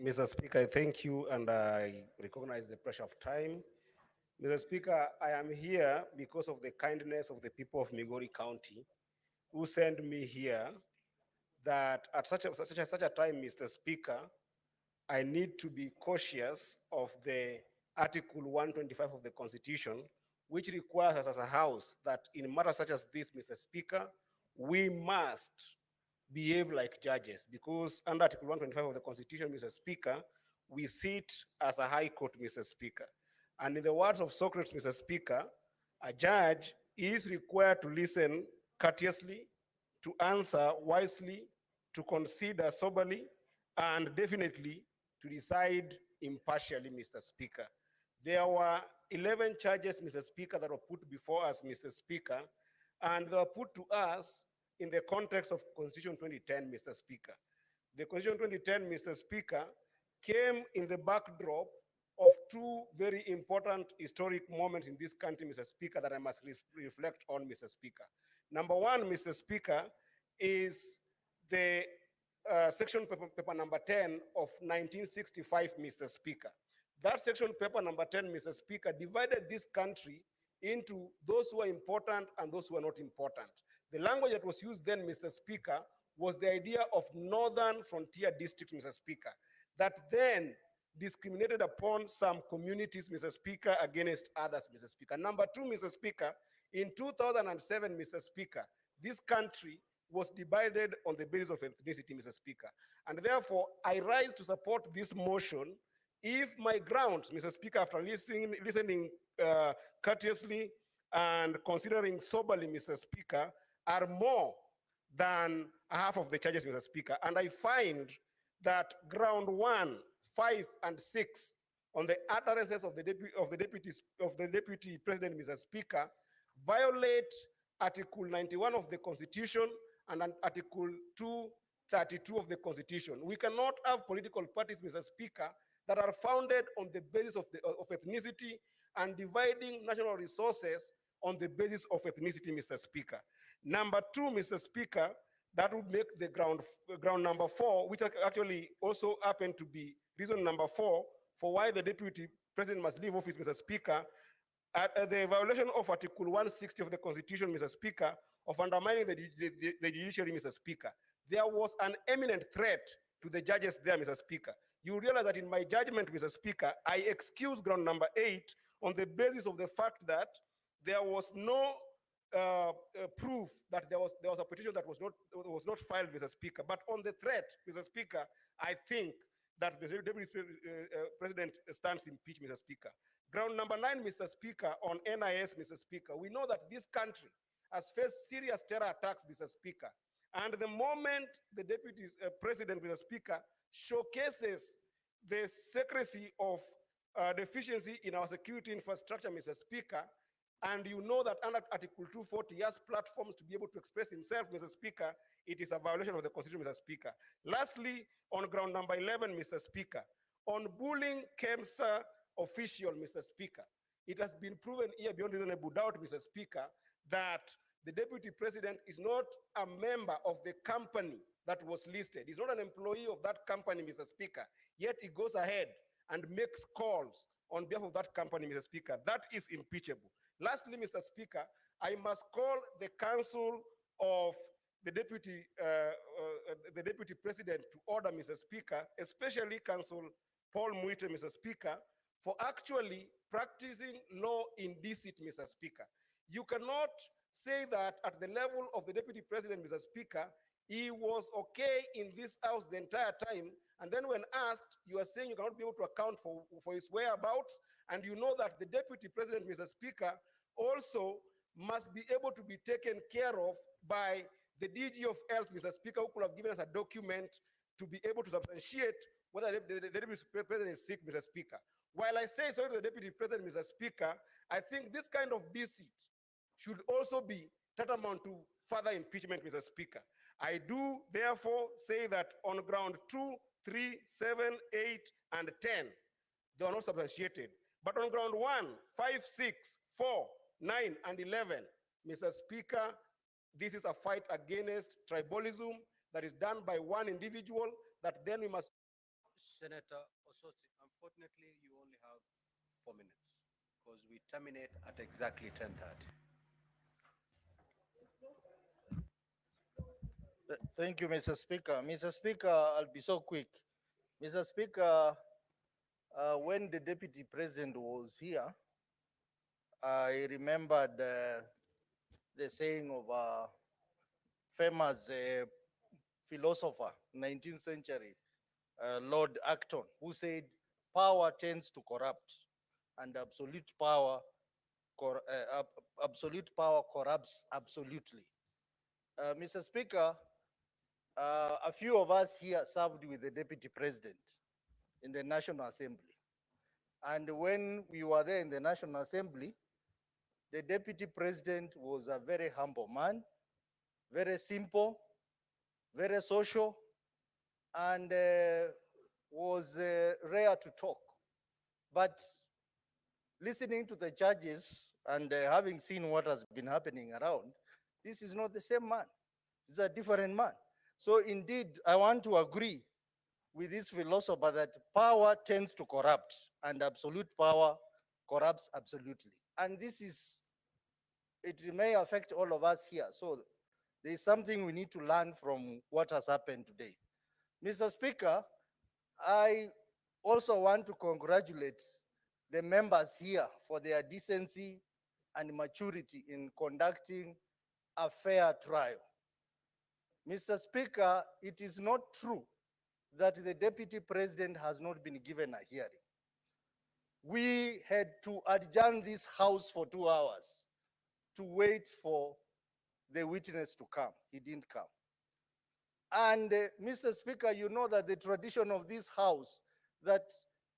Mr. Speaker, I thank you and I recognize the pressure of time. Mr. Speaker, I am here because of the kindness of the people of Migori County who sent me here that at such a time, Mr. Speaker, I need to be cautious of the Article 125 of the Constitution, which requires us as a House that in matters such as this, Mr. Speaker, we must behave like judges, because under Article 125 of the Constitution, Mr. Speaker, we sit as a High Court, Mr. Speaker. And in the words of Socrates, Mr. Speaker, a judge is required to listen courteously, to answer wisely, to consider soberly, and definitely to decide impartially, Mr. Speaker. There were 11 charges, Mr. Speaker, that were put before us, Mr. Speaker, and they were put to us in the context of Constitution 2010, Mr. Speaker. the Constitution 2010, Mr. Speaker, came in the backdrop of two very important historic moments in this country, Mr. Speaker, that I must reflect on, Mr. Speaker. Number one, Mr. Speaker, is the section paper number 10 of 1965, Mr. Speaker. That section paper number 10, Mr. Speaker, divided this country into those who are important and those who are not important. The language that was used then, Mr. Speaker, was the idea of northern frontier district, Mr. Speaker, that then discriminated upon some communities, Mr. Speaker, against others, Mr. Speaker. Number two, Mr. Speaker, in 2007, Mr. Speaker, this country was divided on the basis of ethnicity, Mr. Speaker. And therefore, I rise to support this motion if my grounds, Mr. Speaker, after listening courteously and considering soberly, Mr. Speaker, are more than half of the charges, Mr. Speaker. And I find that ground 1, 5, and 6 on the utterances of the deputy president, Mr. Speaker, violate Article 91 of the Constitution and Article 232 of the Constitution. We cannot have political parties, Mr. Speaker, that are founded on the basis of ethnicity and dividing national resources on the basis of ethnicity, Mr. Speaker. Number two, Mr. Speaker, that would make the ground number 4, which actually also happened to be reason number 4 for why the deputy president must leave office, Mr. Speaker, at the violation of Article 160 of the Constitution, Mr. Speaker, of undermining the judiciary, Mr. Speaker. There was an imminent threat to the judges there, Mr. Speaker. You realize that in my judgment, Mr. Speaker, I excuse ground number 8 on the basis of the fact that there was no proof that there was a petition that was not filed, Mr. Speaker. But on the threat, Mr. Speaker, I think that the deputy president stands impeached, Mr. Speaker. Ground number 9, Mr. Speaker, on NIS, Mr. Speaker. We know that this country has faced serious terror attacks, Mr. Speaker. And the moment the deputy president, Mr. Speaker, showcases the secrecy of deficiency in our security infrastructure, Mr. Speaker, and you know that under Article 240, he has platforms to be able to express himself, Mr. Speaker, it is a violation of the Constitution, Mr. Speaker. Lastly, on ground number 11, Mr. Speaker, on bullying KEMSA official, Mr. Speaker, it has been proven here beyond reasonable doubt, Mr. Speaker, that the deputy president is not a member of the company that was listed. He's not an employee of that company, Mr. Speaker, yet he goes ahead and makes calls on behalf of that company, Mr. Speaker. That is impeachable. Lastly, Mr. Speaker, I must call the Council of the deputy president to order, Mr. Speaker, especially Council Paul Muite, Mr. Speaker, for actually practicing law in deceit, Mr. Speaker. You cannot say that at the level of the deputy president, Mr. Speaker, he was okay in this house the entire time, and then when asked, you are saying you cannot be able to account for his whereabouts, and you know that the deputy president, Mr. Speaker, also must be able to be taken care of by the DG of Health, Mr. Speaker, who could have given us a document to be able to substantiate whether the deputy president is sick, Mr. Speaker. While I say sorry to the deputy president, Mr. Speaker, I think this kind of deceit should also be tantamount to further impeachment, Mr. Speaker. I do therefore say that on ground 2, 3, 7, 8, and 10, they are not substantiated. But on ground 1, 5, 6, 4, 9, and 11, Mr. Speaker, this is a fight against tribalism that is done by one individual that then we must. Senator Osotsi, unfortunately, you only have 4 minutes because we terminate at exactly 10:30. Thank you, Mr. Speaker. Mr. Speaker, I'll be so quick. Mr. Speaker, when the deputy president was here, I remembered the saying of a famous philosopher, 19th century, Lord Acton, who said, power tends to corrupt, and absolute power corrupts absolutely. Mr. Speaker, a few of us here served with the deputy president in the National Assembly. And when we were there in the National Assembly, the deputy president was a very humble man, very simple, very social, and was rare to talk. But listening to the judges and having seen what has been happening around, this is not the same man. This is a different man. So indeed, I want to agree with this philosopher that power tends to corrupt, and absolute power corrupts absolutely. And this is, it may affect all of us here. So there is something we need to learn from what has happened today. Mr. Speaker, I also want to congratulate the members here for their decency and maturity in conducting a fair trial. Mr. Speaker, it is not true that the Deputy President has not been given a hearing. We had to adjourn this House for 2 hours to wait for the witness to come. He didn't come. And Mr. Speaker, you know that the tradition of this House, that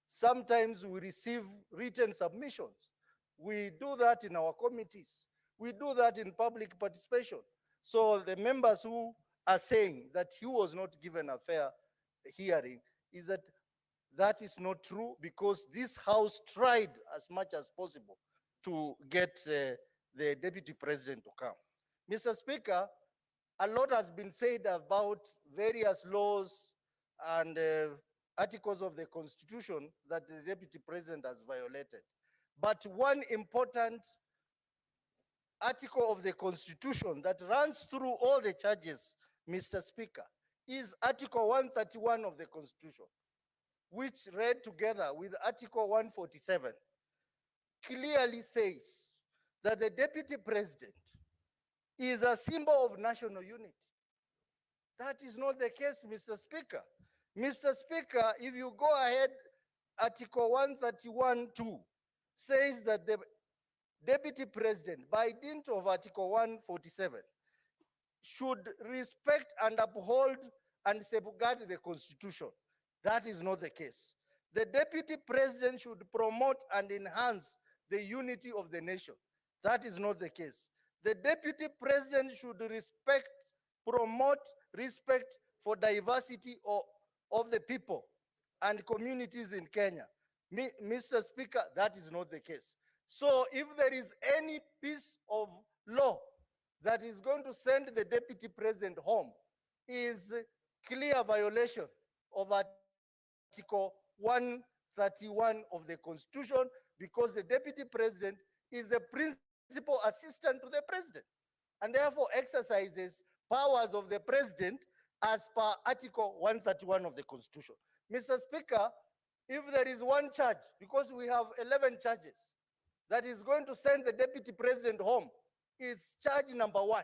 sometimes we receive written submissions. We do that in our committees. We do that in public participation. So the members who are saying that he was not given a fair hearing, is that that is not true, because this House tried as much as possible to get the Deputy President to come. Mr. Speaker, a lot has been said about various laws and articles of the Constitution that the Deputy President has violated. But one important article of the Constitution that runs through all the charges, Mr. Speaker, is Article 131 of the Constitution, which read together with Article 147, clearly says that the Deputy President is a symbol of national unity. That is not the case, Mr. Speaker. Mr. Speaker, if you go ahead, Article 131(2) says that the Deputy President, by dint of Article 147, should respect and uphold and safeguard the Constitution. That is not the case. The Deputy President should promote and enhance the unity of the nation. That is not the case. The Deputy President should promote respect for diversity of the people and communities in Kenya. Mr. Speaker, that is not the case. So if there is any piece of law that is going to send the Deputy President home, is clear violation of Article 131 of the Constitution, because the Deputy President is the principal assistant to the President, and therefore exercises powers of the President as per Article 131 of the Constitution. Mr. Speaker, if there is one charge, because we have 11 charges, that is going to send the Deputy President home, it's charge number 1.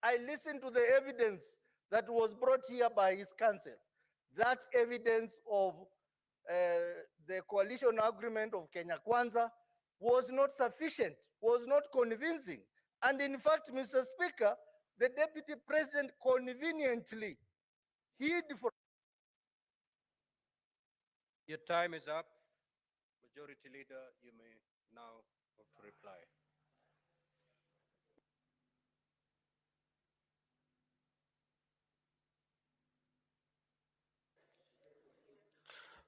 I listened to the evidence that was brought here by his counsel. That evidence of the coalition agreement of Kenya Kwanza was not sufficient, was not convincing. And in fact, Mr. Speaker, the Deputy President conveniently hid for. Your time is up. Majority Leader, you may now have to reply.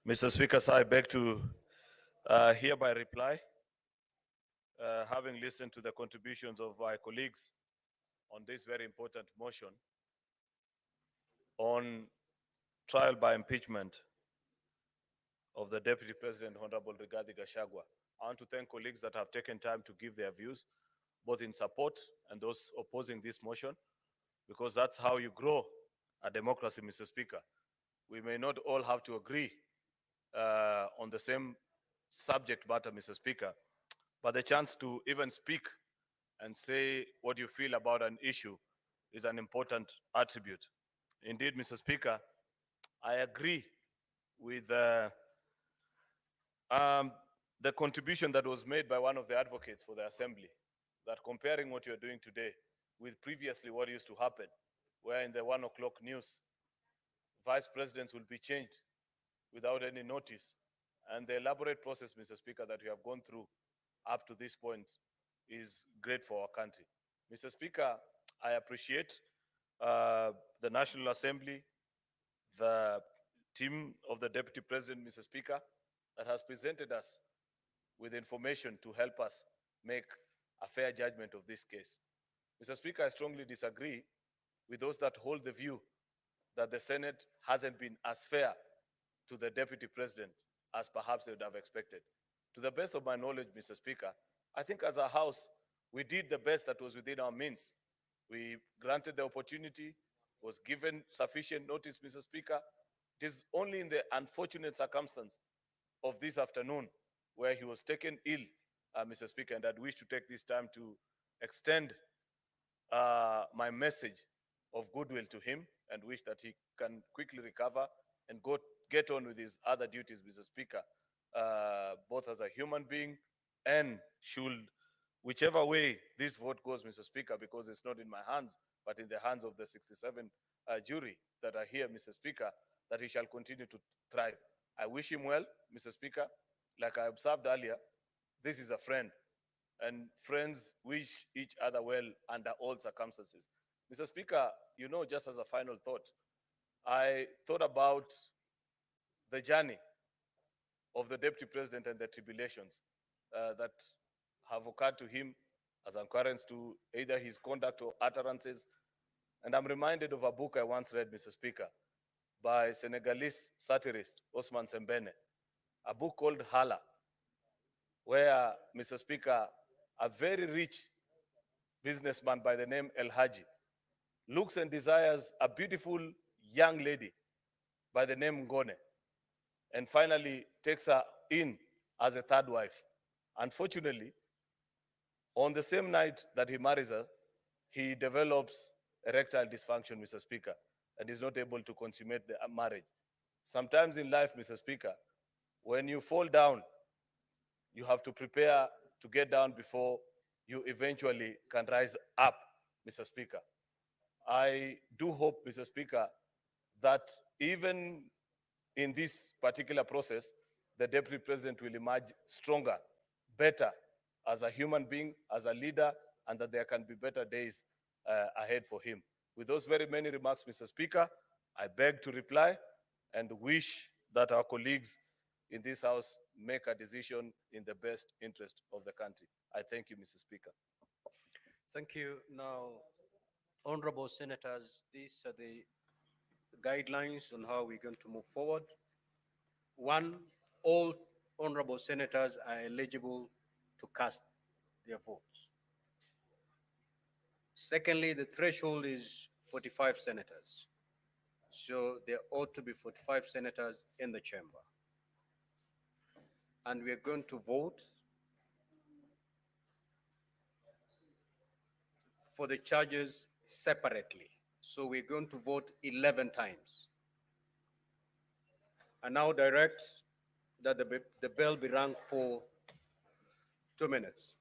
Mr. Speaker, sir, I beg to hereby reply, having listened to the contributions of my colleagues on this very important motion on trial by impeachment of the Deputy President, Honorable Rigathi Gachagua. I want to thank colleagues that have taken time to give their views, both in support and those opposing this motion, because that's how you grow a democracy, Mr. Speaker. We may not all have to agree on the same subject matter, Mr. Speaker, but the chance to even speak and say what you feel about an issue is an important attribute. Indeed, Mr. Speaker, I agree with the contribution that was made by one of the advocates for the Assembly, that comparing what you're doing today with previously what used to happen, where in the 1 o'clock news, vice presidents will be changed without any notice. And the elaborate process, Mr. Speaker, that we have gone through up to this point is great for our country. Mr. Speaker, I appreciate the National Assembly, the team of the Deputy President, Mr. Speaker, that has presented us with information to help us make a fair judgment of this case. Mr. Speaker, I strongly disagree with those that hold the view that the Senate hasn't been as fair to the Deputy President as perhaps they would have expected. To the best of my knowledge, Mr. Speaker, I think as a House, we did the best that was within our means. We granted the opportunity, was given sufficient notice, Mr. Speaker. It is only in the unfortunate circumstance of this afternoon where he was taken ill, Mr. Speaker, and I'd wish to take this time to extend my message of goodwill to him and wish that he can quickly recover and get on with his other duties, Mr. Speaker, both as a human being and should, whichever way this vote goes, Mr. Speaker, because it's not in my hands, but in the hands of the 67 jury that are here, Mr. Speaker, that he shall continue to thrive. I wish him well, Mr. Speaker. Like I observed earlier, this is a friend, and friends wish each other well under all circumstances. Mr. Speaker, you know, just as a final thought, I thought about the journey of the Deputy President and the tribulations that have occurred to him as occurrence to either his conduct or utterances. And I'm reminded of a book I once read, Mr. Speaker, by Senegalese satirist Osman Sembene, a book called Hala, where, Mr. Speaker, a very rich businessman by the name El Haji looks and desires a beautiful young lady by the name Ngone, and finally takes her in as a third wife. Unfortunately, on the same night that he marries her, he develops erectile dysfunction, Mr. Speaker, and is not able to consummate the marriage. Sometimes in life, Mr. Speaker, when you fall down, you have to prepare to get down before you eventually can rise up, Mr. Speaker. I do hope, Mr. Speaker, that even in this particular process, the Deputy President will emerge stronger, better as a human being, as a leader, and that there can be better days ahead for him. With those very many remarks, Mr. Speaker, I beg to reply and wish that our colleagues in this House make a decision in the best interest of the country. I thank you, Mr. Speaker. Thank you. Now, honorable senators, these are the guidelines on how we're going to move forward. One, all honorable senators are eligible to cast their votes. Secondly, the threshold is 45 senators. So there ought to be 45 senators in the chamber. And we are going to vote for the charges separately. So we're going to vote 11 times. I now direct that the bell be rung for 2 minutes.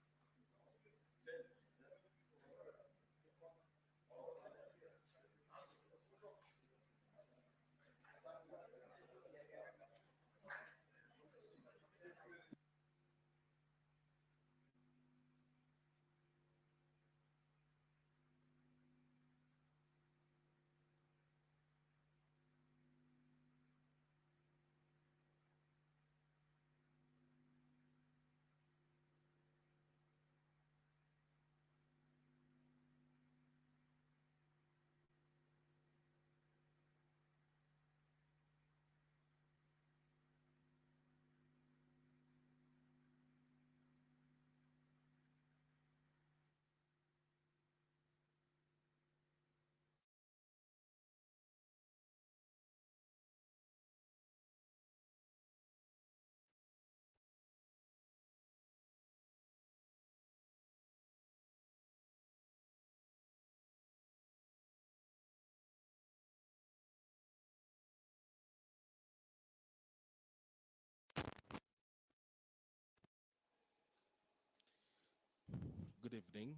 Good evening.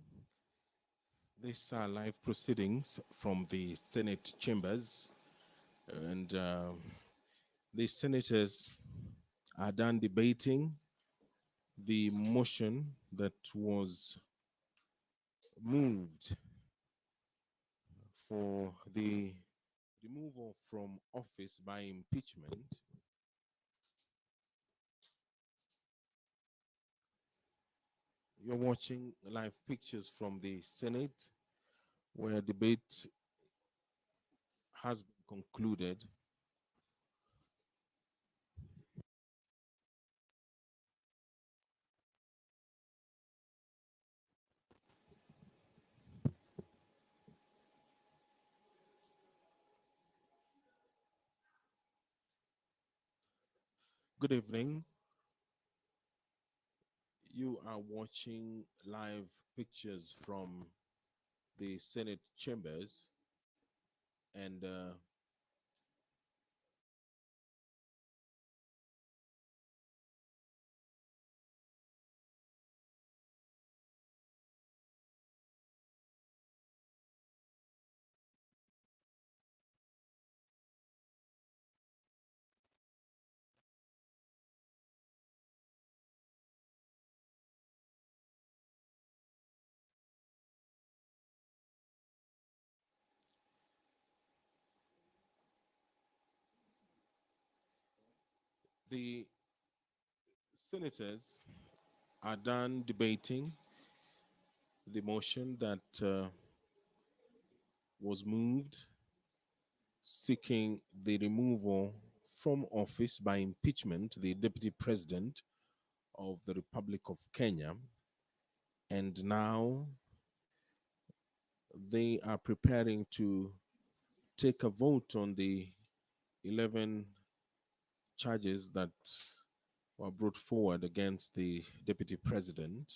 These are live proceedings from the Senate chambers, and the senators are done debating the motion that was moved for the removal from office by impeachment. You're watching live pictures from the Senate, where debate has been concluded. Good evening. You are watching live pictures from the Senate chambers, and the senators are done debating the motion that was moved seeking the removal from office by impeachment the deputy president of the Republic of Kenya. And now they are preparing to take a vote on the 11 charges that were brought forward against the deputy president.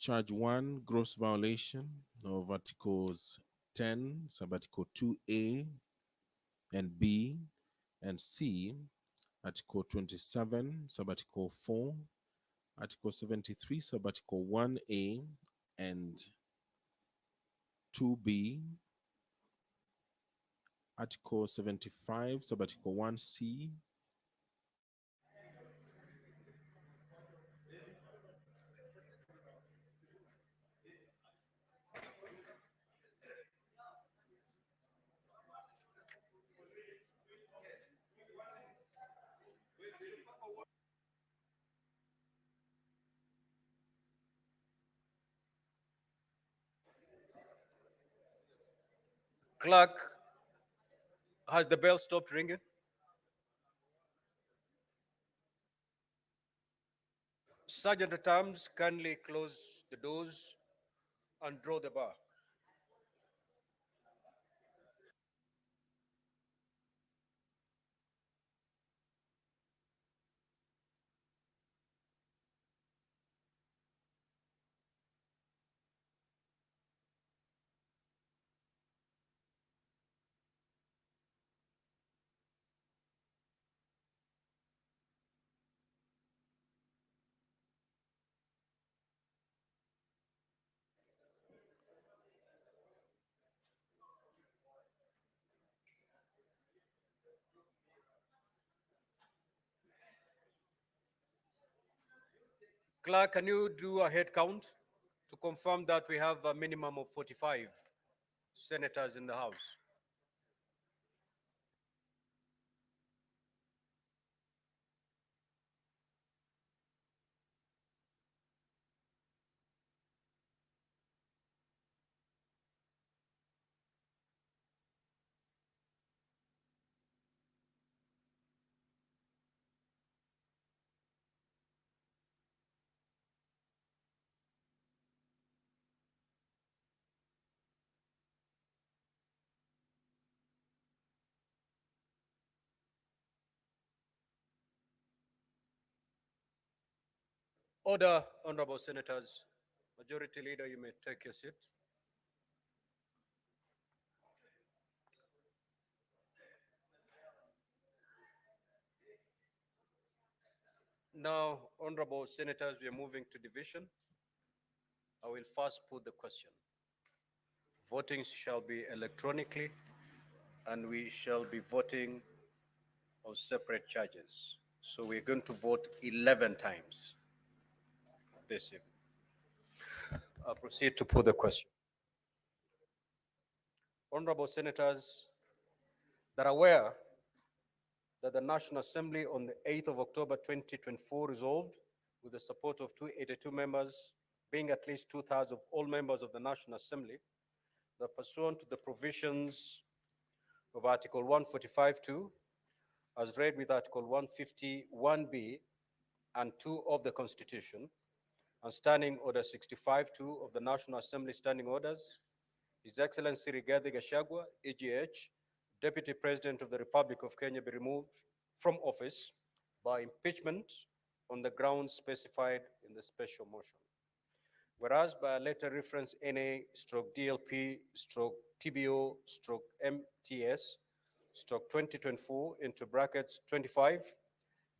Charge 1, gross violation of Articles 10, Subarticle 2A and B and C, Article 27, Subarticle 4, Article 73, Subarticle 1A and 2B, Article 75, Subarticle 1C, Clerk, has the bell stopped ringing? Sergeant at Arms, kindly close the doors and draw the bar. Clerk, can you do a head count to confirm that we have a minimum of 45 senators in the House? Order, honorable senators. Majority Leader, you may take your seat. Now, honorable senators, we are moving to division. I will first put the question. Voting shall be electronically, and we shall be voting on separate charges. So we're going to vote 11 times this evening. I'll proceed to put the question. Honorable Senators that are aware that the National Assembly on the 8th of October 2024 resolved, with the support of 282 members, being at least two-thirds of all members of the National Assembly, that pursuant to the provisions of Article 145(2), as read with Article 151(b) and 2 of the Constitution, and Standing Order 65(2) of the National Assembly Standing Orders, His Excellency Rigathi Gachagua, EGH, Deputy President of the Republic of Kenya, be removed from office by impeachment on the grounds specified in the special motion. Whereas by a letter reference NA/DLP/TBO/MTS/2024 into brackets 25,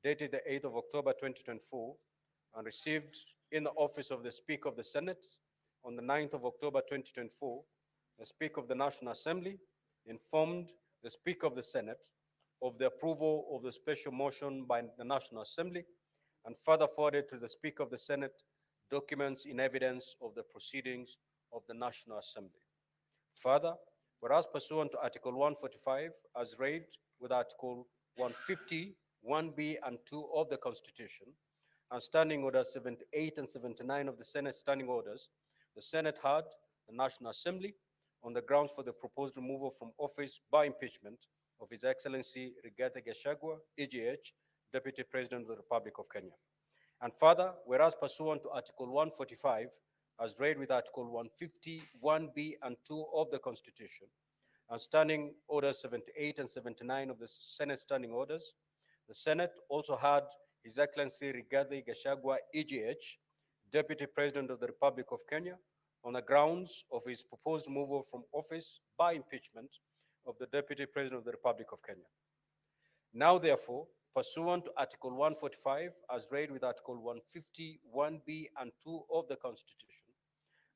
dated the 8th of October 2024, and received in the office of the Speaker of the Senate on the 9th of October 2024, the Speaker of the National Assembly informed the Speaker of the Senate of the approval of the special motion by the National Assembly, and further forwarded to the Speaker of the Senate documents in evidence of the proceedings of the National Assembly. Further, whereas pursuant to Article 145, as read with Article 150, 1B and 2 of the Constitution, and Standing Orders 78 and 79 of the Senate Standing Orders, the Senate had the National Assembly on the grounds for the proposed removal from office by impeachment of His Excellency Rigathi Gachagua, EGH, Deputy President of the Republic of Kenya. And further, whereas pursuant to Article 145, as read with Article 150, 1B and 2 of the Constitution, and Standing Orders 78 and 79 of the Senate Standing Orders, the Senate also had His Excellency Rigathi Gachagua, EGH, Deputy President of the Republic of Kenya, on the grounds of his proposed removal from office by impeachment of the Deputy President of the Republic of Kenya. Now, therefore, pursuant to Article 145, as read with Article 150, 1B and 2 of the Constitution,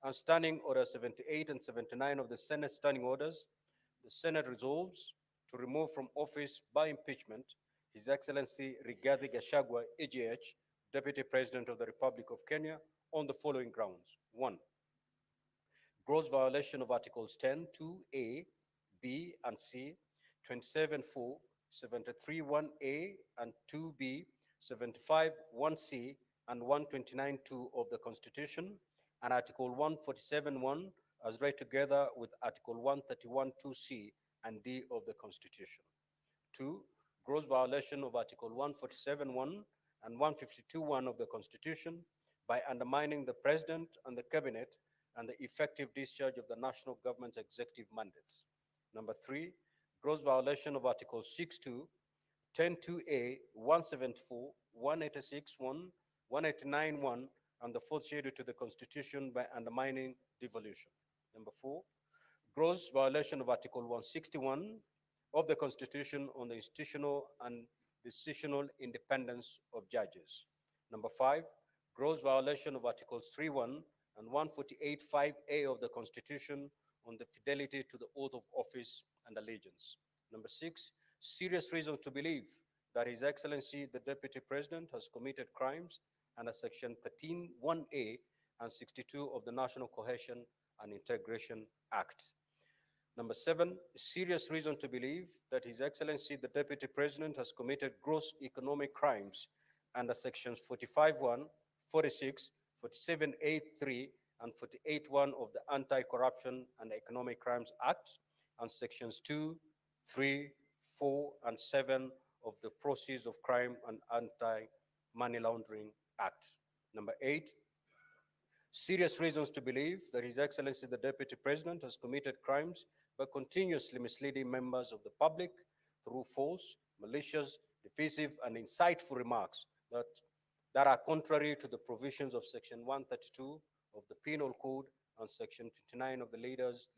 and Standing Order 78 and 79 of the Senate Standing Orders, the Senate resolves to remove from office by impeachment His Excellency Rigathi Gachagua, EGH, Deputy President of the Republic of Kenya, on the following grounds. 1, gross violation of Articles 10, 2A, B, and C, 27(4), 73(1)A and 2B, 75(1)C, and 129(2) of the Constitution, and Article 147(1) as read together with Article 131(2)C and D of the Constitution. 2, gross violation of Article 147(1) and 152(1) of the Constitution by undermining the President and the Cabinet and the effective discharge of the national government's executive mandates. Number 3, gross violation of Article 6(2), 10(2)A, 174, 186(1), 189(1), and the fourth schedule to the Constitution by undermining devolution. Number 4, gross violation of Article 161 of the Constitution on the institutional and decisional independence of judges. Number 5, gross violation of Articles 3(1) and 148(5)A of the Constitution on the fidelity to the oath of office and allegiance. Number 6, serious reasons to believe that His Excellency the Deputy President has committed crimes under Section 13(1)A and 62 of the National Cohesion and Integration Act. Number 7, serious reason to believe that His Excellency the Deputy President has committed gross economic crimes under Sections 45(1), 46, 47(a)(3), and 48(1) of the Anti-Corruption and Economic Crimes Act, and Sections 2, 3, 4, and 7 of the Proceeds of Crime and Anti-Money Laundering Act. Number 8, serious reasons to believe that His Excellency the Deputy President has committed crimes by continuously misleading members of the public through false, malicious, divisive, and insightful remarks that are contrary to the provisions of Section 132 of the Penal Code and Section 29 of the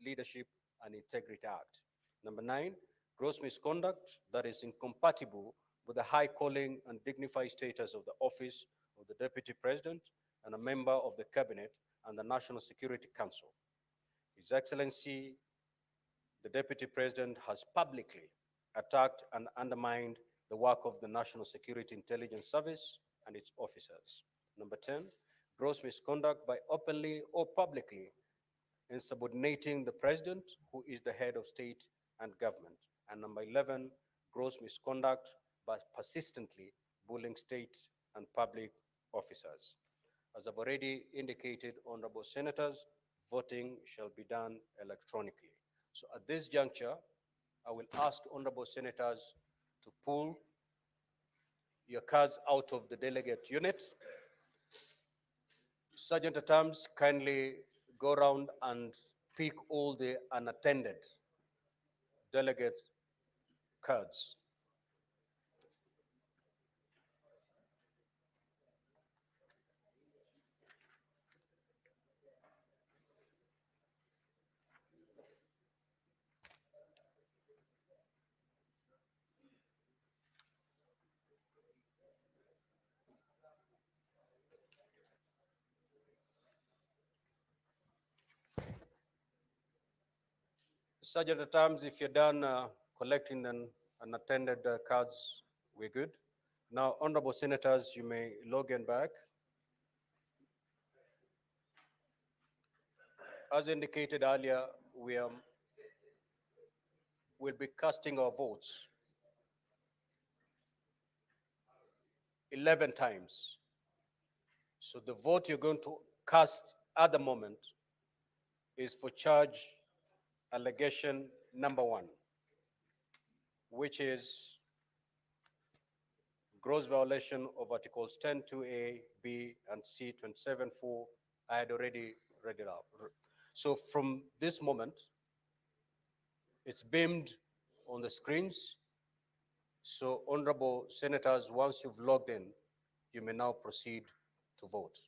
Leadership and Integrity Act. Number 9, gross misconduct that is incompatible with the high calling and dignified status of the office of the Deputy President and a member of the Cabinet and the National Security Council. His Excellency, the Deputy President has publicly attacked and undermined the work of the National Security Intelligence Service and its officers. Number 10, gross misconduct by openly or publicly insubordinating the president, who is the head of state and government. And number 11, gross misconduct by persistently bullying state and public officers. As I've already indicated, honorable senators, voting shall be done electronically. So at this juncture, I will ask honorable senators to pull your cards out of the delegate unit. Sergeant at Arms, kindly go around and pick all the unattended delegate cards. Sergeant at Arms, if you're done collecting the unattended cards, we're good. Now, honorable senators, you may log in back. As indicated earlier, we'll be casting our votes 11 times. So the vote you're going to cast at the moment is for charge allegation number 1, which is gross violation of Articles 10(2)(a), B, and C, 27(4). I had already read it out. So from this moment, it's beamed on the screens. So honorable senators, once you've logged in, you may now proceed to vote.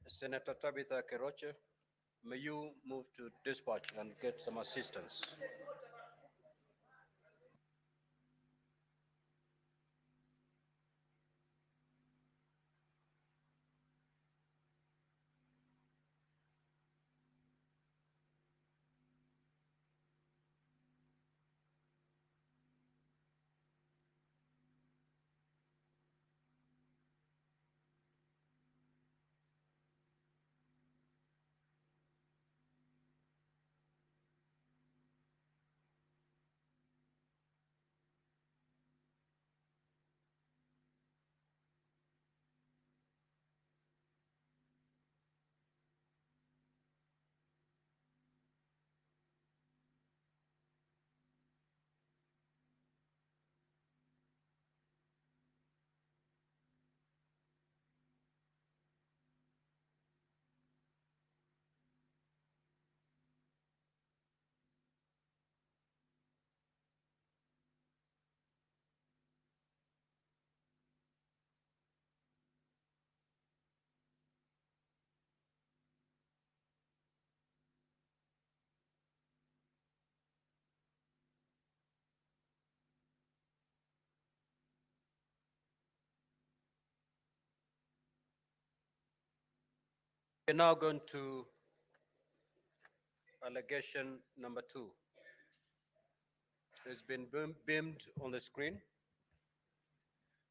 Senator Tabitha Keroche, may you move to dispatch and get some assistance. We're now going to allegation number 2. It's been beamed on the screen.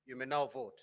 You may now vote.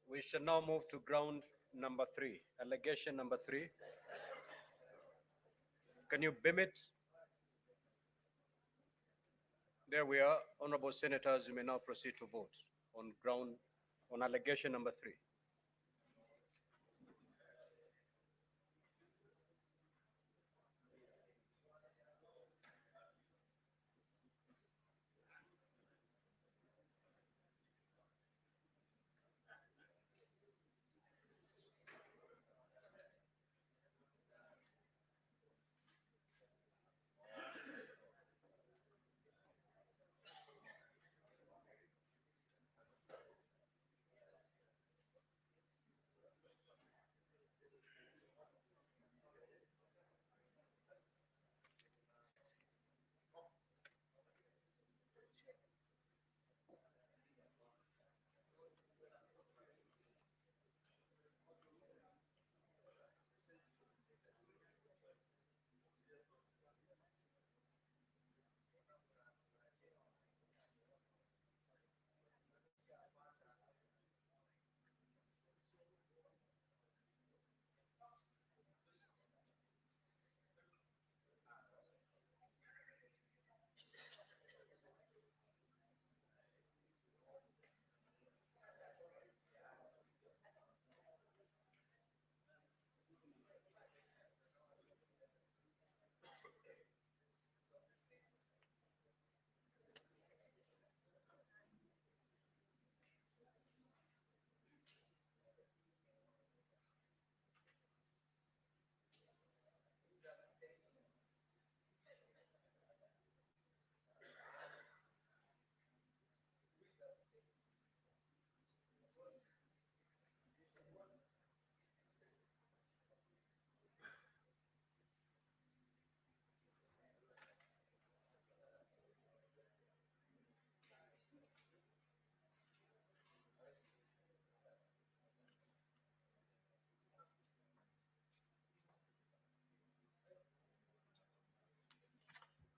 We shall now move to ground number 3, allegation number 3. Can you beam it? There we are. Honorable Senators, you may now proceed to vote on allegation number 3.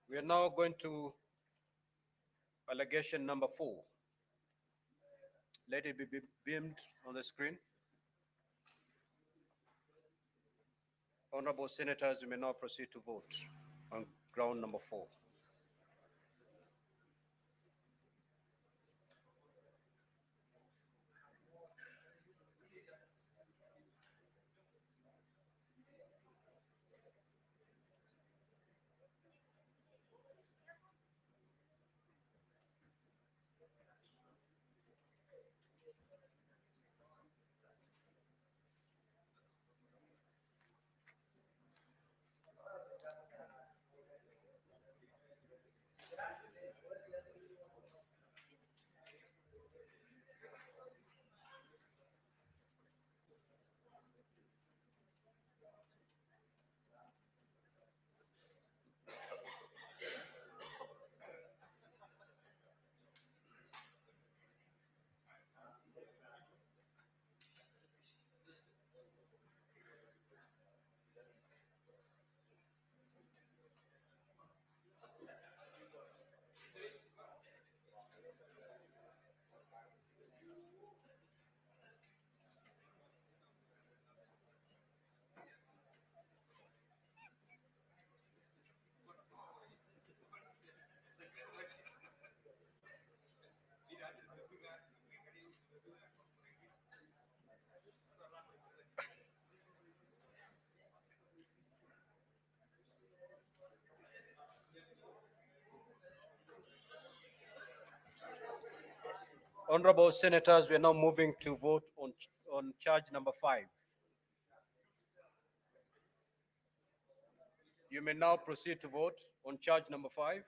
We are now going to allegation number 4. Let it be beamed on the screen. Honorable Senators, you may now proceed to vote on ground number 4. Honorable Senators, we are now moving to vote on charge number 5. You may now proceed to vote on charge number 5.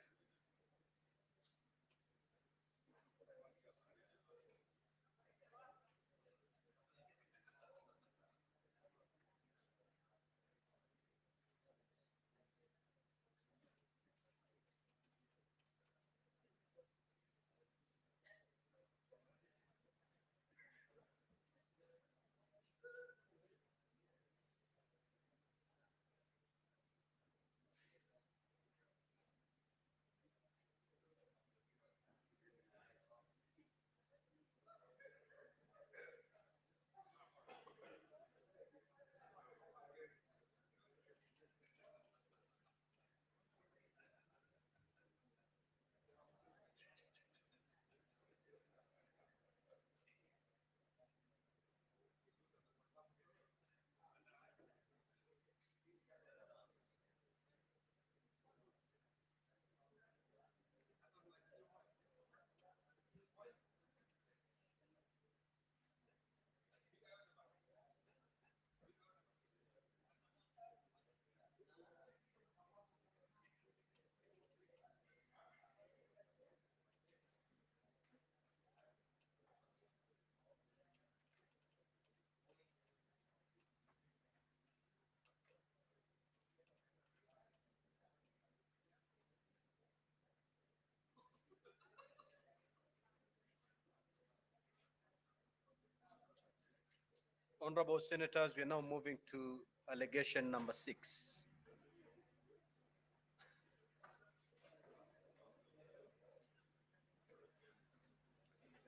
Honorable Senators, we are now moving to allegation number 6.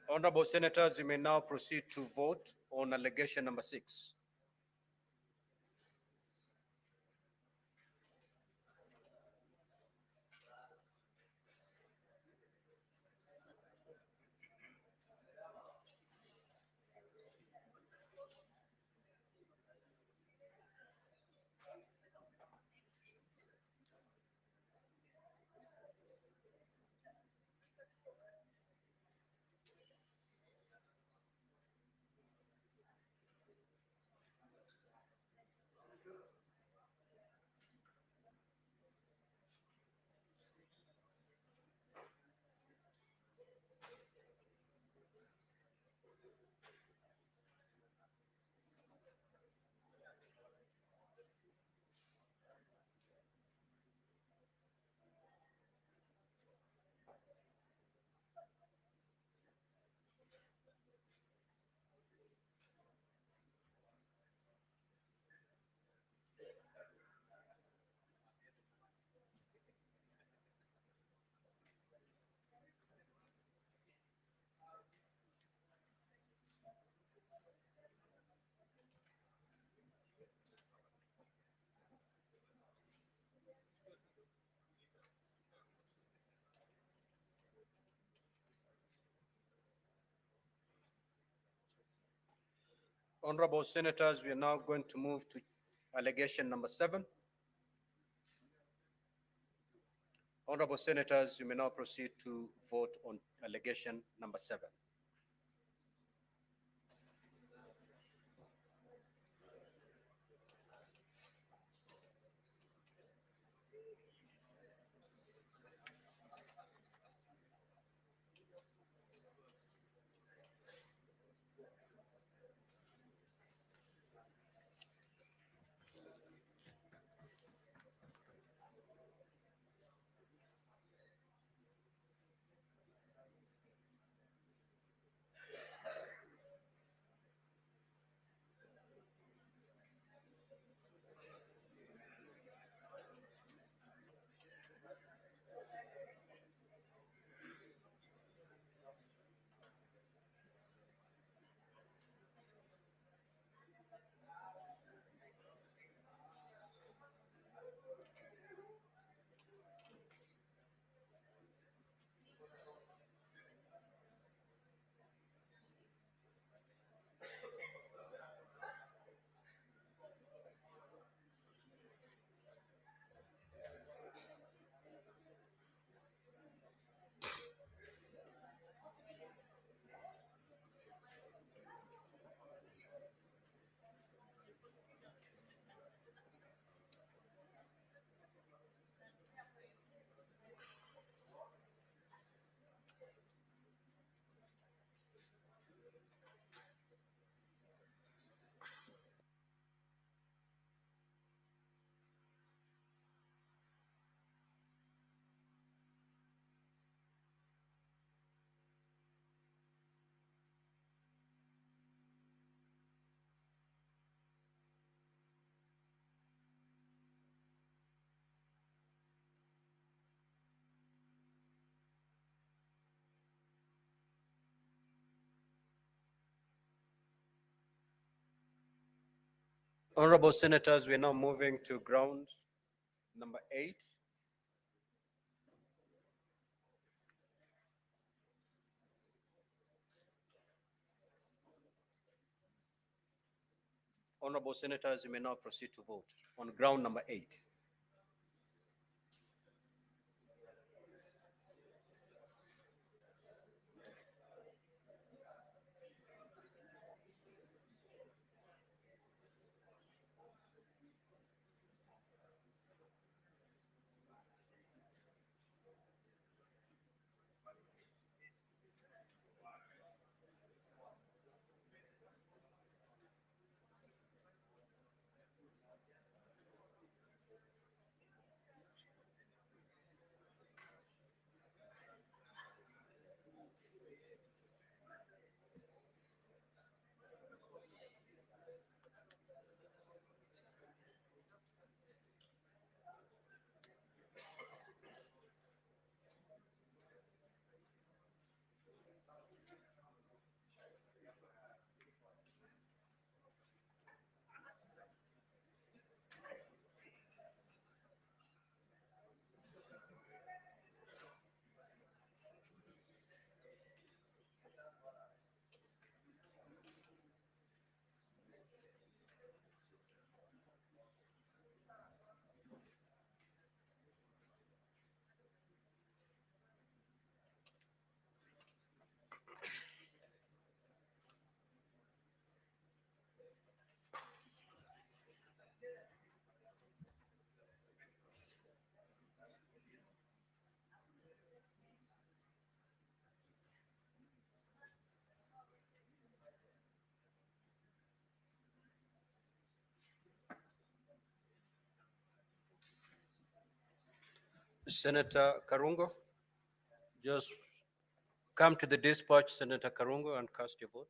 Honorable Senators, you may now proceed to vote on allegation number 6. Honorable Senators, we are now going to move to allegation number 7. Honorable Senators, you may now proceed to vote on allegation number 7. Honorable Senators, we are now moving to ground number 8. Honorable Senators, you may now proceed to vote on ground number 8. Senator Karungo, just come to the dispatch, Senator Karungo, and cast your vote.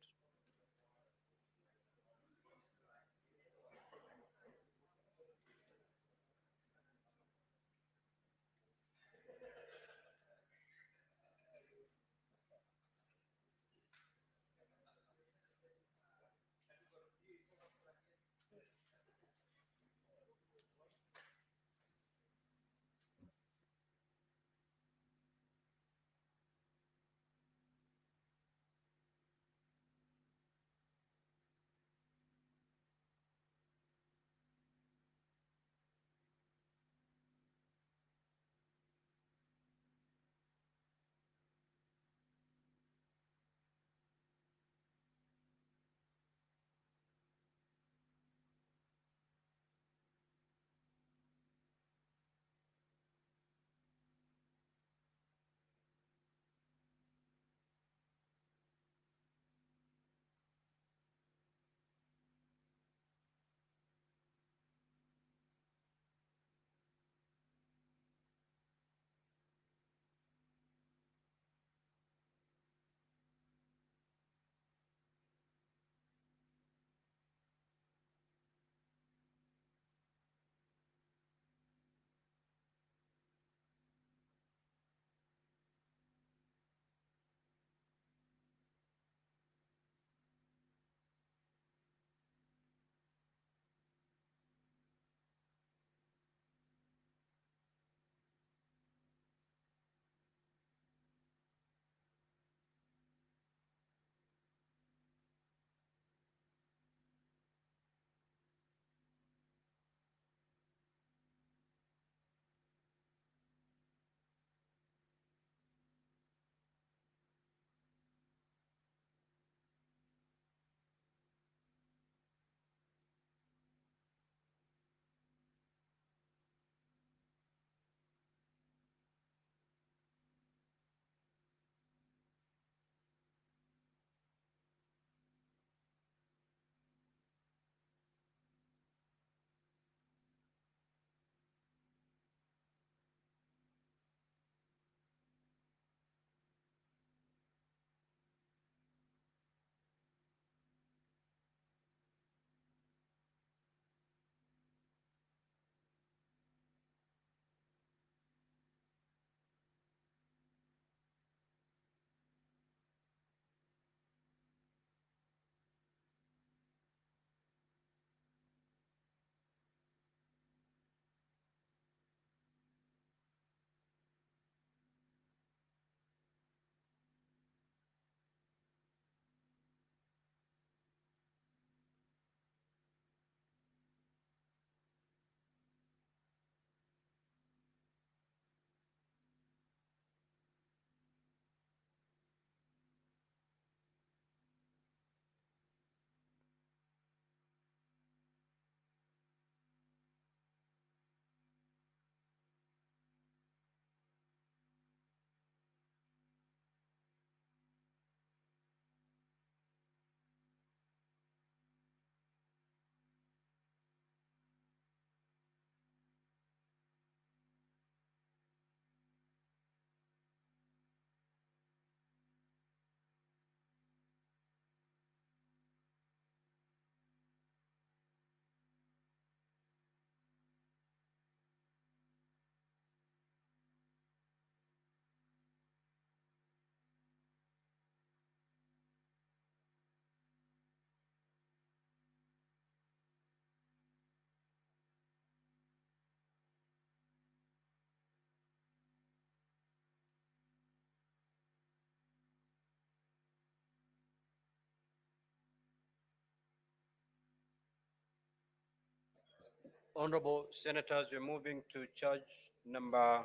Honorable Senators, we're moving to charge number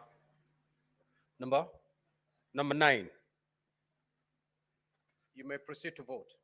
9. You may proceed to vote.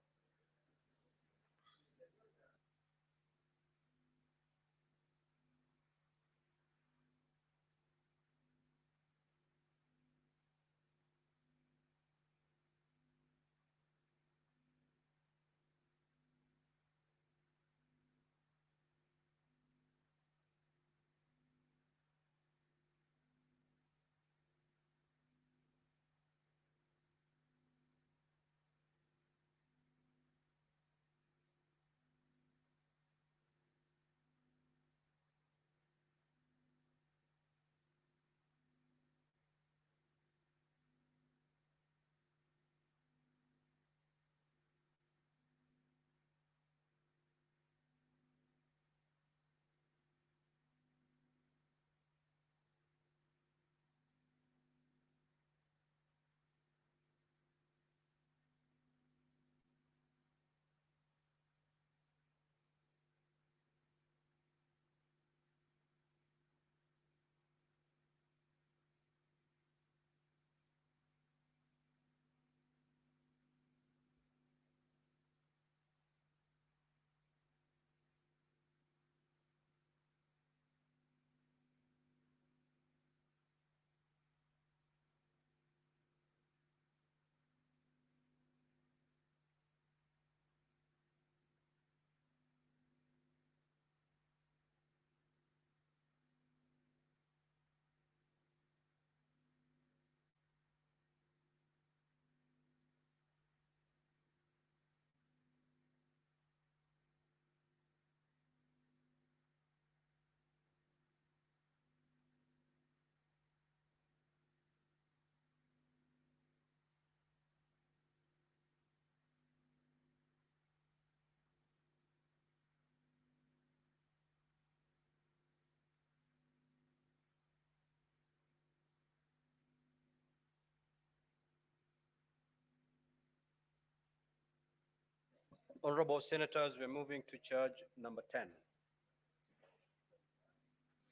Honorable Senators, we're moving to charge number 10.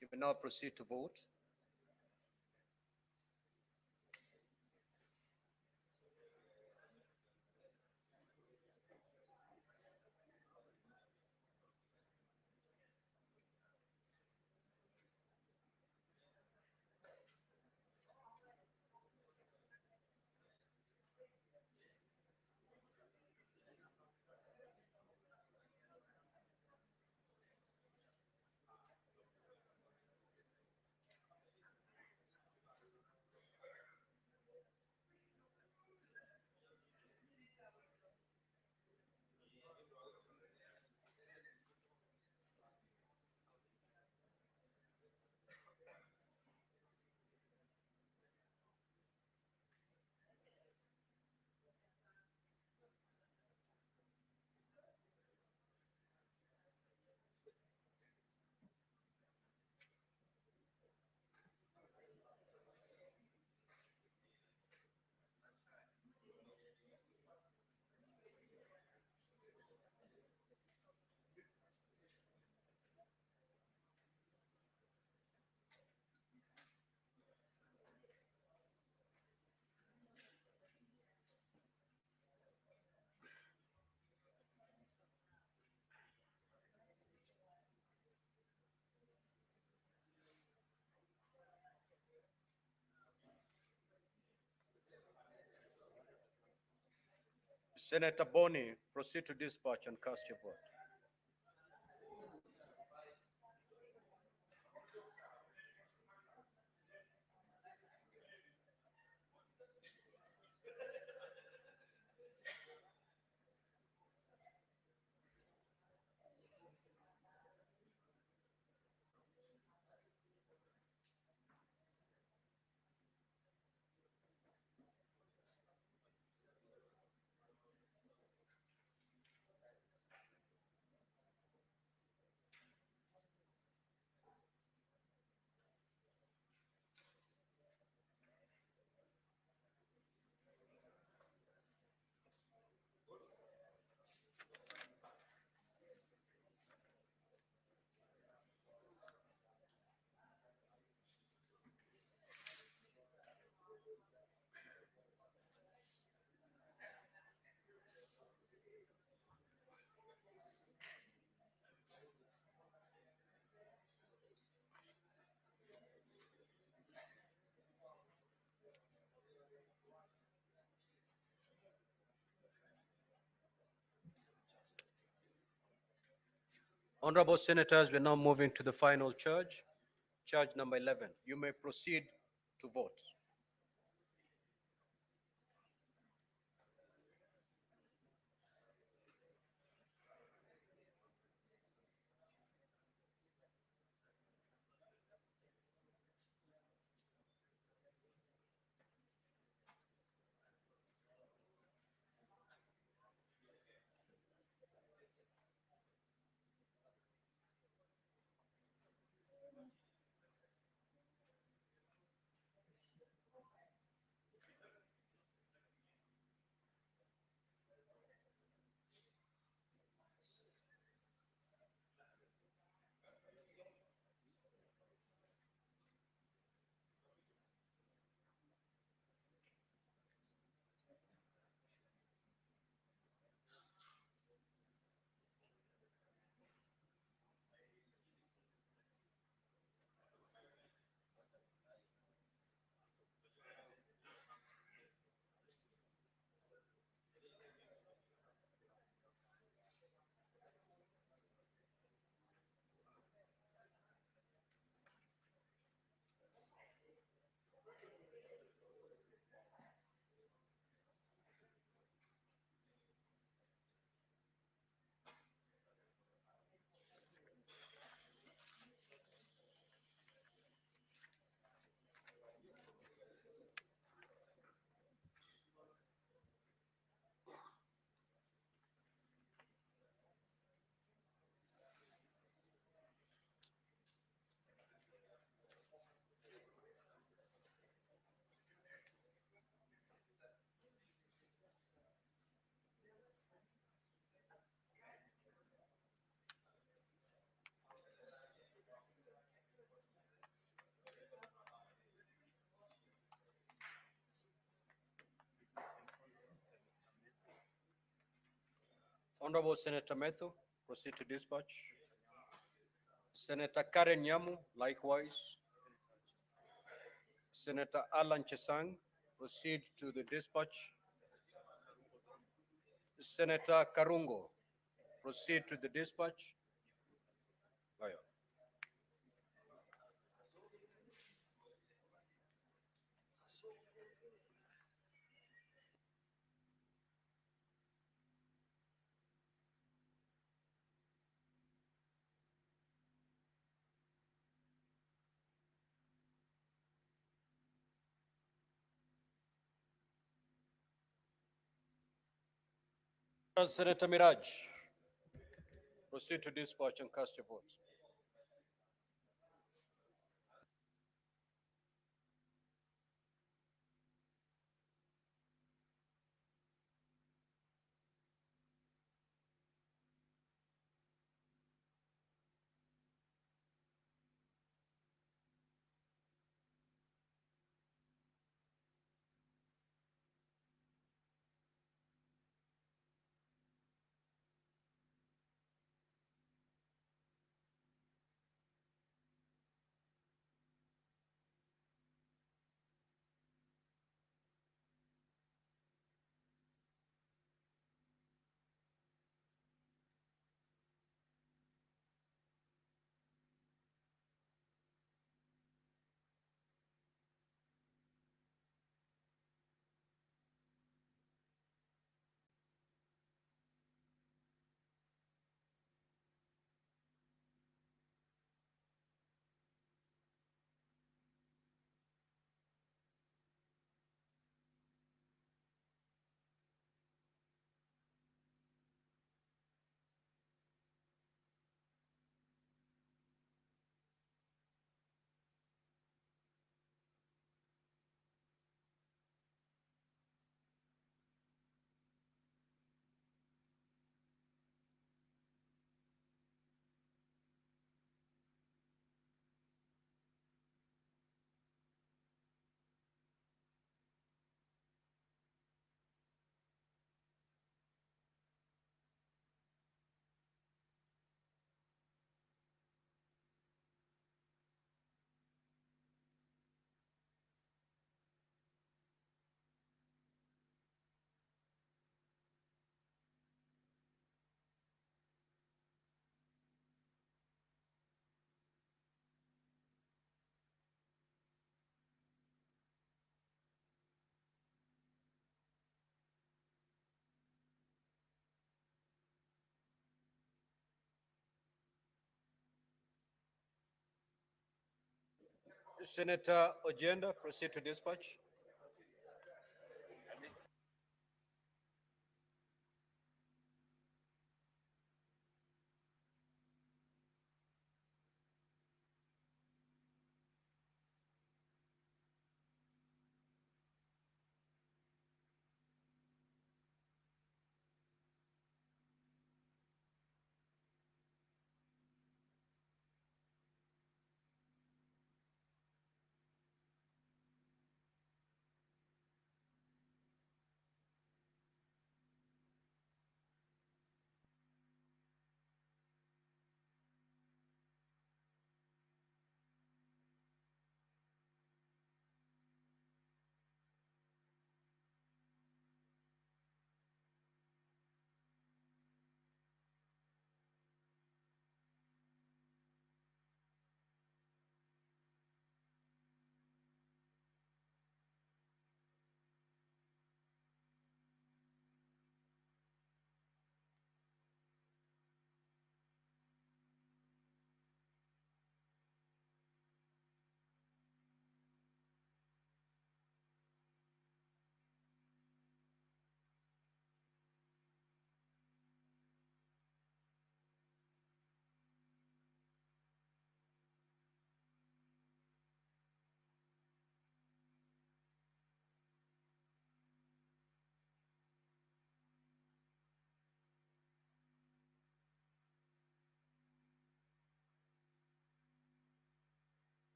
You may now proceed to vote. Senator Boni, proceed to dispatch and cast your vote. Honorable Senators, we're now moving to the final charge, charge number 11. You may proceed to vote. Honorable Senator Methu, proceed to dispatch. Senator Karen Nyamu, likewise. Senator Alan Chesang, proceed to the dispatch. Senator Karungo, proceed to the dispatch. Aye. Senator Miraj, proceed to dispatch and cast your vote. Senator Ojenda, proceed to dispatch.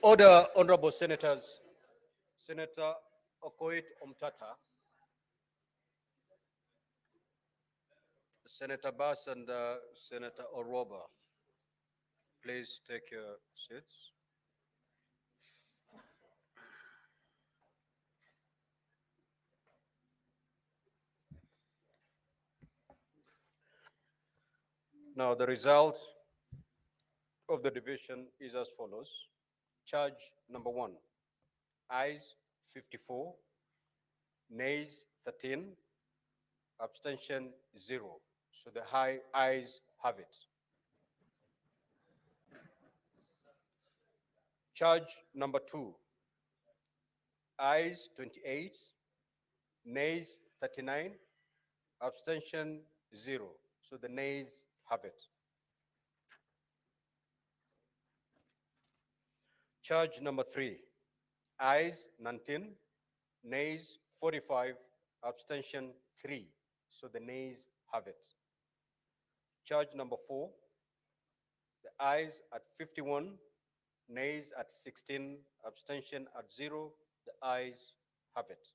Order, honorable senators. Senator Okoit Omtata, Senator Bass, and Senator Oroba. Please take your seats. Now, the result of the division is as follows. Charge number 1, ayes 54, nays 13, abstention 0. So the ayes have it. Charge number 2, ayes 28, nays 39, abstention 0. So the nays have it. Charge number 3, ayes 19, nays 45, abstention 3. So the nays have it. Charge number 4, the ayes at 51, nays at 16, abstention at 0. The ayes have it.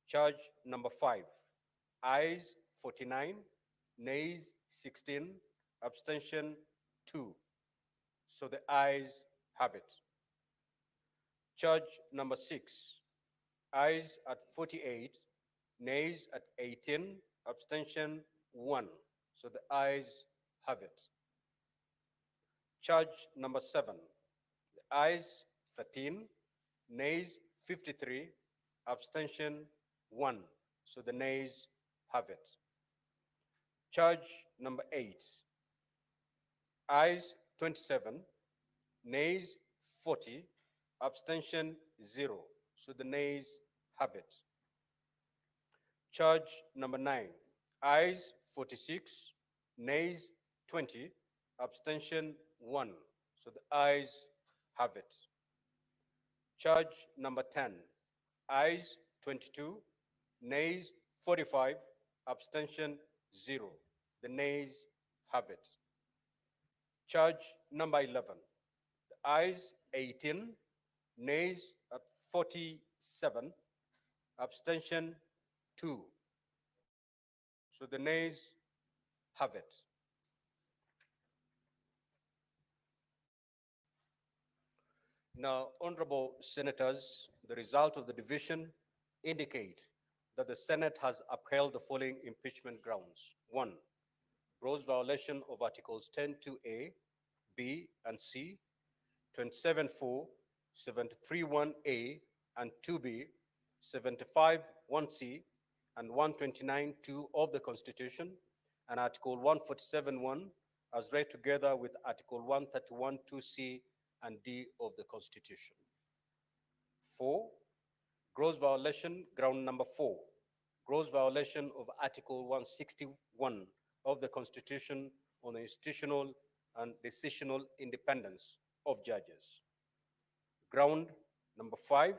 Charge number 5, ayes 49, nays 16, abstention 2. So the ayes have it. Charge number 6, ayes at 48, nays at 18, abstention 1. So the ayes have it. Charge number 7, the ayes 13, nays 53, abstention 1. So the nays have it. Charge number 8, ayes 27, nays 40, abstention 0. So the nays have it. Charge number 9, ayes 46, nays 20, abstention 1. So the ayes have it. Charge number 10, ayes 22, nays 45, abstention 0. The nays have it. Charge number 11, the ayes 18, nays at 47, abstention 2. So the nays have it. Now, honorable senators, the result of the division indicate that the Senate has upheld the following impeachment grounds. 1, gross violation of Articles 10(2)(a), B, and C, 27(4), 73(1)(a), and 2B, 75(1)(c), and 129(2) of the Constitution, and Article 147(1) as read together with Article 131(2)(c) and D of the Constitution. 4, gross violation, ground number 4, gross violation of Article 161 of the Constitution on the institutional and decisional independence of judges. Ground number 5,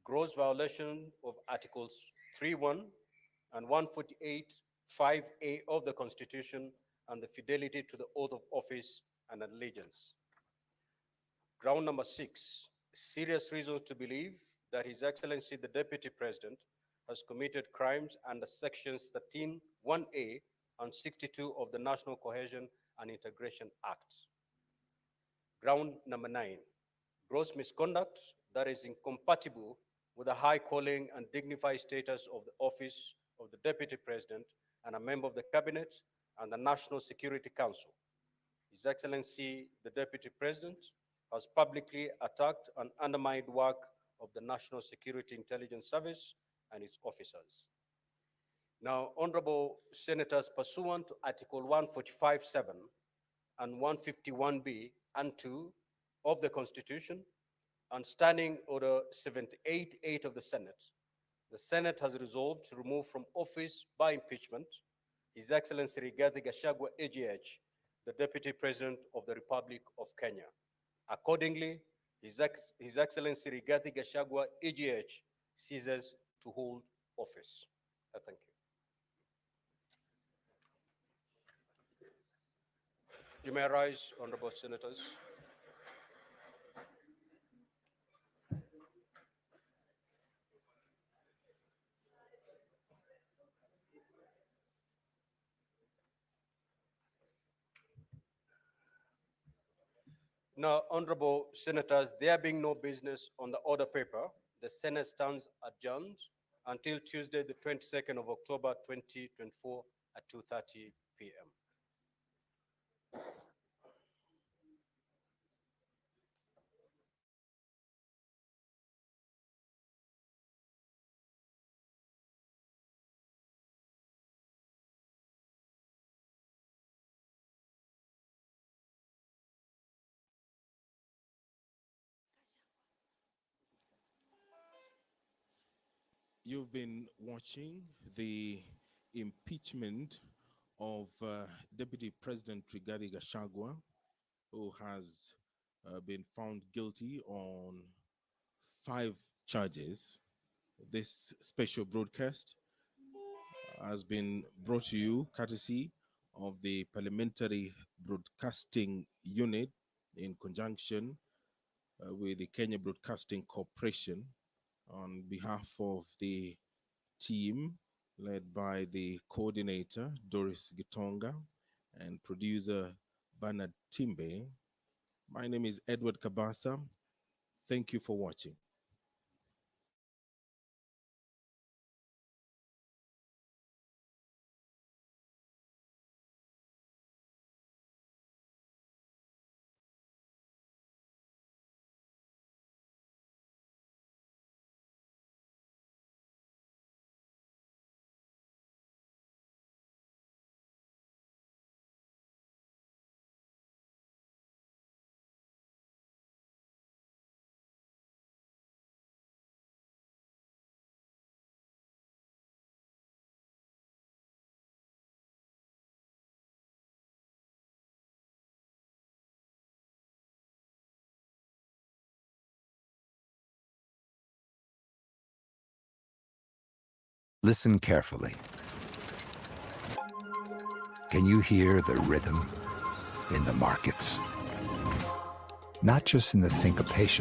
gross violation of Articles 3(1) and 148(5)(a) of the Constitution and the fidelity to the oath of office and allegiance. Ground number 6, serious reasons to believe that His Excellency the Deputy President has committed crimes under sections 13(1)(a) and 62 of the National Cohesion and Integration Act. Ground number 9, gross misconduct that is incompatible with the high calling and dignified status of the office of the Deputy President and a member of the Cabinet and the National Security Council. His Excellency the Deputy President has publicly attacked and undermined work of the National Security Intelligence Service and its officers. Now, honorable senators, pursuant to Article 145(7) and 151(b) and 2 of the Constitution, and Standing Order 78(8) of the Senate has resolved to remove from office by impeachment His Excellency Rigathi Gachagua, AGH, the Deputy President of the Republic of Kenya. Accordingly, His Excellency Rigathi Gachagua, AGH, ceases to hold office. I thank you. You may rise, honorable senators. Now, honorable senators, there being no business on the order paper, the Senate stands adjourned until Tuesday, the 22nd of October, 2024 at 2:30 p.m. You've been watching the impeachment of Deputy President Rigathi Gachagua, who has been found guilty on 5 charges. This special broadcast has been brought to you courtesy of the Parliamentary Broadcasting Unit in conjunction with the Kenya Broadcasting Corporation, on behalf of the team led by the coordinator, Doris Gitonga, and producer, Bernard Timbe. My name is Edward Kabasa. Thank you for watching. Listen carefully. Can you hear the rhythm in the markets? Not just in the syncopation,